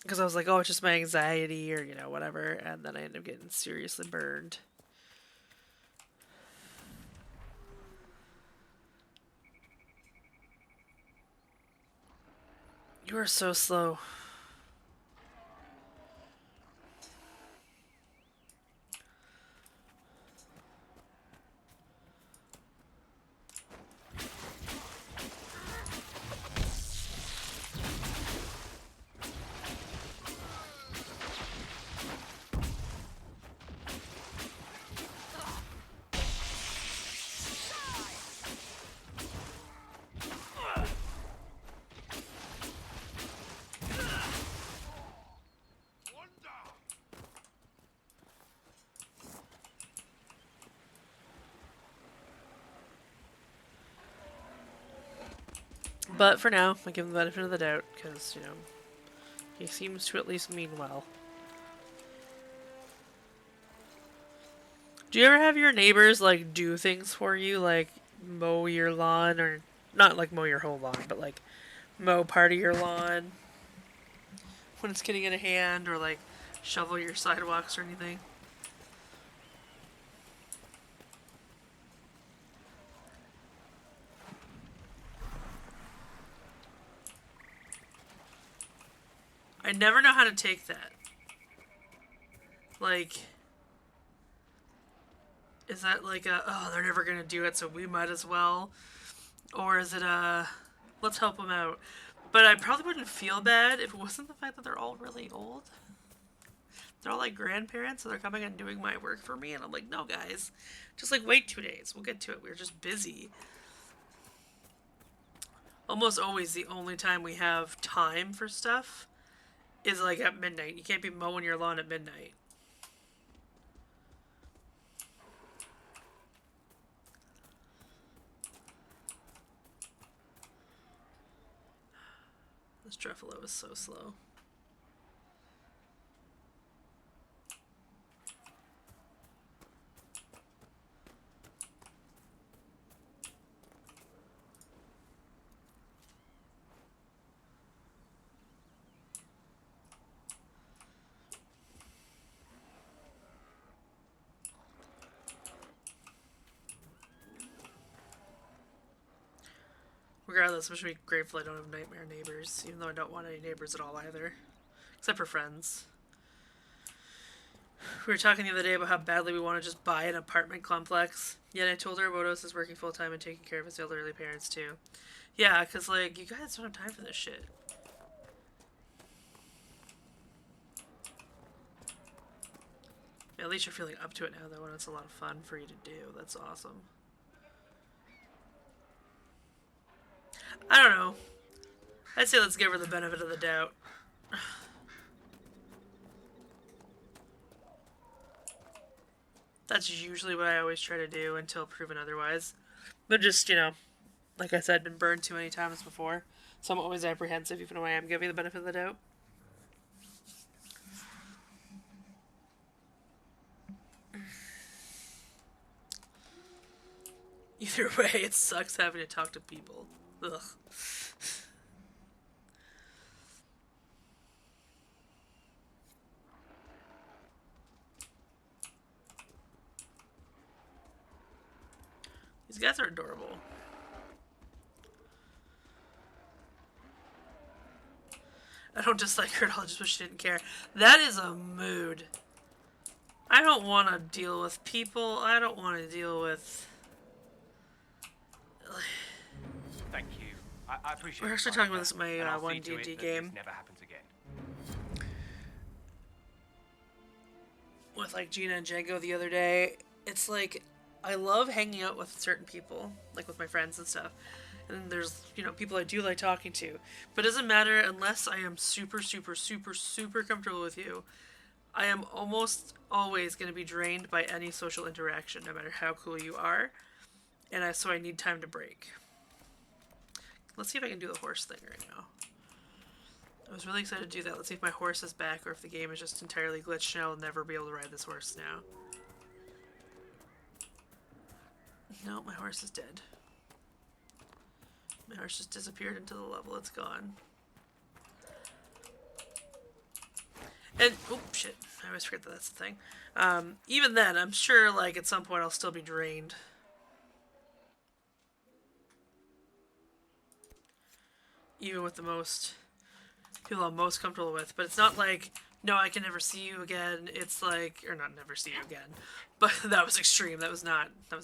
A: Because I was like, oh, it's just my anxiety or, you know, whatever. And then I ended up getting seriously burned. You are so slow. But for now, I give him the benefit of the doubt, because, you know, he seems to at least mean well. Do you ever have your neighbors, like, do things for you, like mow your lawn, or not like mow your whole lawn, but like mow part of your lawn when it's getting in a hand, or like shovel your sidewalks or anything? I never know how to take that. Like, is that like a, oh, they're never gonna do it, so we might as well? Or is it a, let's help them out? But I probably wouldn't feel bad if it wasn't the fact that they're all really old. They're all like grandparents, so they're coming and doing my work for me, and I'm like, no, guys. Just like, wait 2 days. We'll get to it. We're just busy. Almost always the only time we have time for stuff is like at midnight. You can't be mowing your lawn at midnight. This Druffalo is so slow. Regardless, I'm be grateful I don't have nightmare neighbors, even though I don't want any neighbors at all either. Except for friends. We were talking the other day about how badly we want to just buy an apartment complex. Yet I told her Wodos is working full-time and taking care of his elderly parents too. Yeah, because like, you guys don't have time for this shit. At least you're feeling up to it now though, and it's a lot of fun for you to do. That's awesome. I don't know. I'd say let's give her the benefit of the doubt. That's usually what I always try to do until proven otherwise. But just, you know, like I said, been burned too many times before. So I'm always apprehensive even though I am giving the benefit of the doubt. Either way, it sucks having to talk to people. Ugh. These guys are adorable. I don't dislike her at all, I just wish she didn't care. That is a mood. I don't want to deal with people. I don't want to deal with...
F: Thank you. I appreciate it.
A: We're actually talking about this in my one D&D game.
F: Never happens again.
A: With like Gina and Django the other day. It's like, I love hanging out with certain people, like with my friends and stuff. And there's, you know, people I do like talking to. But it doesn't matter unless I am super, super, super, super comfortable with you. I am almost always going to be drained by any social interaction, no matter how cool you are. And so I need time to break. Let's see if I can do the horse thing right now. I was really excited to do that. Let's see if my horse is back or if the game is just entirely glitched and I'll never be able to ride this horse now. No, my horse is dead. My horse just disappeared into the level. It's gone. And, oh shit, I always forget that that's the thing. Even then, I'm sure, like, at some point I'll still be drained. Even with the most people I'm most comfortable with. But it's not like, no, I can never see you again. It's like, or not never see you again. But that was extreme. That was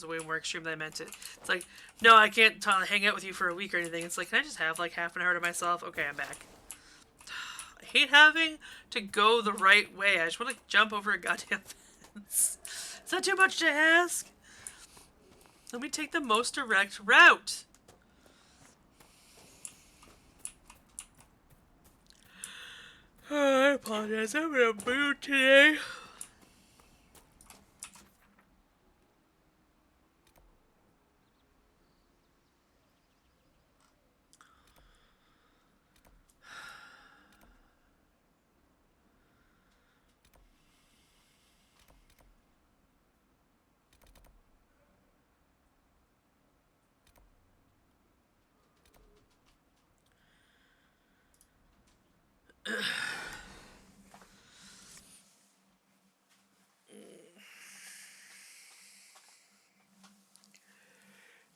A: way more extreme than I meant it. It's like, no, I can't hang out with you for a week or anything. It's like, can I just have like half an hour to myself? Okay, I'm back. I hate having to go the right way. I just want to jump over a goddamn fence. Is that too much to ask? Let me take the most direct route. I apologize. I'm in a mood today.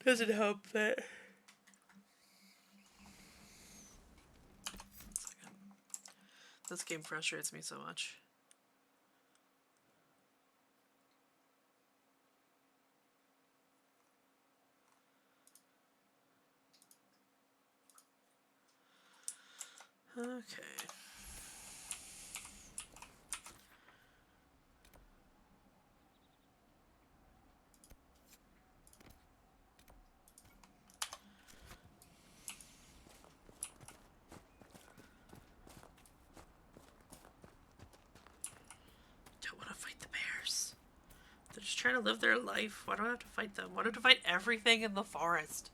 A: Doesn't help that. This game frustrates me so much. Okay. Don't want to fight the bears. They're just trying to live their life. Why do I have to fight them? Why do I have to fight everything in the forest?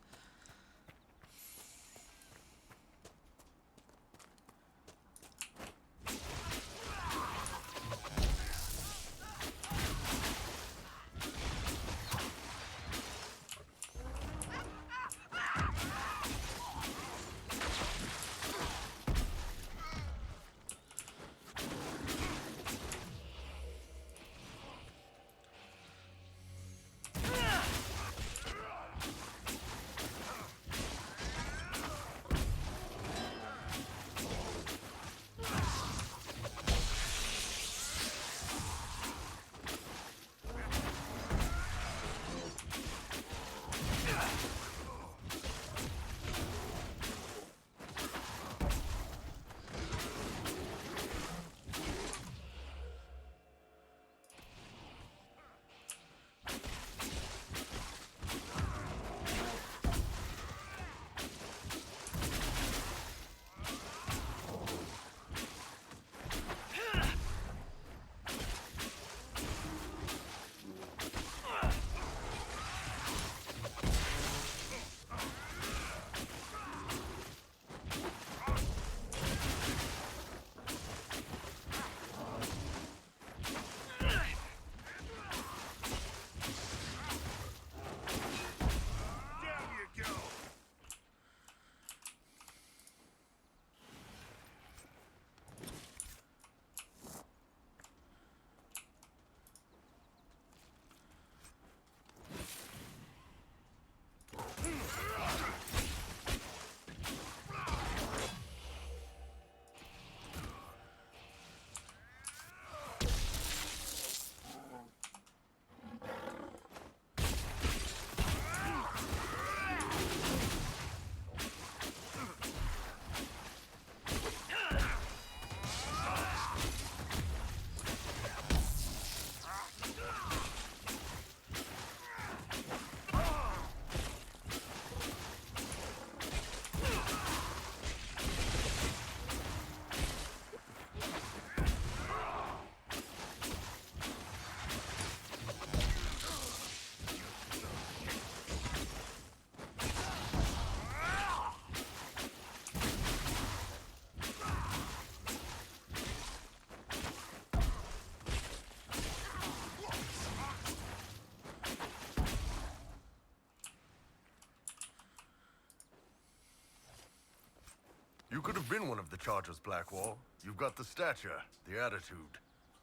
K: You could have been one of the Chargers, Blackwall. You've got the stature, the attitude.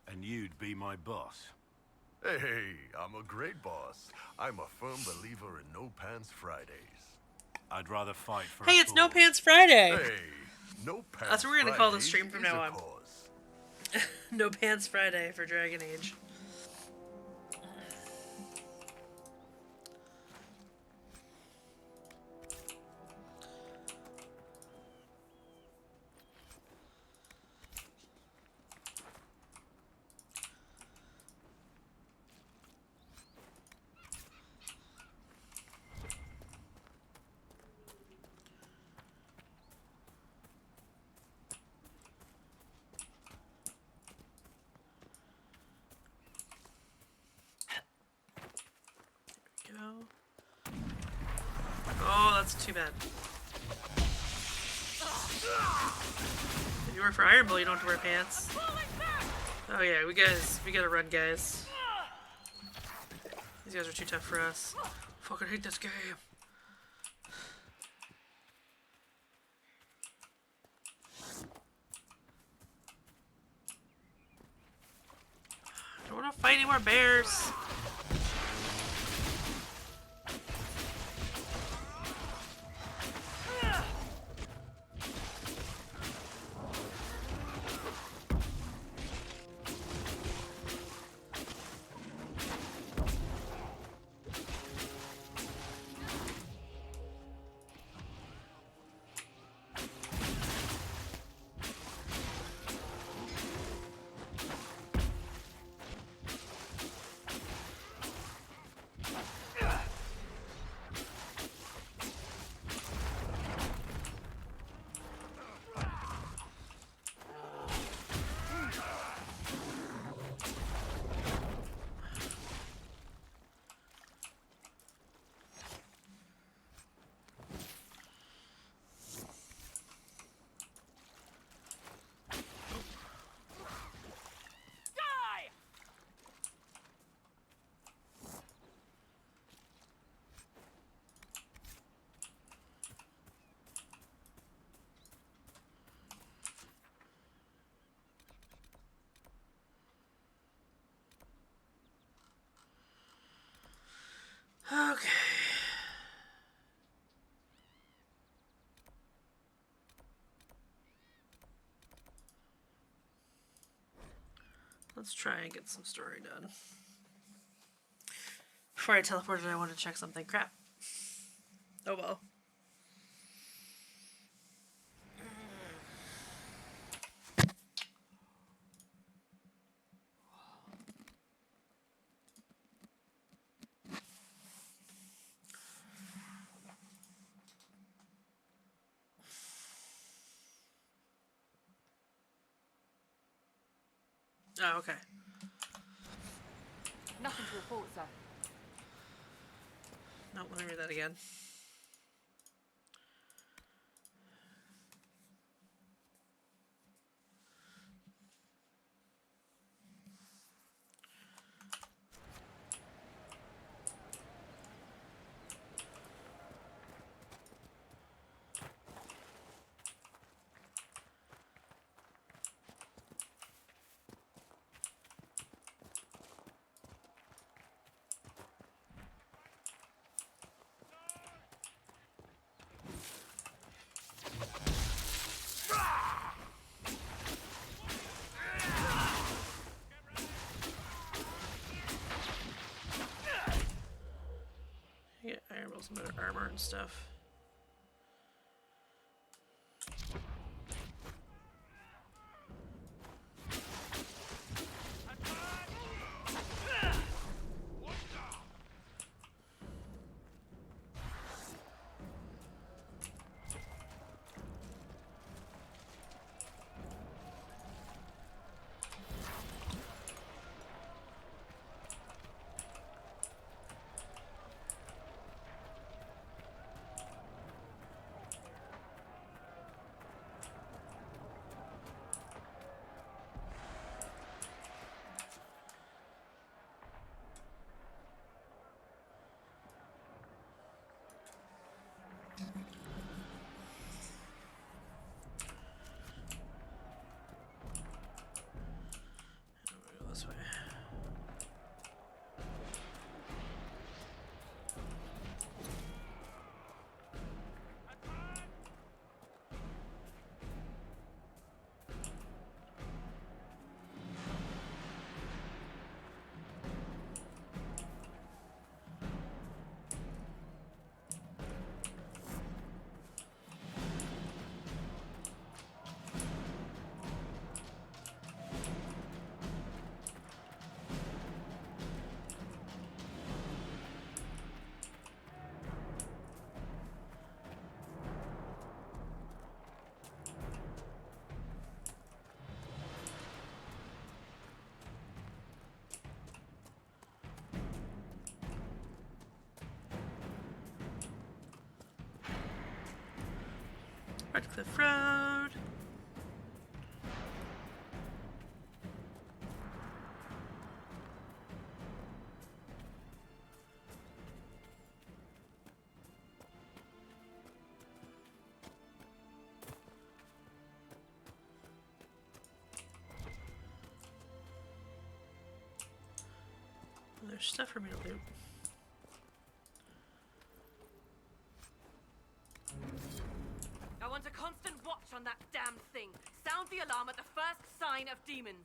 C: And you'd be my boss.
K: Hey, I'm a great boss. I'm a firm believer in No Pants Fridays.
C: I'd rather fight for
A: Hey, it's No Pants Friday.
K: Hey, No Pants
A: That's what we're gonna call the
K: Fridays
A: stream from
K: is
A: now
K: a
A: on.
K: cause.
A: No Pants Friday for Dragon Age. Oh, that's too bad. If you work for Iron Bull, you don't have to wear pants. Oh yeah, we gotta run, guys. These guys are too tough for us. Fucking hate this game. I don't want to fight any more bears. Okay. Let's try and get some story done. Before I teleported, I wanted to check something. Crap. Oh well. Oh, okay.
B: Nothing to report, sir.
A: No, let me read that again. Yeah, Iron Bull's better armor and stuff. Redcliffe Road. There's stuff for me to loot.
I: I want a constant watch on that damned thing. Sound the alarm at the first sign of demons.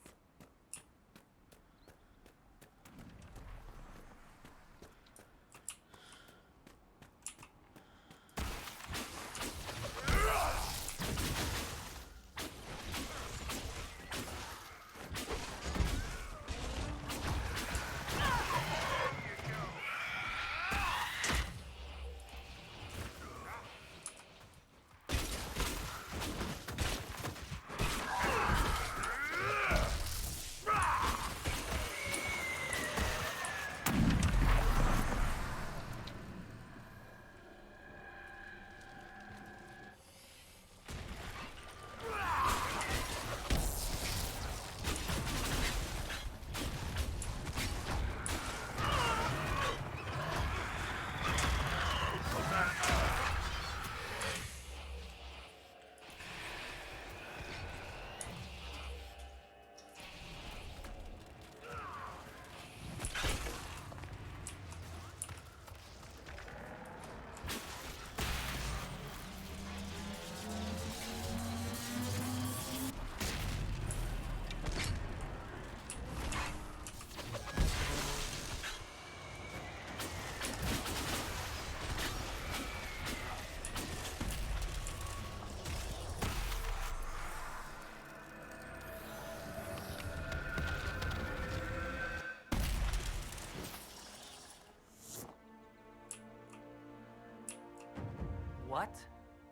D: What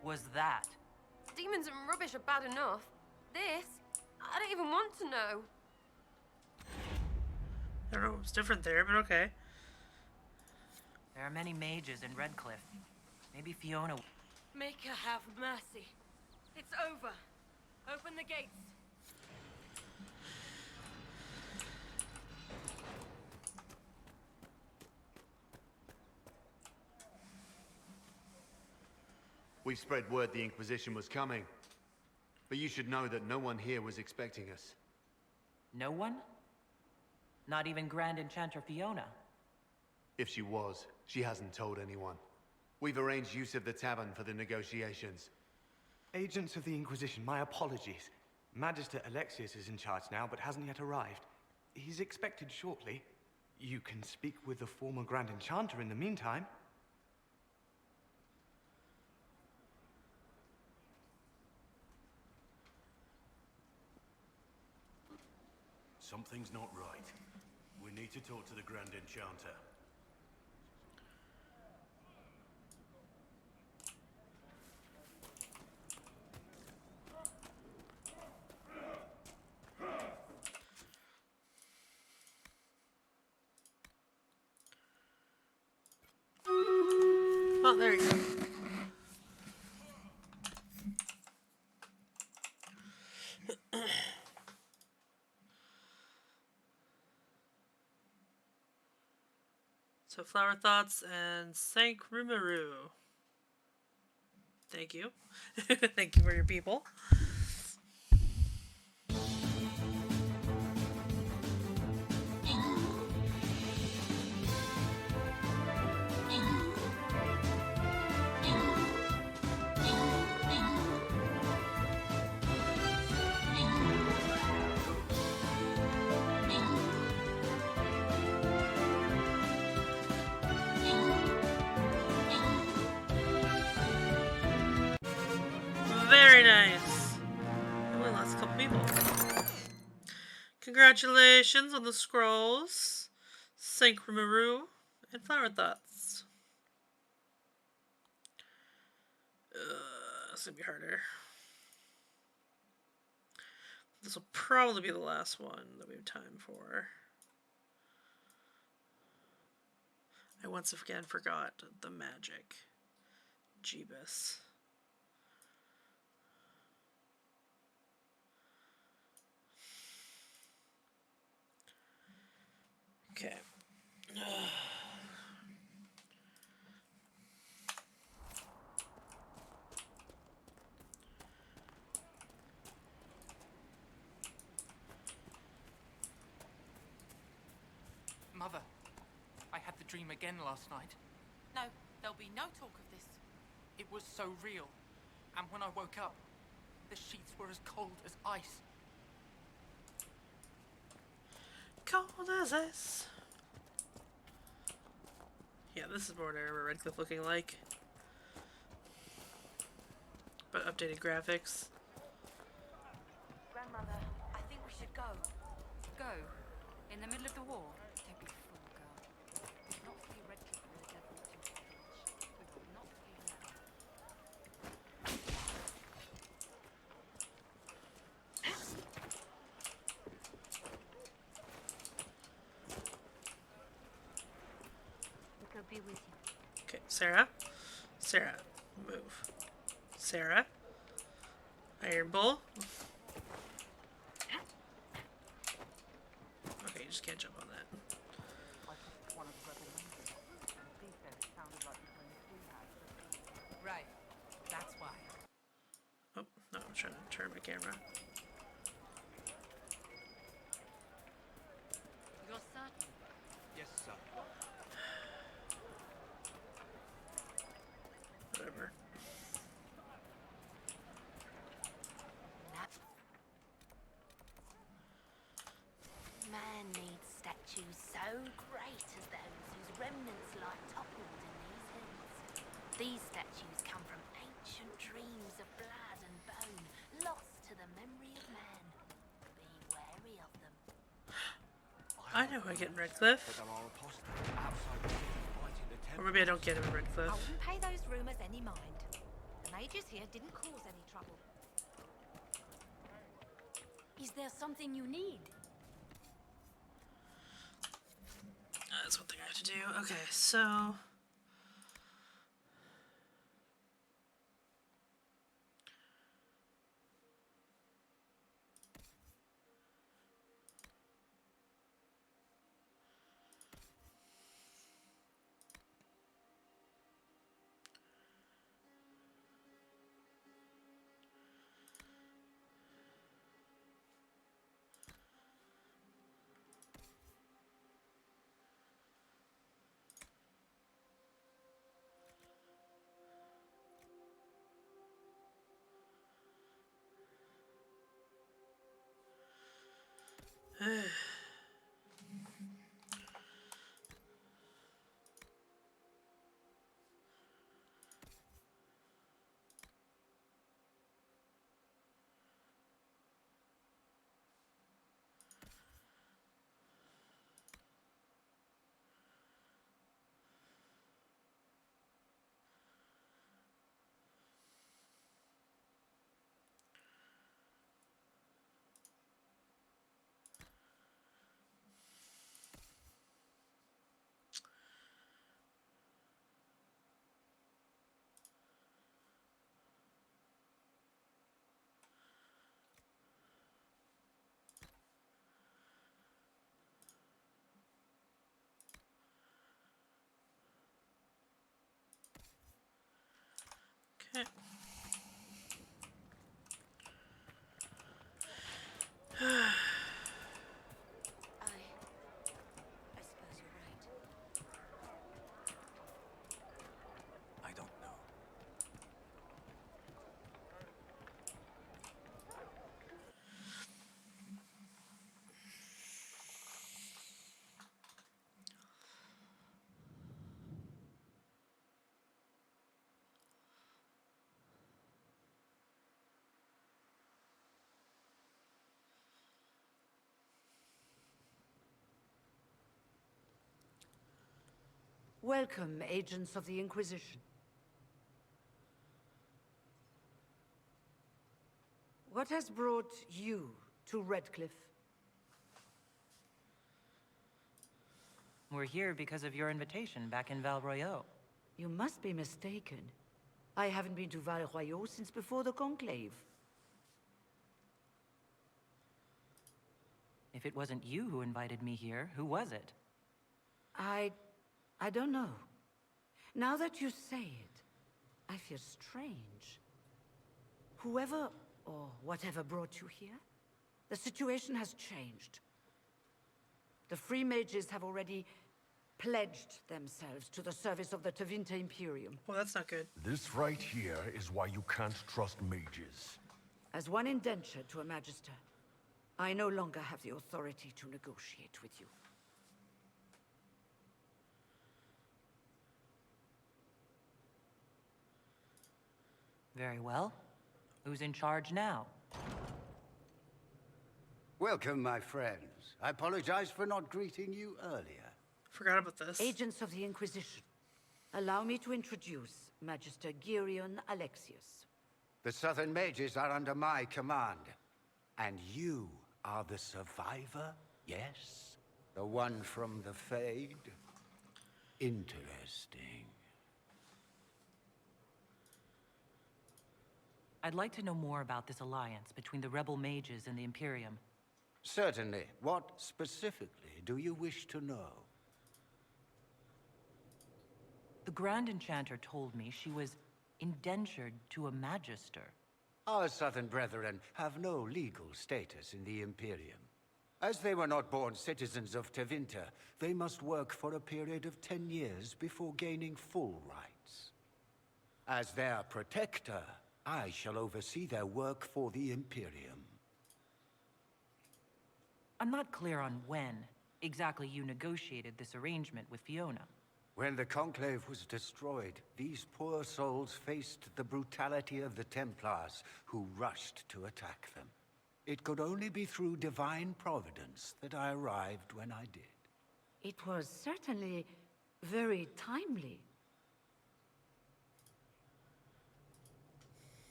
D: was that?
G: Demons and rubbish are bad enough. This, I don't even want to know.
A: I don't know what was different there, but okay.
D: There are many mages in Redcliffe. Maybe Fiona...
I: Make her have mercy. It's over. Open the gates.
J: We spread word the Inquisition was coming. But you should know that no one here was expecting us.
D: No one? Not even Grand Enchanter Fiona?
J: If she was, she hasn't told anyone. We've arranged use of the tavern for the negotiations.
P: Agents of the Inquisition, my apologies. Magister Alexius is in charge now, but hasn't yet arrived. He's expected shortly. You can speak with the former Grand Enchanter in the meantime.
C: Something's not right. We need to talk to the Grand Enchanter.
A: Oh, there you go. So Flower Thoughts and Sank Rumaru. Thank you. Thank you for your people. Very nice. Only last couple people. Congratulations on the scrolls, Sank Rumaru, and Flower Thoughts. This gonna be harder. This will probably be the last one that we have time for. I once again forgot the magic. Jeebus. Okay.
O: Mother, I had the dream again last night.
I: No, there'll be no talk of this.
O: It was so real. And when I woke up, the sheets were as cold as ice.
A: Cold as ice. Yeah, this is more what I remember Redcliffe looking like. But updated graphics.
N: Grandmother, I think we should go. Go? In the middle of the war? Don't be a fool, girl. We will not flee Redcliffe where the devil to village. We will not flee now. We could be with you.
A: Okay, Sarah. Sarah, move. Sarah. Iron Bull. Okay, you just can't jump on that.
D: Right. That's why.
A: Oh, no, I'm trying to turn my camera.
N: You're certain?
O: Yes, sir.
A: Whatever.
N: Man needs statues so great as those whose remnants lie toppled in these hills. These statues come from ancient dreams of blood and bone, lost to the memory of man. Be wary of them.
A: I know who I get in Redcliffe. Or maybe I don't get him in Redcliffe.
N: I wouldn't pay those rumours any mind. The mages here didn't cause any trouble. Is there something you need?
A: That's one thing I have to do. Okay, so... Okay.
N: I suppose you're right.
O: I don't know.
R: Welcome, agents of the Inquisition. What has brought you to Redcliffe?
D: We're here because of your invitation back in Val Royeaux.
R: You must be mistaken. I haven't been to Val Royeaux since before the Conclave.
D: If it wasn't you who invited me here, who was it?
R: I don't know. Now that you say it, I feel strange. Whoever or whatever brought you here, the situation has changed. The Free Mages have already pledged themselves to the service of the Tevinter Imperium.
A: Well, that's not good.
K: This right here is why you can't trust mages.
R: As one indentured to a Magister, I no longer have the authority to negotiate with you.
D: Very well. Who's in charge now?
E: Welcome, my friends. I apologize for not greeting you earlier.
A: Forgot about this.
R: Agents of the Inquisition, allow me to introduce Magister Girion Alexius.
E: The Southern Mages are under my command. And you are the survivor, yes? The one from the Fade? Interesting.
D: I'd like to know more about this alliance between the rebel mages and the Imperium.
E: Certainly. What specifically do you wish to know?
D: The Grand Enchanter told me she was indentured to a Magister.
E: Our Southern brethren have no legal status in the Imperium. As they were not born citizens of Tevinter, they must work for a period of 10 years before gaining full rights. As their protector, I shall oversee their work for the Imperium.
D: I'm not clear on when exactly you negotiated this arrangement with Fiona.
E: When the Conclave was destroyed, these poor souls faced the brutality of the Templars, who rushed to attack them. It could only be through divine providence that I arrived when I did.
R: It was certainly very timely.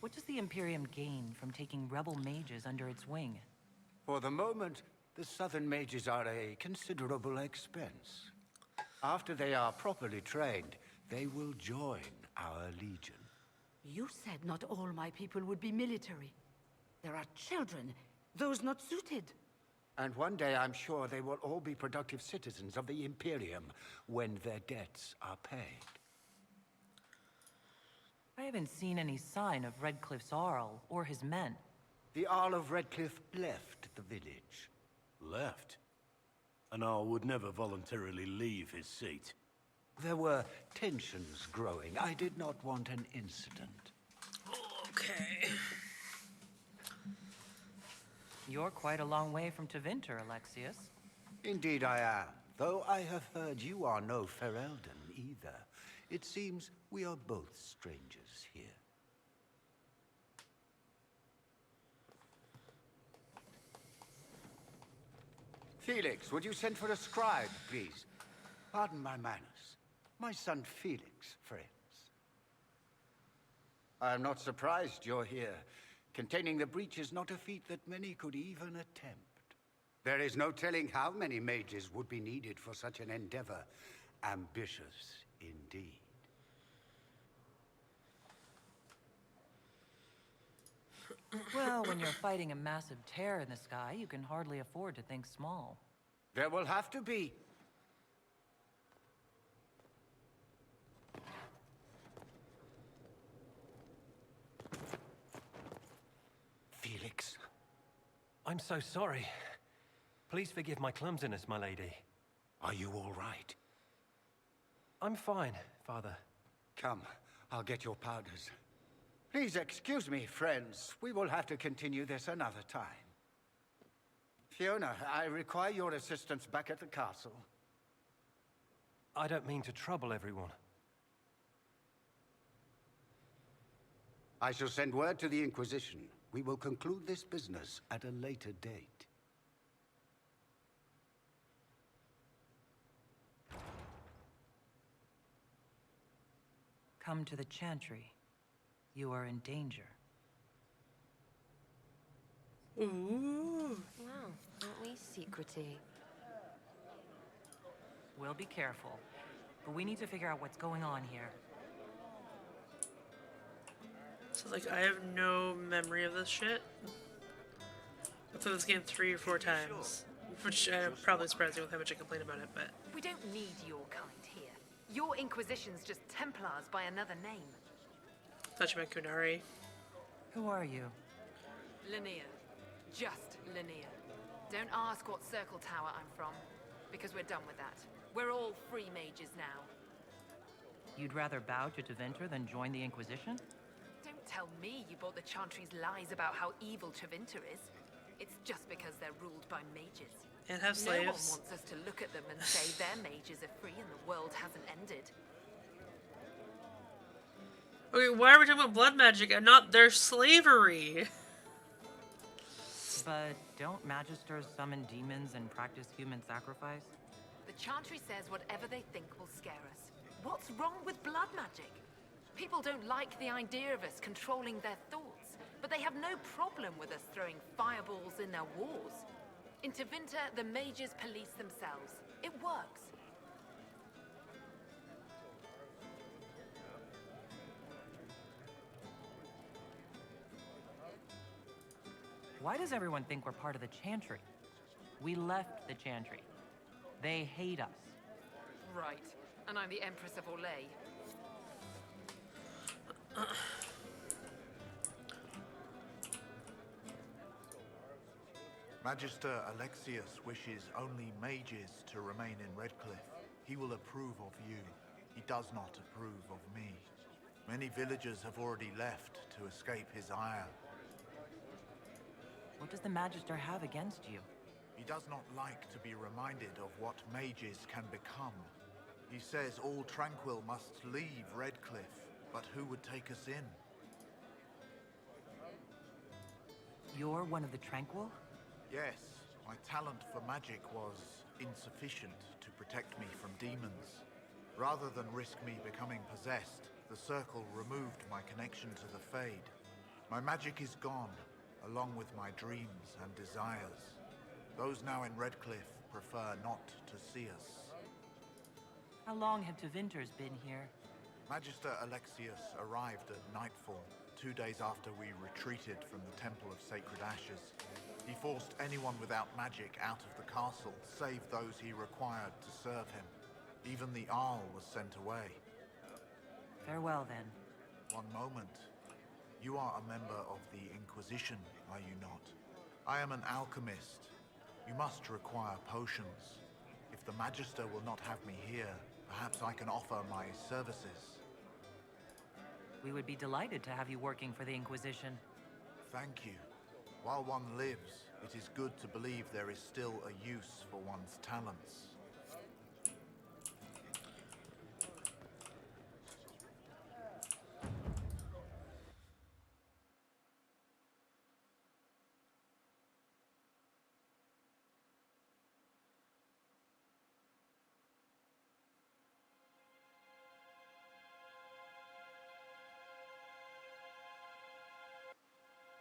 D: What does the Imperium gain from taking rebel mages under its wing?
E: For the moment, the Southern Mages are a considerable expense. After they are properly trained, they will join our legion.
R: You said not all my people would be military. There are children, those not suited.
E: And one day I'm sure they will all be productive citizens of the Imperium when their debts are paid.
D: I haven't seen any sign of Redcliffe's Arl or his men.
E: The Arl of Redcliffe left the village.
C: Left? An Arl would never voluntarily leave his seat.
E: There were tensions growing. I did not want an incident.
A: Okay.
D: You're quite a long way from Tevinter, Alexius.
E: Indeed I am. Though I have heard you are no Ferelden either. It seems we are both strangers here. Felix, would you send for a scribe, please? Pardon my manners. My son Felix, friends. I am not surprised you're here. Containing the breach is not a feat that many could even attempt. There is no telling how many mages would be needed for such an endeavor. Ambitious indeed.
D: Well, when you're fighting a massive tear in the sky, you can hardly afford to think small.
E: There will have to be. Felix.
T: I'm so sorry. Please forgive my clumsiness, my lady.
E: Are you all right?
T: I'm fine, Father.
E: Come, I'll get your powders. Please excuse me, friends. We will have to continue this another time. Fiona, I require your assistance back at the castle.
T: I don't mean to trouble everyone.
E: I shall send word to the Inquisition. We will conclude this business at a later date.
D: Come to the Chantry. You are in danger.
G: Ooh. Wow, aren't we secrety?
D: We'll be careful. But we need to figure out what's going on here.
A: So, like, I have no memory of this shit. I played this game 3 or 4 times. Which probably surprising with how much I complain about it, but...
B: We don't need your kind here. Your Inquisition's just Templars by another name.
A: Thought you meant Kunari.
D: Who are you?
B: Linnea. Just Linnea. Don't ask what Circle Tower I'm from, because we're done with that. We're all free mages now.
D: You'd rather bow to Tevinter than join the Inquisition?
B: Don't tell me you bought the Chantry's lies about how evil Tevinter is. It's just because they're ruled by mages.
A: And have slaves.
B: No one wants us to look at them and say their mages are free and the world hasn't ended.
A: Okay, why are we talking about blood magic and not their slavery?
D: But don't magisters summon demons and practice human sacrifice?
B: The Chantry says whatever they think will scare us. What's wrong with blood magic? People don't like the idea of us controlling their thoughts, but they have no problem with us throwing fireballs in their wars. In Tevinter, the mages police themselves. It works.
D: Why does everyone think we're part of the Chantry? We left the Chantry. They hate us.
B: Right. And I'm the Empress of Orlais.
S: Magister Alexius wishes only mages to remain in Redcliffe. He will approve of you. He does not approve of me. Many villagers have already left to escape his ire.
D: What does the Magister have against you?
S: He does not like to be reminded of what mages can become. He says all Tranquil must leave Redcliffe, but who would take us in?
D: You're one of the Tranquil?
S: Yes, my talent for magic was insufficient to protect me from demons. Rather than risk me becoming possessed, the Circle removed my connection to the Fade. My magic is gone, along with my dreams and desires. Those now in Redcliffe prefer not to see us.
D: How long have Tevinters been here?
S: Magister Alexius arrived at nightfall, 2 days after we retreated from the Temple of Sacred Ashes. He forced anyone without magic out of the castle, save those he required to serve him. Even the Arl was sent away.
D: Farewell, then.
S: One moment. You are a member of the Inquisition, are you not? I am an alchemist. You must require potions. If the Magister will not have me here, perhaps I can offer my services.
D: We would be delighted to have you working for the Inquisition.
S: Thank you. While one lives, it is good to believe there is still a use for one's talents.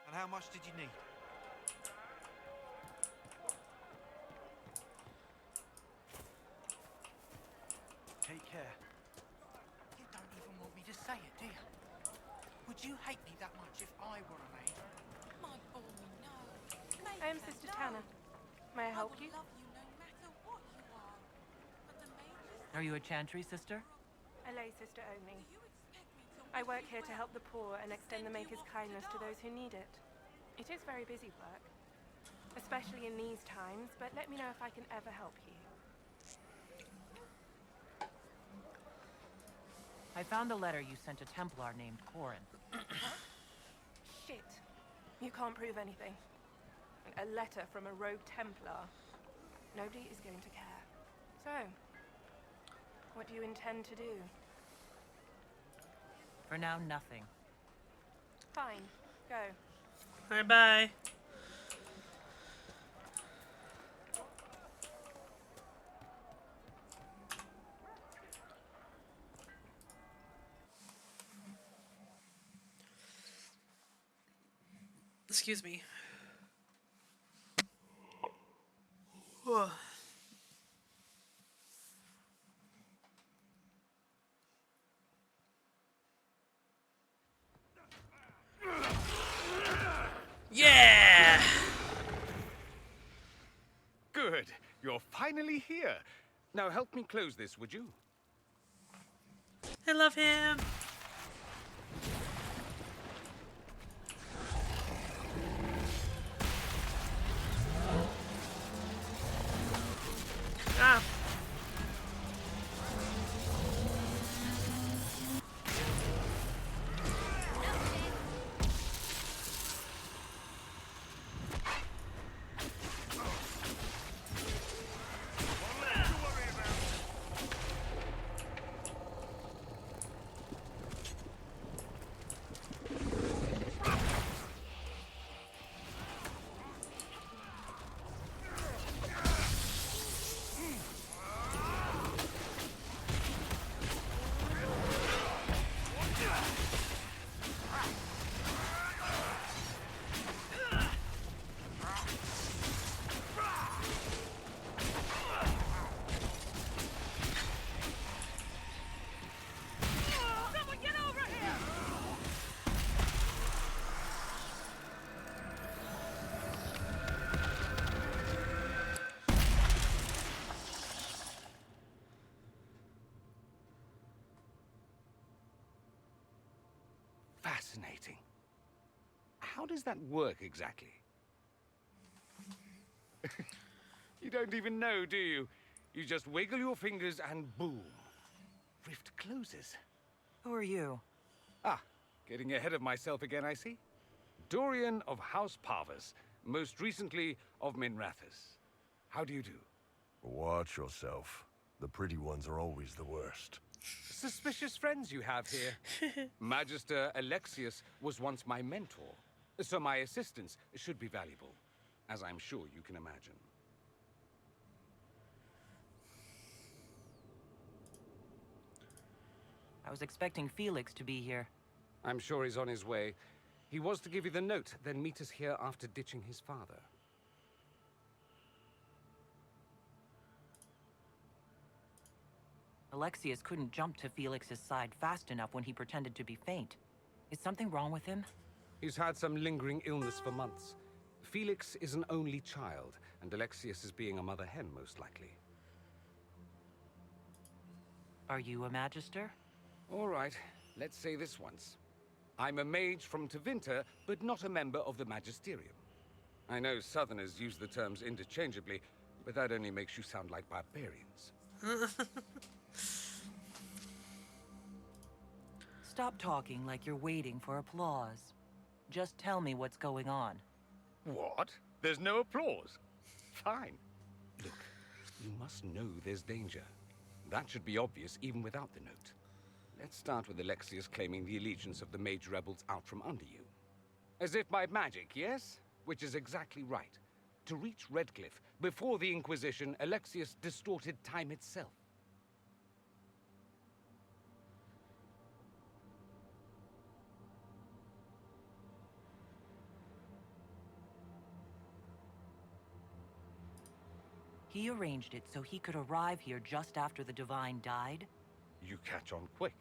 O: And how much did you need? Take care. You don't even want me to say it, do you? Would you hate me that much if I were a maid?
L: My boy, no.
H: I am Sister Tanner. May I help you?
D: Are you a Chantry, sister?
H: A lay sister only. I work here to help the poor and extend the Maker's kindness to those who need it. It is very busy work, especially in these times, but let me know if I can ever help you.
D: I found a letter you sent a Templar named Corin.
H: Shit. You can't prove anything. A letter from a rogue Templar. Nobody is going to care. So, what do you intend to do?
D: For now, nothing.
H: Fine. Go.
A: Bye-bye. Excuse me. Whoa. Yeah!
O: Good.
U: Good. You're finally here. Now help me close this, would you?
A: I love him. Ah.
U: Fascinating. How does that work exactly? You don't even know, do you? You just wiggle your fingers and boom. Rift closes.
D: Who are you?
U: Ah, getting ahead of myself again, I see. Dorian of House Parvus, most recently of Minrathous. How do you do?
K: Watch yourself. The pretty ones are always the worst.
U: Suspicious friends you have here. Magister Alexius was once my mentor, so my assistance should be valuable, as I'm sure you can imagine.
D: I was expecting Felix to be here.
U: I'm sure he's on his way. He was to give you the note, then meet us here after ditching his father.
D: Alexius couldn't jump to Felix's side fast enough when he pretended to be faint. Is something wrong with him?
U: He's had some lingering illness for months. Felix is an only child, and Alexius is being a mother hen, most likely.
D: Are you a magister?
U: All right, let's say this once. I'm a mage from Tevinter, but not a member of the Magisterium. I know Southerners use the terms interchangeably, but that only makes you sound like barbarians.
D: Stop talking like you're waiting for applause. Just tell me what's going on.
U: What? There's no applause? Fine. Look, you must know there's danger. That should be obvious even without the note. Let's start with Alexius claiming the allegiance of the mage rebels out from under you. As if by magic, yes? Which is exactly right. To reach Redcliffe, before the Inquisition, Alexius distorted time itself.
D: He arranged it so he could arrive here just after the Divine died?
U: You catch on quick.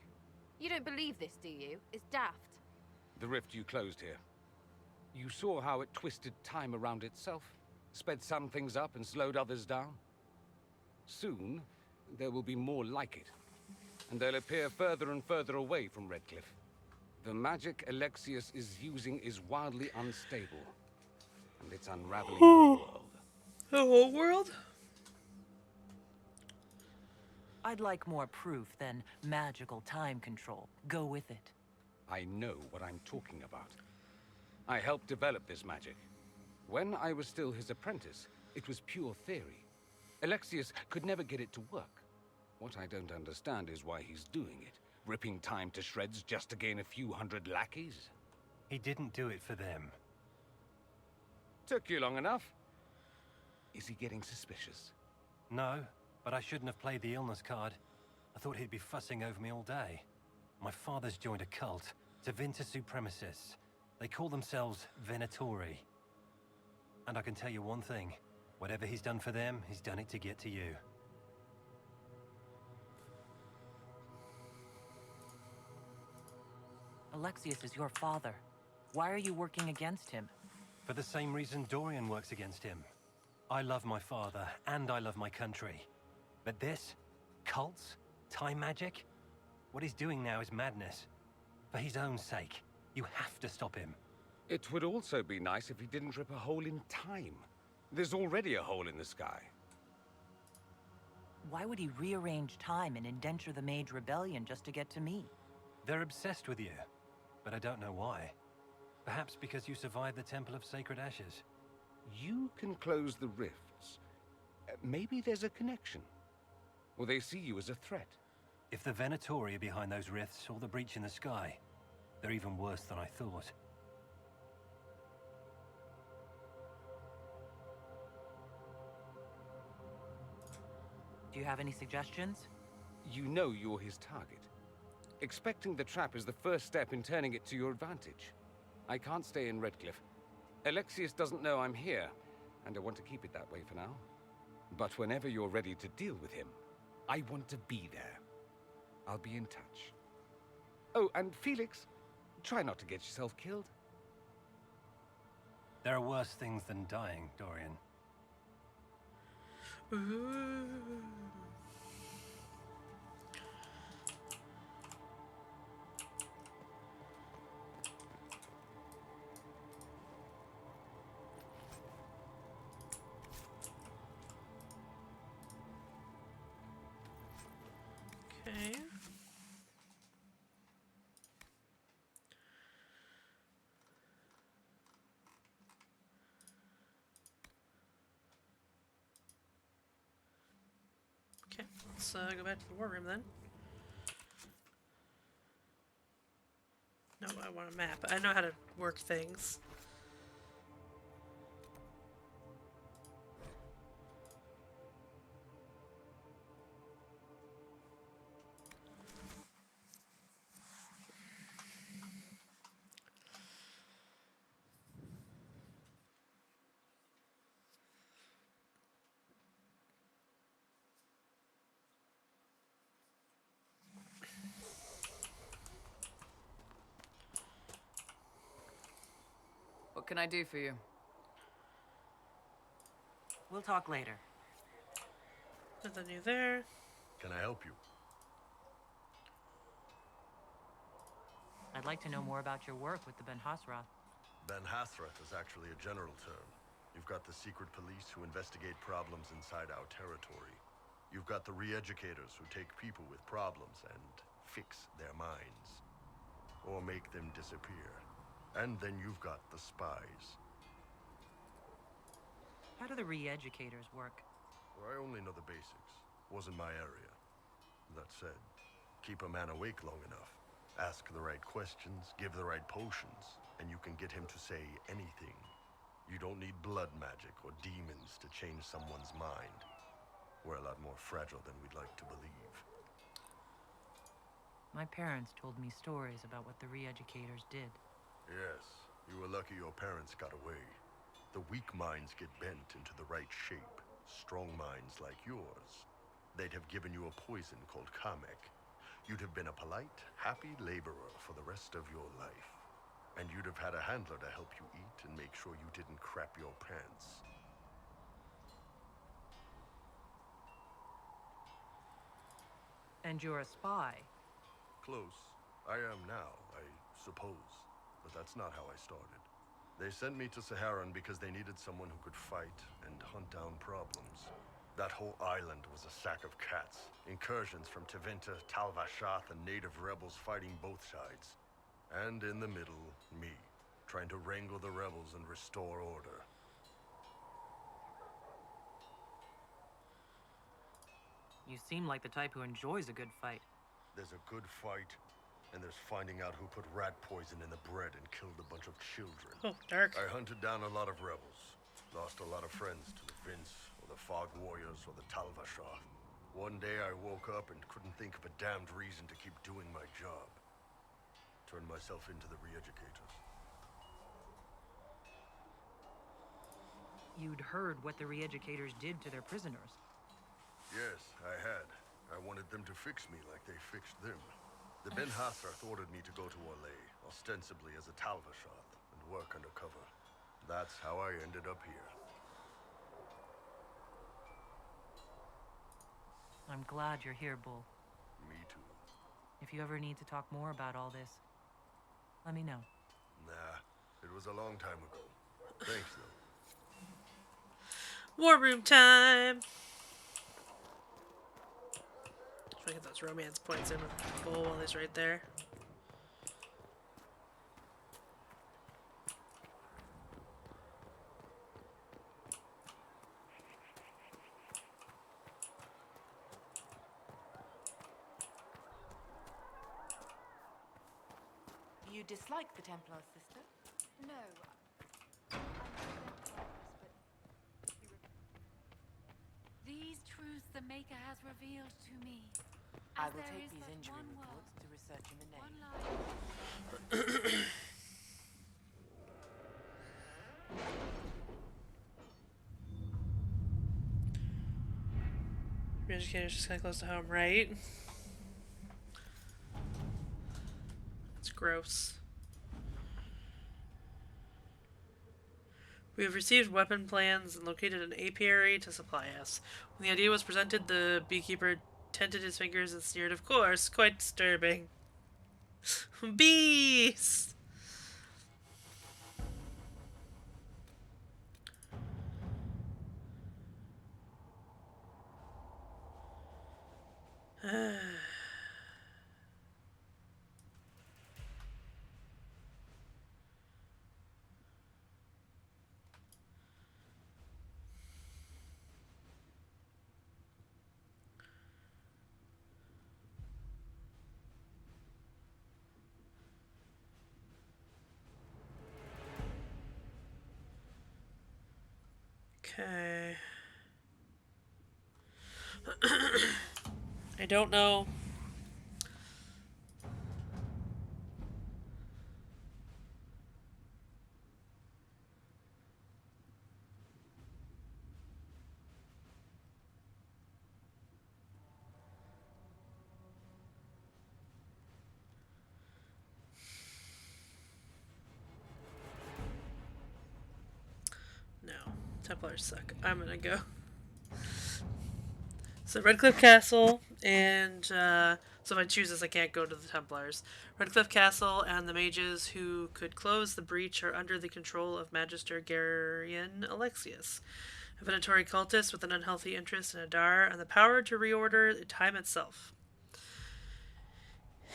G: You don't believe this, do you? It's daft.
U: The rift you closed here. You saw how it twisted time around itself, sped some things up and slowed others down. Soon, there will be more like it, and they'll appear further and further away from Redcliffe. The magic Alexius is using is wildly unstable, and it's unraveling the world.
A: The whole world?
D: I'd like more proof than magical time control. Go with it.
U: I know what I'm talking about. I helped develop this magic. When I was still his apprentice, it was pure theory. Alexius could never get it to work. What I don't understand is why he's doing it, ripping time to shreds just to gain a few hundred lackeys.
T: He didn't do it for them.
U: Took you long enough. Is he getting suspicious?
T: No, but I shouldn't have played the illness card. I thought he'd be fussing over me all day. My father's joined a cult, Tevinter Supremacists. They call themselves Venatori. And I can tell you one thing. Whatever he's done for them, he's done it to get to you.
D: Alexius is your father. Why are you working against him?
T: For the same reason Dorian works against him. I love my father, and I love my country. But this? Cults? Time magic? What he's doing now is madness. For his own sake, you have to stop him.
U: It would also be nice if he didn't rip a hole in time. There's already a hole in the sky.
D: Why would he rearrange time and indenture the Mage Rebellion just to get to me?
T: They're obsessed with you, but I don't know why. Perhaps because you survived the Temple of Sacred Ashes.
U: You can close the rifts. Maybe there's a connection. Or they see you as a threat.
T: If the Venatori are behind those rifts or the breach in the sky, they're even worse than I thought.
D: Do you have any suggestions?
U: You know you're his target. Expecting the trap is the first step in turning it to your advantage. I can't stay in Redcliffe. Alexius doesn't know I'm here, and I want to keep it that way for now. But whenever you're ready to deal with him, I want to be there. I'll be in touch. Oh, and Felix, try not to get yourself killed.
T: There are worse things than dying, Dorian.
A: Ooh. Okay. Okay, let's go back to the war room then. No, I want a map. I know how to work things.
Q: What can I do for you?
D: We'll talk later.
A: Nothing new there.
K: Can I help you?
D: I'd like to know more about your work with the Ben Hasrath.
K: Ben Hasrath is actually a general term. You've got the secret police who investigate problems inside our territory. You've got the re-educators who take people with problems and fix their minds. Or make them disappear. And then you've got the spies.
D: How do the re-educators work?
K: Well, I only know the basics. Wasn't my area. That said, keep a man awake long enough. Ask the right questions, give the right potions, and you can get him to say anything. You don't need blood magic or demons to change someone's mind. We're a lot more fragile than we'd like to believe.
D: My parents told me stories about what the re-educators did.
K: Yes, you were lucky your parents got away. The weak minds get bent into the right shape. Strong minds like yours. They'd have given you a poison called Kamek. You'd have been a polite, happy laborer for the rest of your life. And you'd have had a handler to help you eat and make sure you didn't crap your pants.
D: And you're a spy?
K: Close. I am now, I suppose. But that's not how I started. They sent me to Saharan because they needed someone who could fight and hunt down problems. That whole island was a sack of cats. Incursions from Tevinter, Tal-Vashath, and native rebels fighting both sides. And in the middle, me, trying to wrangle the rebels and restore order.
D: You seem like the type who enjoys a good fight.
K: There's a good fight, and there's finding out who put rat poison in the bread and killed a bunch of children.
A: Oh, dark.
K: I hunted down a lot of rebels. Lost a lot of friends to the Vince, or the Fog Warriors, or the Tal-Vashath. One day I woke up and couldn't think of a damned reason to keep doing my job. Turned myself into the re-educators.
D: You'd heard what the re-educators did to their prisoners.
K: Yes, I had. I wanted them to fix me like they fixed them. The Ben Hasrath ordered me to go to Orlais, ostensibly as a Tal-Vashath, and work undercover. That's how I ended up here.
D: I'm glad you're here, Bull.
K: Me too.
D: If you ever need to talk more about all this, let me know.
K: Nah, it was a long time ago. Thanks, though.
A: War room time! Try to get those romance points in with Bull while he's right there.
B: You dislike the Templars, sister?
N: No.
L: These truths the Maker has revealed to me.
B: I
L: As
B: will
L: there
B: take
L: is
B: these
L: but
B: injury
L: one
B: reports
L: word,
B: to research in the name.
L: one line.
A: Re-educator's just kind of close to home, right? It's gross. We have received weapon plans and located an apiary to supply us. When the idea was presented, the beekeeper tented his fingers and sneered, of course. Quite disturbing. Bees! Okay. I don't know. No. Templars suck. I'm gonna go. So Redcliffe Castle, and so if I choose this, I can't go to the Templars. Redcliffe Castle and the mages who could close the breach are under the control of Magister Garion Alexius, a Venatori cultist with an unhealthy interest in Adar and the power to reorder time itself.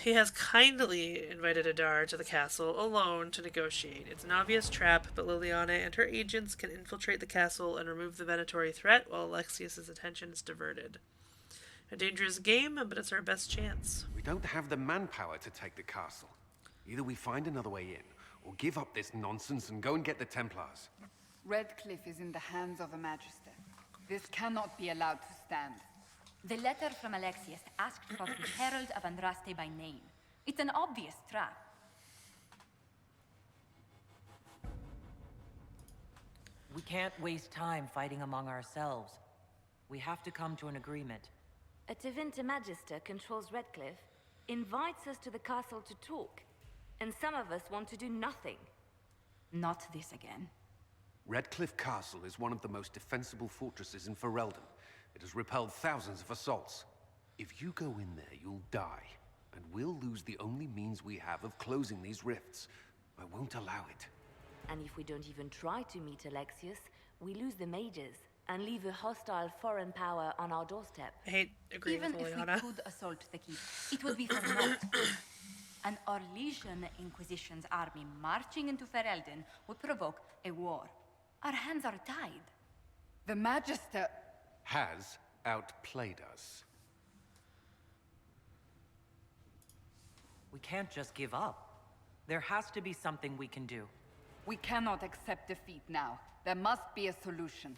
A: He has kindly invited Adar to the castle alone to negotiate. It's an obvious trap, but Liliana and her agents can infiltrate the castle and remove the Venatori threat while Alexius's attention is diverted. A dangerous game, but it's our best chance.
Q: We don't have the manpower to take the castle. Either we find another way in, or give up this nonsense and go and get the Templars.
V: Redcliffe is in the hands of a Magister. This cannot be allowed to stand.
N: The letter from Alexius asked for the Herald of Andraste by name. It's an obvious trap.
D: We can't waste time fighting among ourselves. We have to come to an agreement.
W: A Tevinter Magister controls Redcliffe, invites us to the castle to talk, and some of us want to do nothing.
N: Not this again.
Q: Redcliffe Castle is one of the most defensible fortresses in Ferelden. It has repelled thousands of assaults. If you go in there, you'll die, and we'll lose the only means we have of closing these rifts. I won't allow it.
W: And if we don't even try to meet Alexius, we lose the mages and leave a hostile foreign power on our doorstep.
A: I hate agreeing
N: Even
A: with
N: if we
A: Liliana.
N: could assault the keep, it would be for naught. An Orlesian Inquisition's army marching into Ferelden would provoke a war. Our hands are tied.
V: The Magister
Q: has outplayed us.
D: We can't just give up. There has to be something we can do.
V: We cannot accept defeat now. There must be a solution.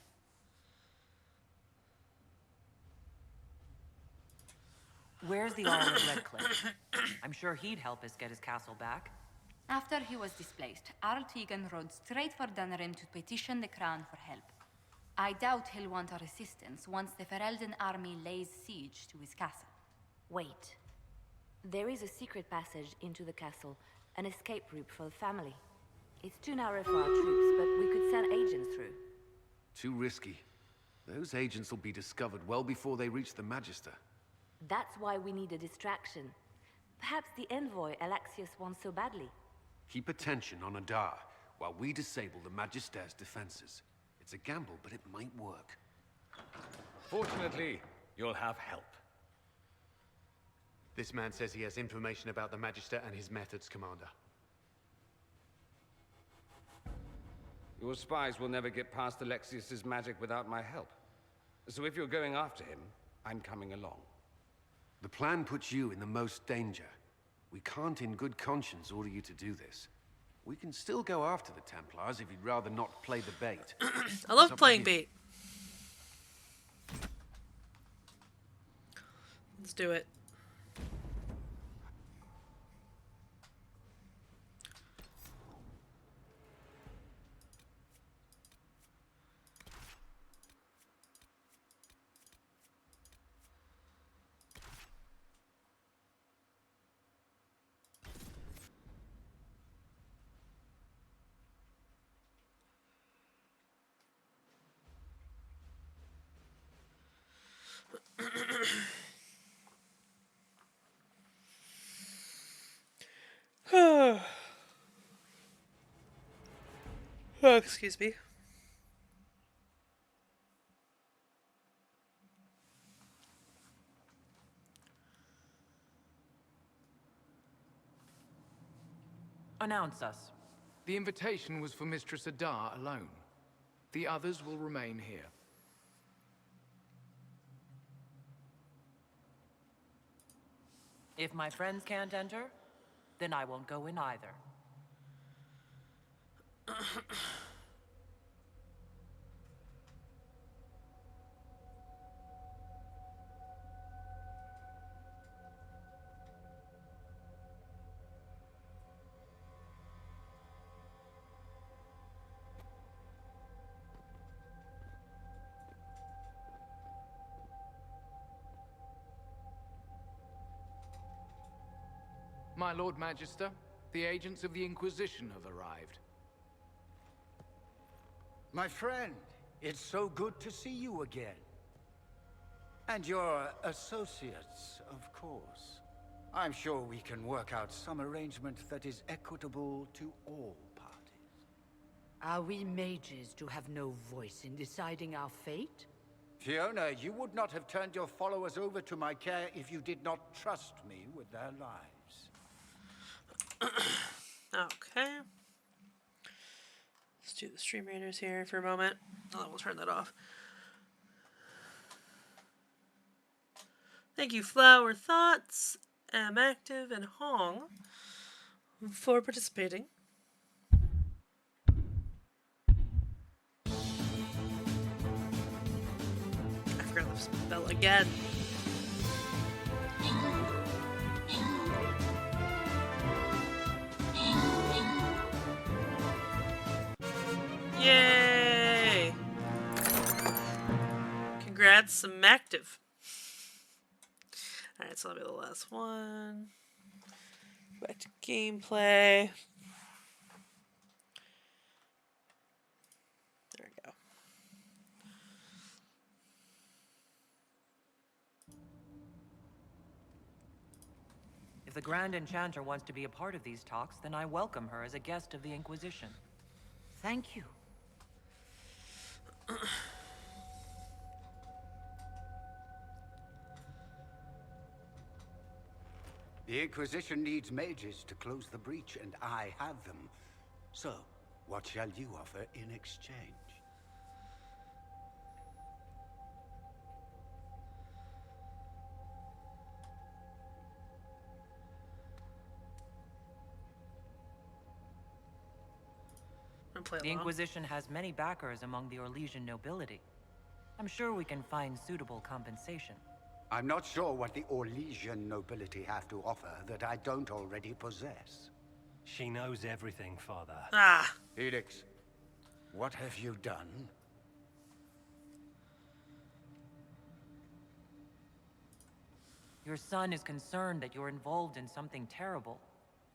D: Where's the Earl of Redcliffe? I'm sure he'd help us get his castle back.
N: After he was displaced, Arl Tegan rode straight for Dunrim to petition the crown for help. I doubt he'll want our assistance once the Ferelden army lays siege to his castle.
W: Wait. There is a secret passage into the castle, an escape route for the family. It's too narrow for our troops, but we could send agents through.
Q: Too risky. Those agents will be discovered well before they reach the Magister.
W: That's why we need a distraction. Perhaps the envoy Alexius wants so badly.
Q: Keep attention on Adar, while we disable the Magister's defenses. It's a gamble, but it might work.
F: Fortunately, you'll have help.
J: This man says he has information about the Magister and his methods, Commander.
U: Your spies will never get past Alexius's magic without my help. So if you're going after him, I'm coming along.
Q: The plan puts you in the most danger. We can't in good conscience order you to do this. We can still go after the Templars if you'd rather not play the bait.
A: I love playing bait. Let's do it. Oh, excuse me.
D: Announce us.
M: The invitation was for Mistress Adar alone. The others will remain here.
D: If my friends can't enter, then I won't go in either.
M: My Lord Magister, the agents of the Inquisition have arrived.
E: My friend, it's so good to see you again. And your associates, of course. I'm sure we can work out some arrangement that is equitable to all parties.
R: Are we mages to have no voice in deciding our fate?
E: Fiona, you would not have turned your followers over to my care if you did not trust me with their lives.
A: Okay. Let's do the stream readers here for a moment. And then we'll turn that off. Thank you, Flower Thoughts, M Active, and Hong for participating. I forgot the spell again. Yay! Congrats, some active. Alright, so that'll be the last one. Back to gameplay. There we go.
D: If the Grand Enchanter wants to be a part of these talks, then I welcome her as a guest of the Inquisition.
R: Thank you.
E: The Inquisition needs mages to close the breach, and I have them. So, what shall you offer in exchange?
D: The Inquisition has many backers among the Orlesian nobility. I'm sure we can find suitable compensation.
E: I'm not sure what the Orlesian nobility have to offer that I don't already possess.
T: She knows everything, Father.
A: Ah!
E: Felix, what have you done?
D: Your son is concerned that you're involved in something terrible.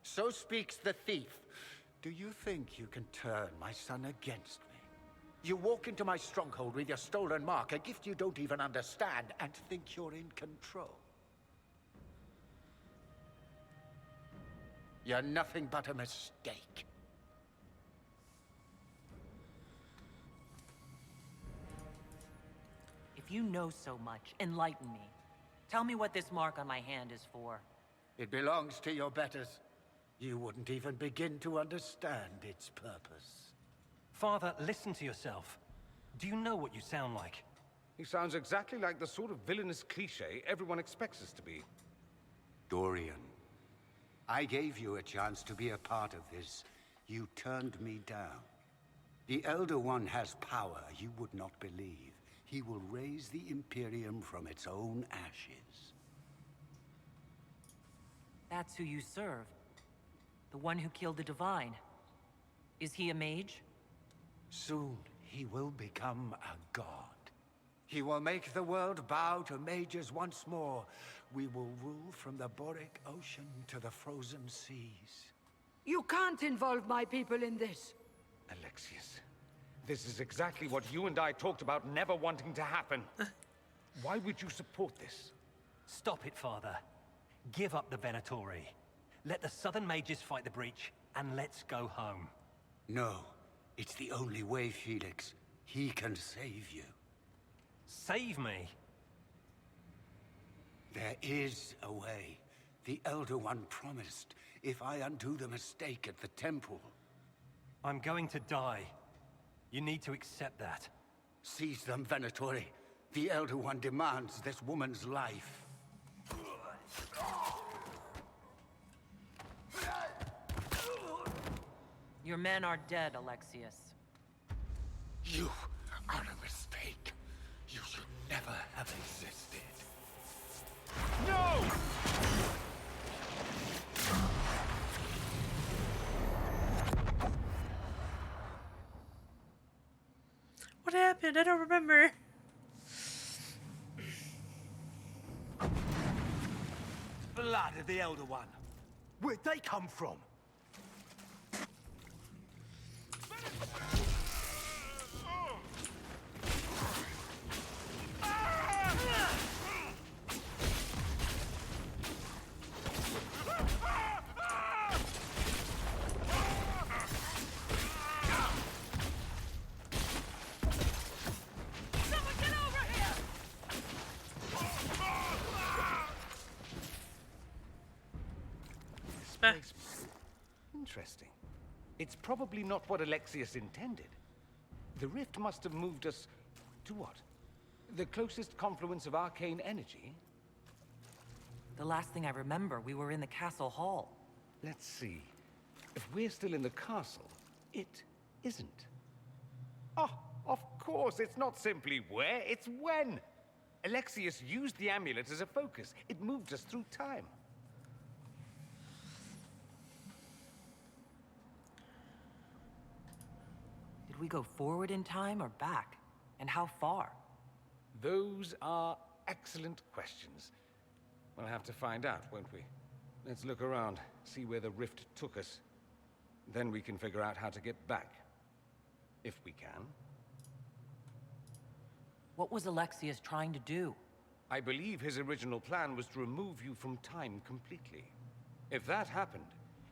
E: So speaks the thief. Do you think you can turn my son against me? You walk into my stronghold with your stolen mark, a gift you don't even understand, and think you're in control. You're nothing but a mistake.
D: If you know so much, enlighten me. Tell me what this mark on my hand is for.
E: It belongs to your betters. You wouldn't even begin to understand its purpose.
T: Father, listen to yourself. Do you know what you sound like?
U: He sounds exactly like the sort of villainous cliché everyone expects us to be.
E: Dorian, I gave you a chance to be a part of this. You turned me down. The Elder One has power you would not believe. He will raise the Imperium from its own ashes.
D: That's who you serve. The one who killed the Divine. Is he a mage?
E: Soon, he will become a god. He will make the world bow to mages once more. We will rule from the Boric Ocean to the frozen seas.
R: You can't involve my people in this.
U: Alexius, this is exactly what you and I talked about never wanting to happen. Why would you support this?
T: Stop it, Father. Give up the Venatori. Let the Southern Mages fight the breach, and let's go home.
E: No, it's the only way, Felix. He can save you.
T: Save me?
E: There is a way. The Elder One promised, if I undo the mistake at the temple.
T: I'm going to die. You need to accept that.
E: Seize them, Venatori. The Elder One demands this woman's life.
D: Your men are dead, Alexius.
E: You are a mistake. You should never have existed.
U: No!
A: What happened? I don't remember.
O: Blood of the Elder One. Where'd they come from?
U: Interesting. It's probably not what Alexius intended. The rift must have moved us to what? The closest confluence of arcane energy?
D: The last thing I remember, we were in the castle hall.
U: Let's see. If we're still in the castle, it isn't. Oh, of course, it's not simply where, it's when. Alexius used the amulet as a focus. It moved us through time.
D: Did we go forward in time or back? And how far?
U: Those are excellent questions. We'll have to find out, won't we? Let's look around, see where the rift took us. Then we can figure out how to get back. If we can.
D: What was Alexius trying to do?
U: I believe his original plan was to remove you from time completely. If that happened,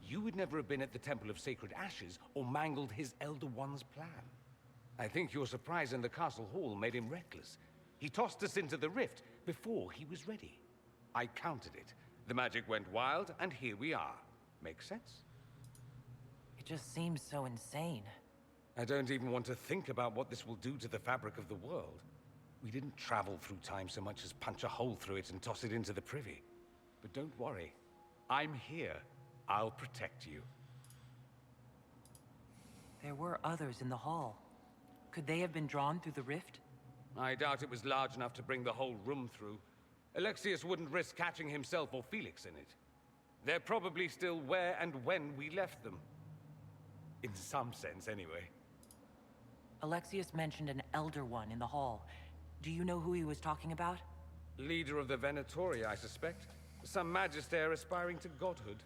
U: you would never have been at the Temple of Sacred Ashes or mangled his Elder One's plan. I think your surprise in the castle hall made him reckless. He tossed us into the rift before he was ready. I countered it. The magic went wild, and here we are. Make sense?
D: It just seems so insane.
U: I don't even want to think about what this will do to the fabric of the world. We didn't travel through time so much as punch a hole through it and toss it into the privy. But don't worry. I'm here. I'll protect you.
D: There were others in the hall. Could they have been drawn through the rift?
U: I doubt it was large enough to bring the whole room through. Alexius wouldn't risk catching himself or Felix in it. They're probably still where and when we left them. In some sense, anyway.
D: Alexius mentioned an Elder One in the hall. Do you know who he was talking about?
U: Leader of the Venatori, I suspect. Some magister aspiring to godhood.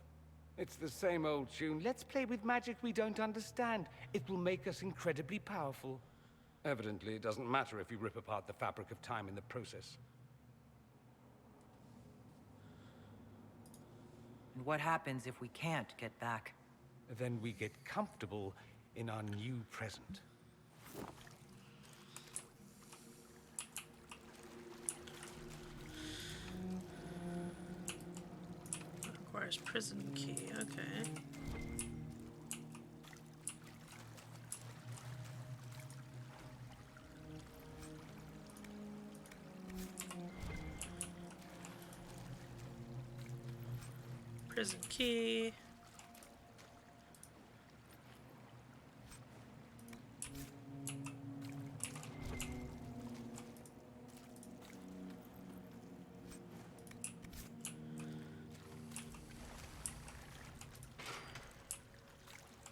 U: It's the same old tune. Let's play with magic we don't understand. It will make us incredibly powerful. Evidently, it doesn't matter if you rip apart the fabric of time in the process.
D: And what happens if we can't get back?
U: Then we get comfortable in our new present.
A: Requires prison key, okay. Prison key.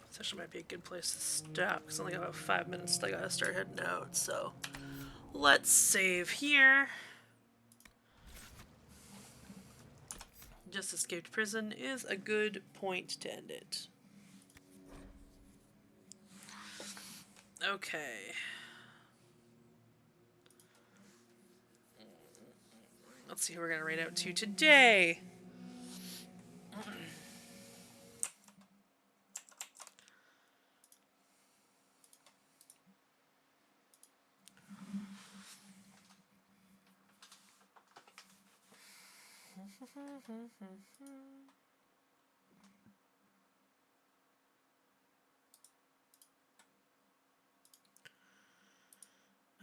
A: This actually might be a good place to stop because I only got about 5 minutes till I gotta start heading out, so let's save here. Just escaped prison is a good point to end it. Okay. Let's see who we're gonna raid out to today.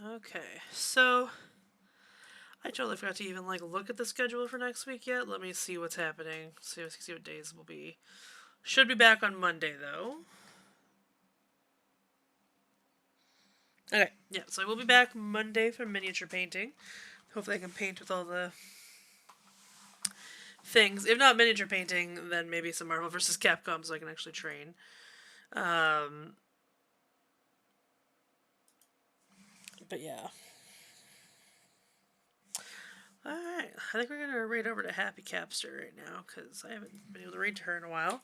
A: Okay, so I totally forgot to even like look at the schedule for next week yet. Let me see what's happening. See what days will be. Should be back on Monday though. Okay, yeah, so I will be back Monday for miniature painting. Hopefully I can paint with all the things. If not miniature painting, then maybe some Marvel vs. Capcom so I can actually train. But yeah. Alright, I think we're going to raid over to Happy Capster right now, because I haven't been able to raid to her in a while.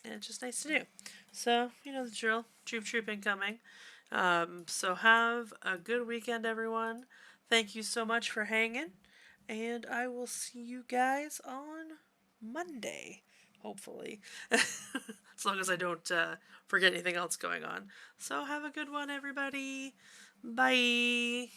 A: And it's just nice to do. So, you know the drill. Troop incoming. So have a good weekend, everyone. Thank you so much for hanging. And I will see you guys on Monday. Hopefully. As long as I don't forget anything else going on. So have a good one, everybody. Bye.